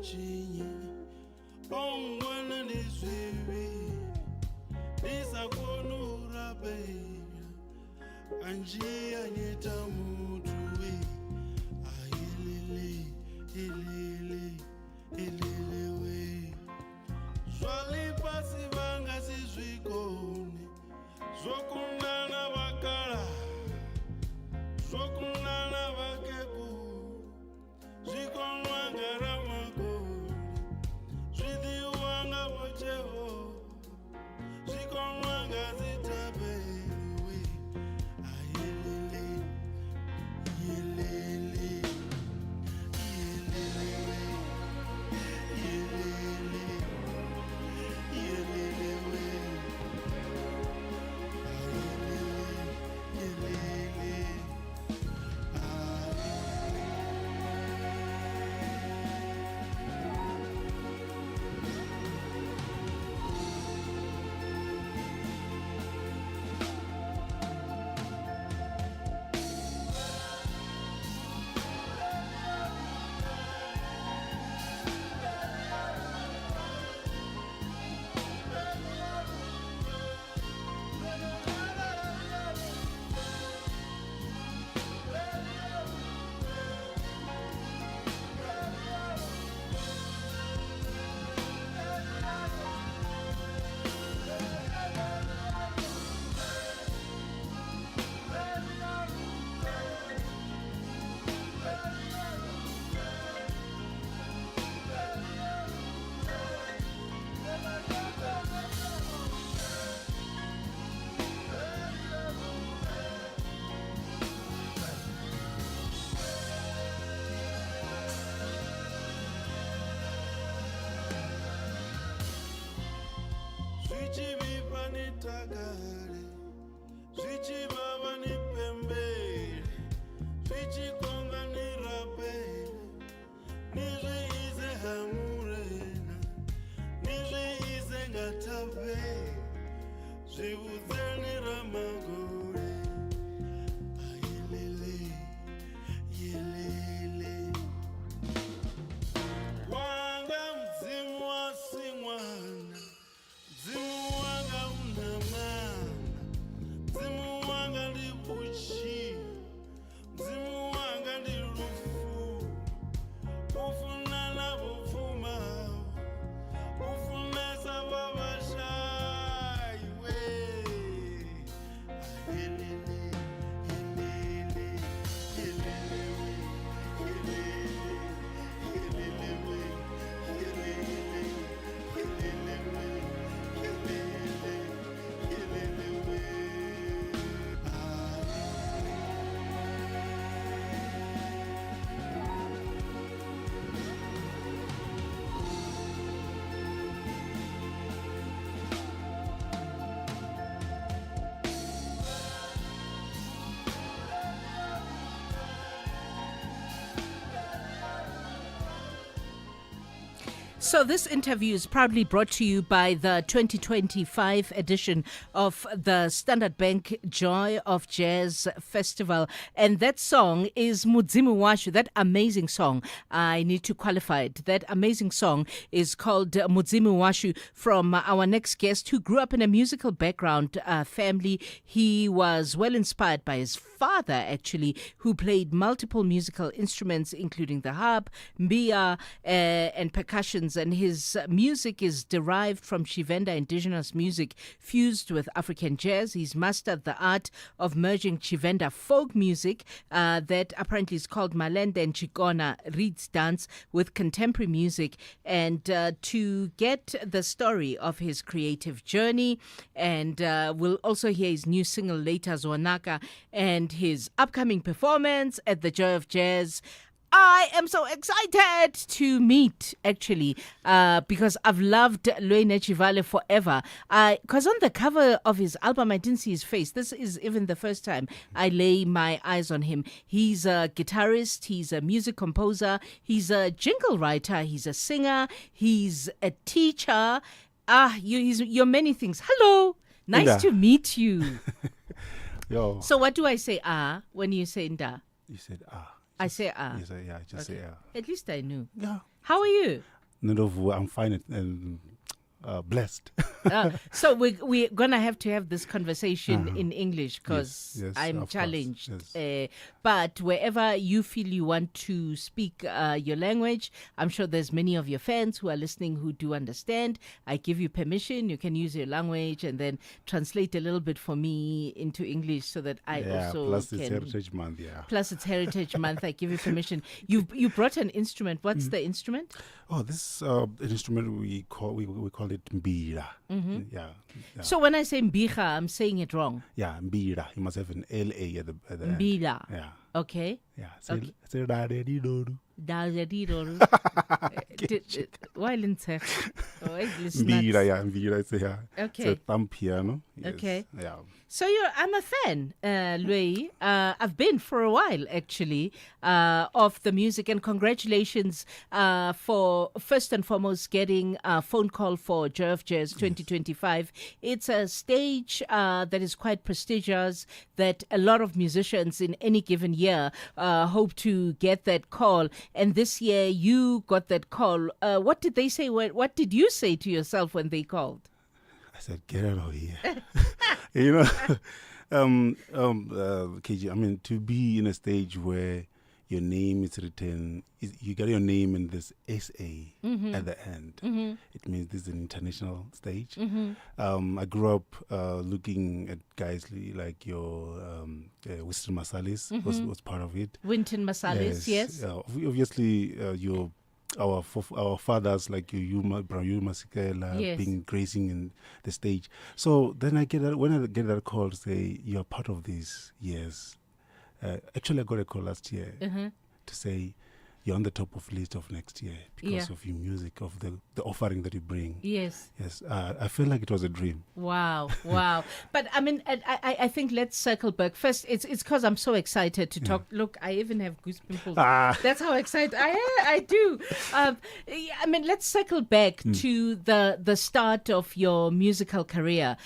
chinyi ongwana ndizvivi ndisakonura benya anjia nyeta mutuwe ayelele elele we zwalipasi vanga sizvikone zvokunana vakala zvokunana vakeku zvikonwa ngaramagori zvidiwanga vocheho zvikonwa ngazitaberuwe ayelele yelele zvichivimba netakare zvichivava nepembere zvichikonga nerapere nizviise hamurena nizviise ngatape zvivudze neramagore ayelele yelele wanga mudzimu wasimwana mzimu wanga unamana mzimu wanga ndibuchi mzimu wanga ndirufu ufunana bupfuma ufunesa babashaiwe ayelele yelele yelele yelele So this interview is proudly brought to you by the 2025 edition of the Standard Bank Joy of Jazz Festival. And that song is Mudzimu Washu, that amazing song. I need to qualify it. That amazing song is called Mudzimu Washu from our next guest who grew up in a musical background family. He was well inspired by his father, actually, who played multiple musical instruments, including the harp, mbia, and percussions. And his music is derived from Tshivenda indigenous music fused with African jazz. He's mastered the art of merging Tshivenda folk music that apparently is called Malende and Chikona reeds dance with contemporary music. And to get the story of his creative journey, and we'll also hear his new single later, Zonaka, and his upcoming performance at the Joy of Jazz. I am so excited to meet, actually, because I've loved Lwene Chivale forever. Because on the cover of his album, I didn't see his face. This is even the first time I lay my eyes on him. He's a guitarist. He's a music composer. He's a jingle writer. He's a singer. He's a teacher. You're many things. Hello. Nice to meet you. Yo. So what do I say, when you say nda? You said I say You say, yeah, just say At least I knew. Yeah. How are you? Ndlovu, I'm fine and blessed. So we're gonna have to have this conversation in English because Yes, I'm of course, challenged. yes. But wherever you feel you want to speak your language, I'm sure there's many of your fans who are listening who do understand. I give you permission. You can use your language and then translate a little bit for me into English so that I also plus can. it's Heritage Month, Plus it's Heritage Month. I give you permission. You brought an instrument. What's the instrument? Oh, this an instrument we call it mbira. Mhm. Yeah. So when I say mbira, I'm saying it wrong. Yeah, mbira. You must have an LA at the end. Mbira. Yeah. Okay. Yeah. Okay. Say da-da-dee-do-do. Why Lindsay? Mbira, yeah, mbira. It's it's a Okay. thumb piano. Yes. Okay. Yeah. So I'm a fan, Lui. I've been for a while, actually, of the music. And congratulations for, first and foremost, getting a phone call for Joy of Jazz 2025. It's a stage that is quite prestigious, that a lot of musicians in any given year hope to get that call. And this year, you got that call. What did they say? What did you say to yourself when they called? I said, get out of here. KG, I mean, to be in a stage where your name is written, you got your name in this SA at the end. It means this is an international stage. I grew up looking at guys like your Winston Marsalis was part of it. Wynton Marsalis, yes. Obviously, our fathers like Yuma Masikela Yes. being gracing in the stage. So then when I get that call to say you're part of this, yes. Actually, I got a call last year to say you're on the top of list of next year because of your music, of the offering that you bring. Yes. Yes. I feel like it was a dream. Wow. But I mean, I think let's circle back. First, it's because I'm so excited to talk. Look, I even have goosebumps. That's how excited I do. I mean, let's circle back to the start of your musical career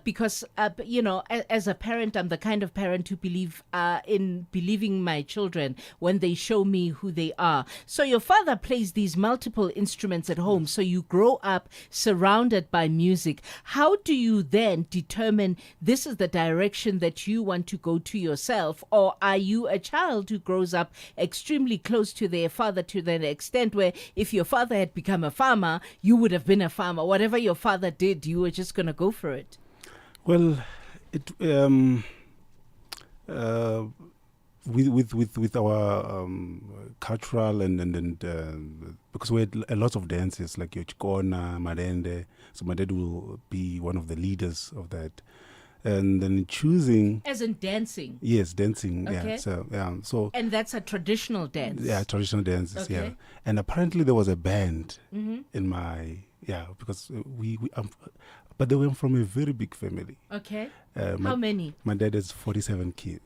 because, as a parent, I'm the kind of parent who believe in believing my children when they show me who they are. So your father plays these multiple instruments at home, so you grow up surrounded by music. How do you then determine this is the direction that you want to go to yourself? Or are you a child who grows up extremely close to their father to the extent where if your father had become a farmer, you would have been a farmer? Whatever your father did, you were just going to go for it. Well, it with our cultural and because we had a lot of dances like your Chikona, Marende, so my dad will be one of the leaders of that, and then choosing As in dancing. Yes, dancing. Okay. Yeah. So And that's a traditional dance. yeah, traditional dances. Yeah, Okay. and apparently there was a band Mhm. in my because we but they were from a very big family. Okay. My- How many? My dad has 47 kids.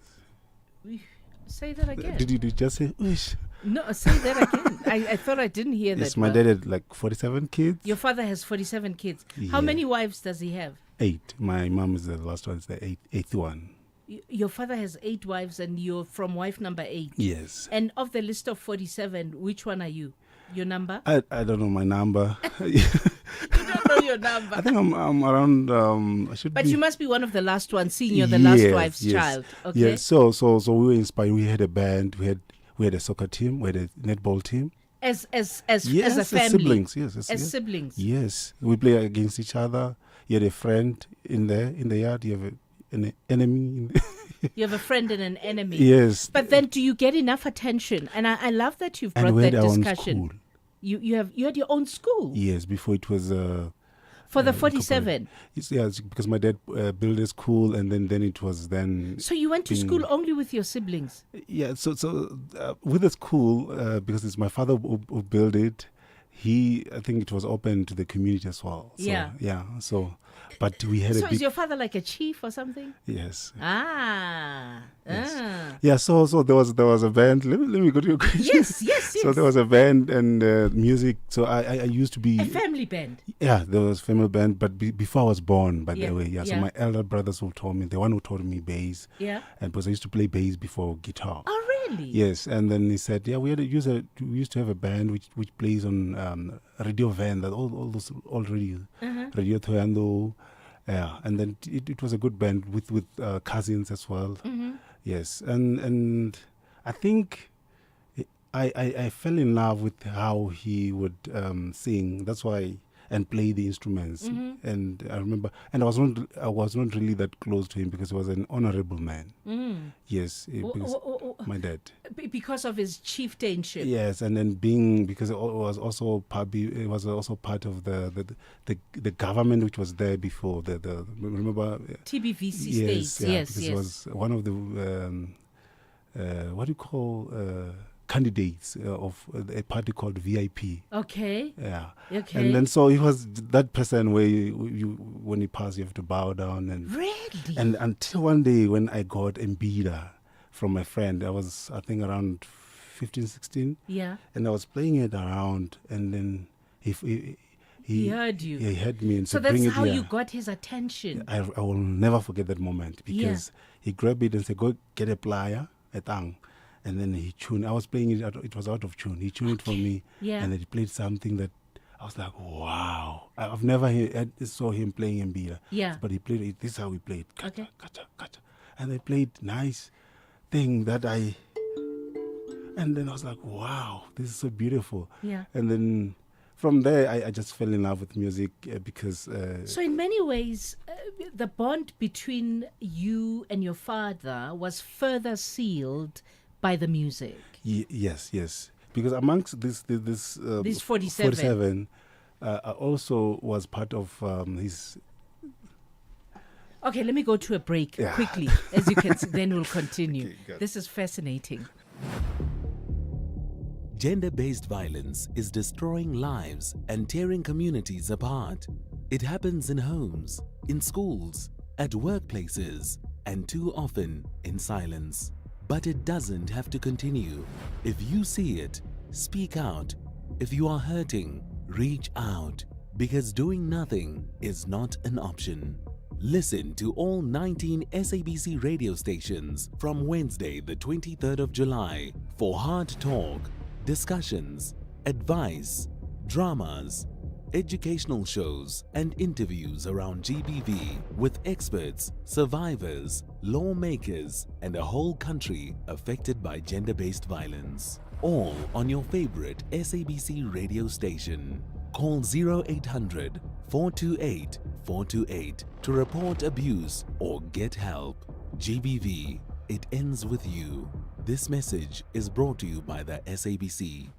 Say that again. Did you just say Ush? No, say that again. I thought I didn't hear Yes, that. my well. dad had like 47 kids. Your father has 47 kids. How Yeah. many wives does he have? 8. My mom is the last one, is the eighth one. Your father has 8 wives and you're from wife number 8. Yes. And of the list of 47, which one are you? Your number? I don't know my number. You don't know your number. I think I'm around. I should. But be. you must be one of the last ones, seeing you're the last Yes, wife's yes. child. Okay. Yes. So we were inspired. We had a band. We had a soccer team. We had a netball team. As Yes, a family. siblings. Yes. As yes. siblings. Yes. We play against each other. You had a friend in the yard. You have an enemy. You have a friend and an enemy. Yes. But then do you get enough attention? And I love that you've And brought we that had our own discussion. school. You had your own school Yes. Before it was. for the 47. It's because my dad built a school, and then it was then. So you went to being- school only with your siblings? Yeah, so with the school, because it's my father who built it, I think it was open to the community as well. So, Yeah. So, but we had So a big. is your father like a chief or something? Yes. Ah. Yeah, so there was a band. Let me go to your question. Yes. So there was a band and music. So I used to be A family band. Yeah, there was family band, but before I was born, by Yeah, the way, yeah. So yeah. my elder brothers who taught me, the one who taught me bass, Yeah. and because I used to play bass before guitar. Oh, Really? Yes, and then he said, yeah, we used to have a band which plays on Radio Van, that all those old radio, Radio Toyando. Yeah, and then it was a good band with cousins as well. Yes, and I think I fell in love with how he would sing. That's why, and play the instruments. And I remember, and I was not really that close to him because he was an honorable man. Yes, because my dad. Because of his chieftainship. Yes, and then because it was also part of the government which was there before the remember TBVC states. Yes, because it was one of the what do you call candidates of a party called VIP. Okay. Yeah. Okay. And then so he was that person where you when he passed you have to bow down and really. And until one day when I got Mbida from my friend, I was I think around 15, 16. Yeah. And I was playing it around, and then he heard you. He heard me and so said, that's "Bring it how here." you got his attention. I will never forget that moment because he grabbed it and said, "Go get a plier, a tang." And then he tuned. I was playing it. It was out of tune. He tuned it for me. Yeah. And then he played something that I was like, wow. I've never saw him playing Mbida. Yeah. But he played it. This is how he played. Kata, Okay. kata, kata. And they played nice thing that and then I was like, wow, this is so beautiful. Yeah. And then from there, I just fell in love with music because... So in many ways, the bond between you and your father was further sealed by the music. Yes. Because amongst these 47, I also was part of his... Okay, let me go to a break quickly. As you can see, then we'll continue. Okay, this is fascinating. Gender-based violence is destroying lives and tearing communities apart. It happens in homes, in schools, at workplaces, and too often in silence. But it doesn't have to continue. If you see it, speak out. If you are hurting, reach out. Because doing nothing is not an option. Listen to all 19 SABC radio stations from Wednesday, the 23rd of July for hard talk, discussions, advice, dramas, educational shows, and interviews around GBV with experts, survivors, lawmakers, and a whole country affected by gender-based violence. All on your favorite SABC radio station. Call 0800 428 428 to report abuse or get help. GBV, it ends with you. This message is brought to you by the SABC.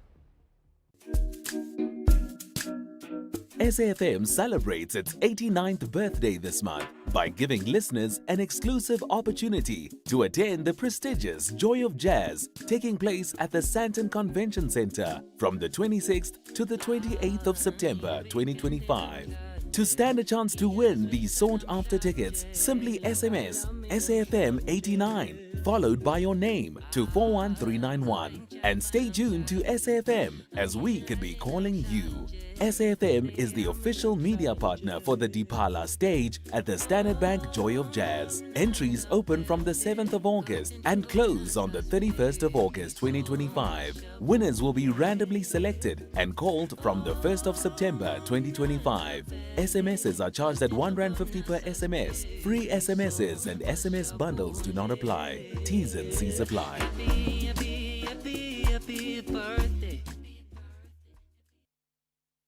SAFM celebrates its 89th birthday this month by giving listeners an exclusive opportunity to attend the prestigious Joy of Jazz taking place at the Sandton Convention Center from the 26th to the 28th of September 2025. To stand a chance to win these sought-after tickets, simply SMS SAFM 89 followed by your name to 41391 and stay tuned to SAFM as we could be calling you. SAFM is the official media partner for the Dipala stage at the Standard Bank Joy of Jazz. Entries open from the 7th of August and close on the 31st of August 2025. Winners will be randomly selected and called from the 1st of September 2025. SMSs are charged at R1.50 per SMS. Free SMSs and SMS bundles do not apply. T's and C's apply.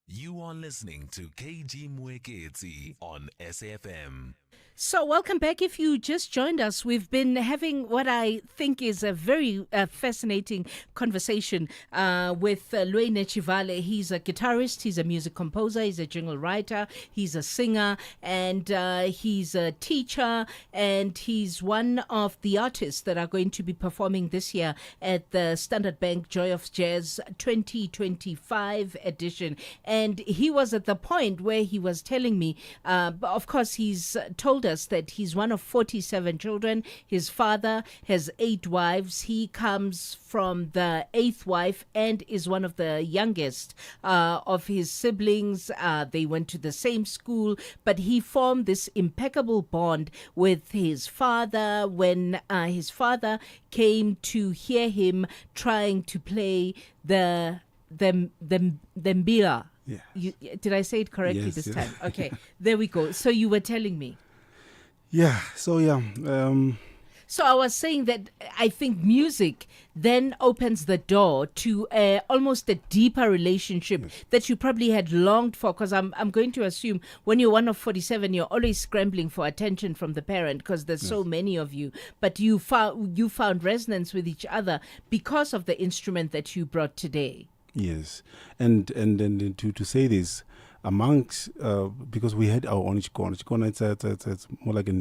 You are listening to KG Mwekezi on SAFM. So welcome back. If you just joined us, we've been having what I think is a very fascinating conversation with Lwene Chivale. He's a guitarist, he's a music composer, he's a jingle writer, he's a singer, and he's a teacher, and he's one of the artists that are going to be performing this year at the Standard Bank Joy of Jazz 2025 edition. And he was at the point where he was telling me, of course, he's told told us that he's one of 47 children. His father has 8 wives. He comes from the 8th wife and is one of the youngest of his siblings. They went to the same school, but he formed this impeccable bond with his father when his father came to hear him trying to play the mbila. Yeah. Did I say it correctly Yes, this yes. time? Okay, there we go. So you were telling me. Yeah. So yeah. So I was saying that I think music then opens the door to almost a deeper relationship that you probably had longed for. Because I'm going to assume when you're one of 47, you're always scrambling for attention from the parent because there's so many of you. But you found resonance with each other because of the instrument that you brought today. Yes, and to say this, amongst because we had our own Chikona. Chikona, it's more like an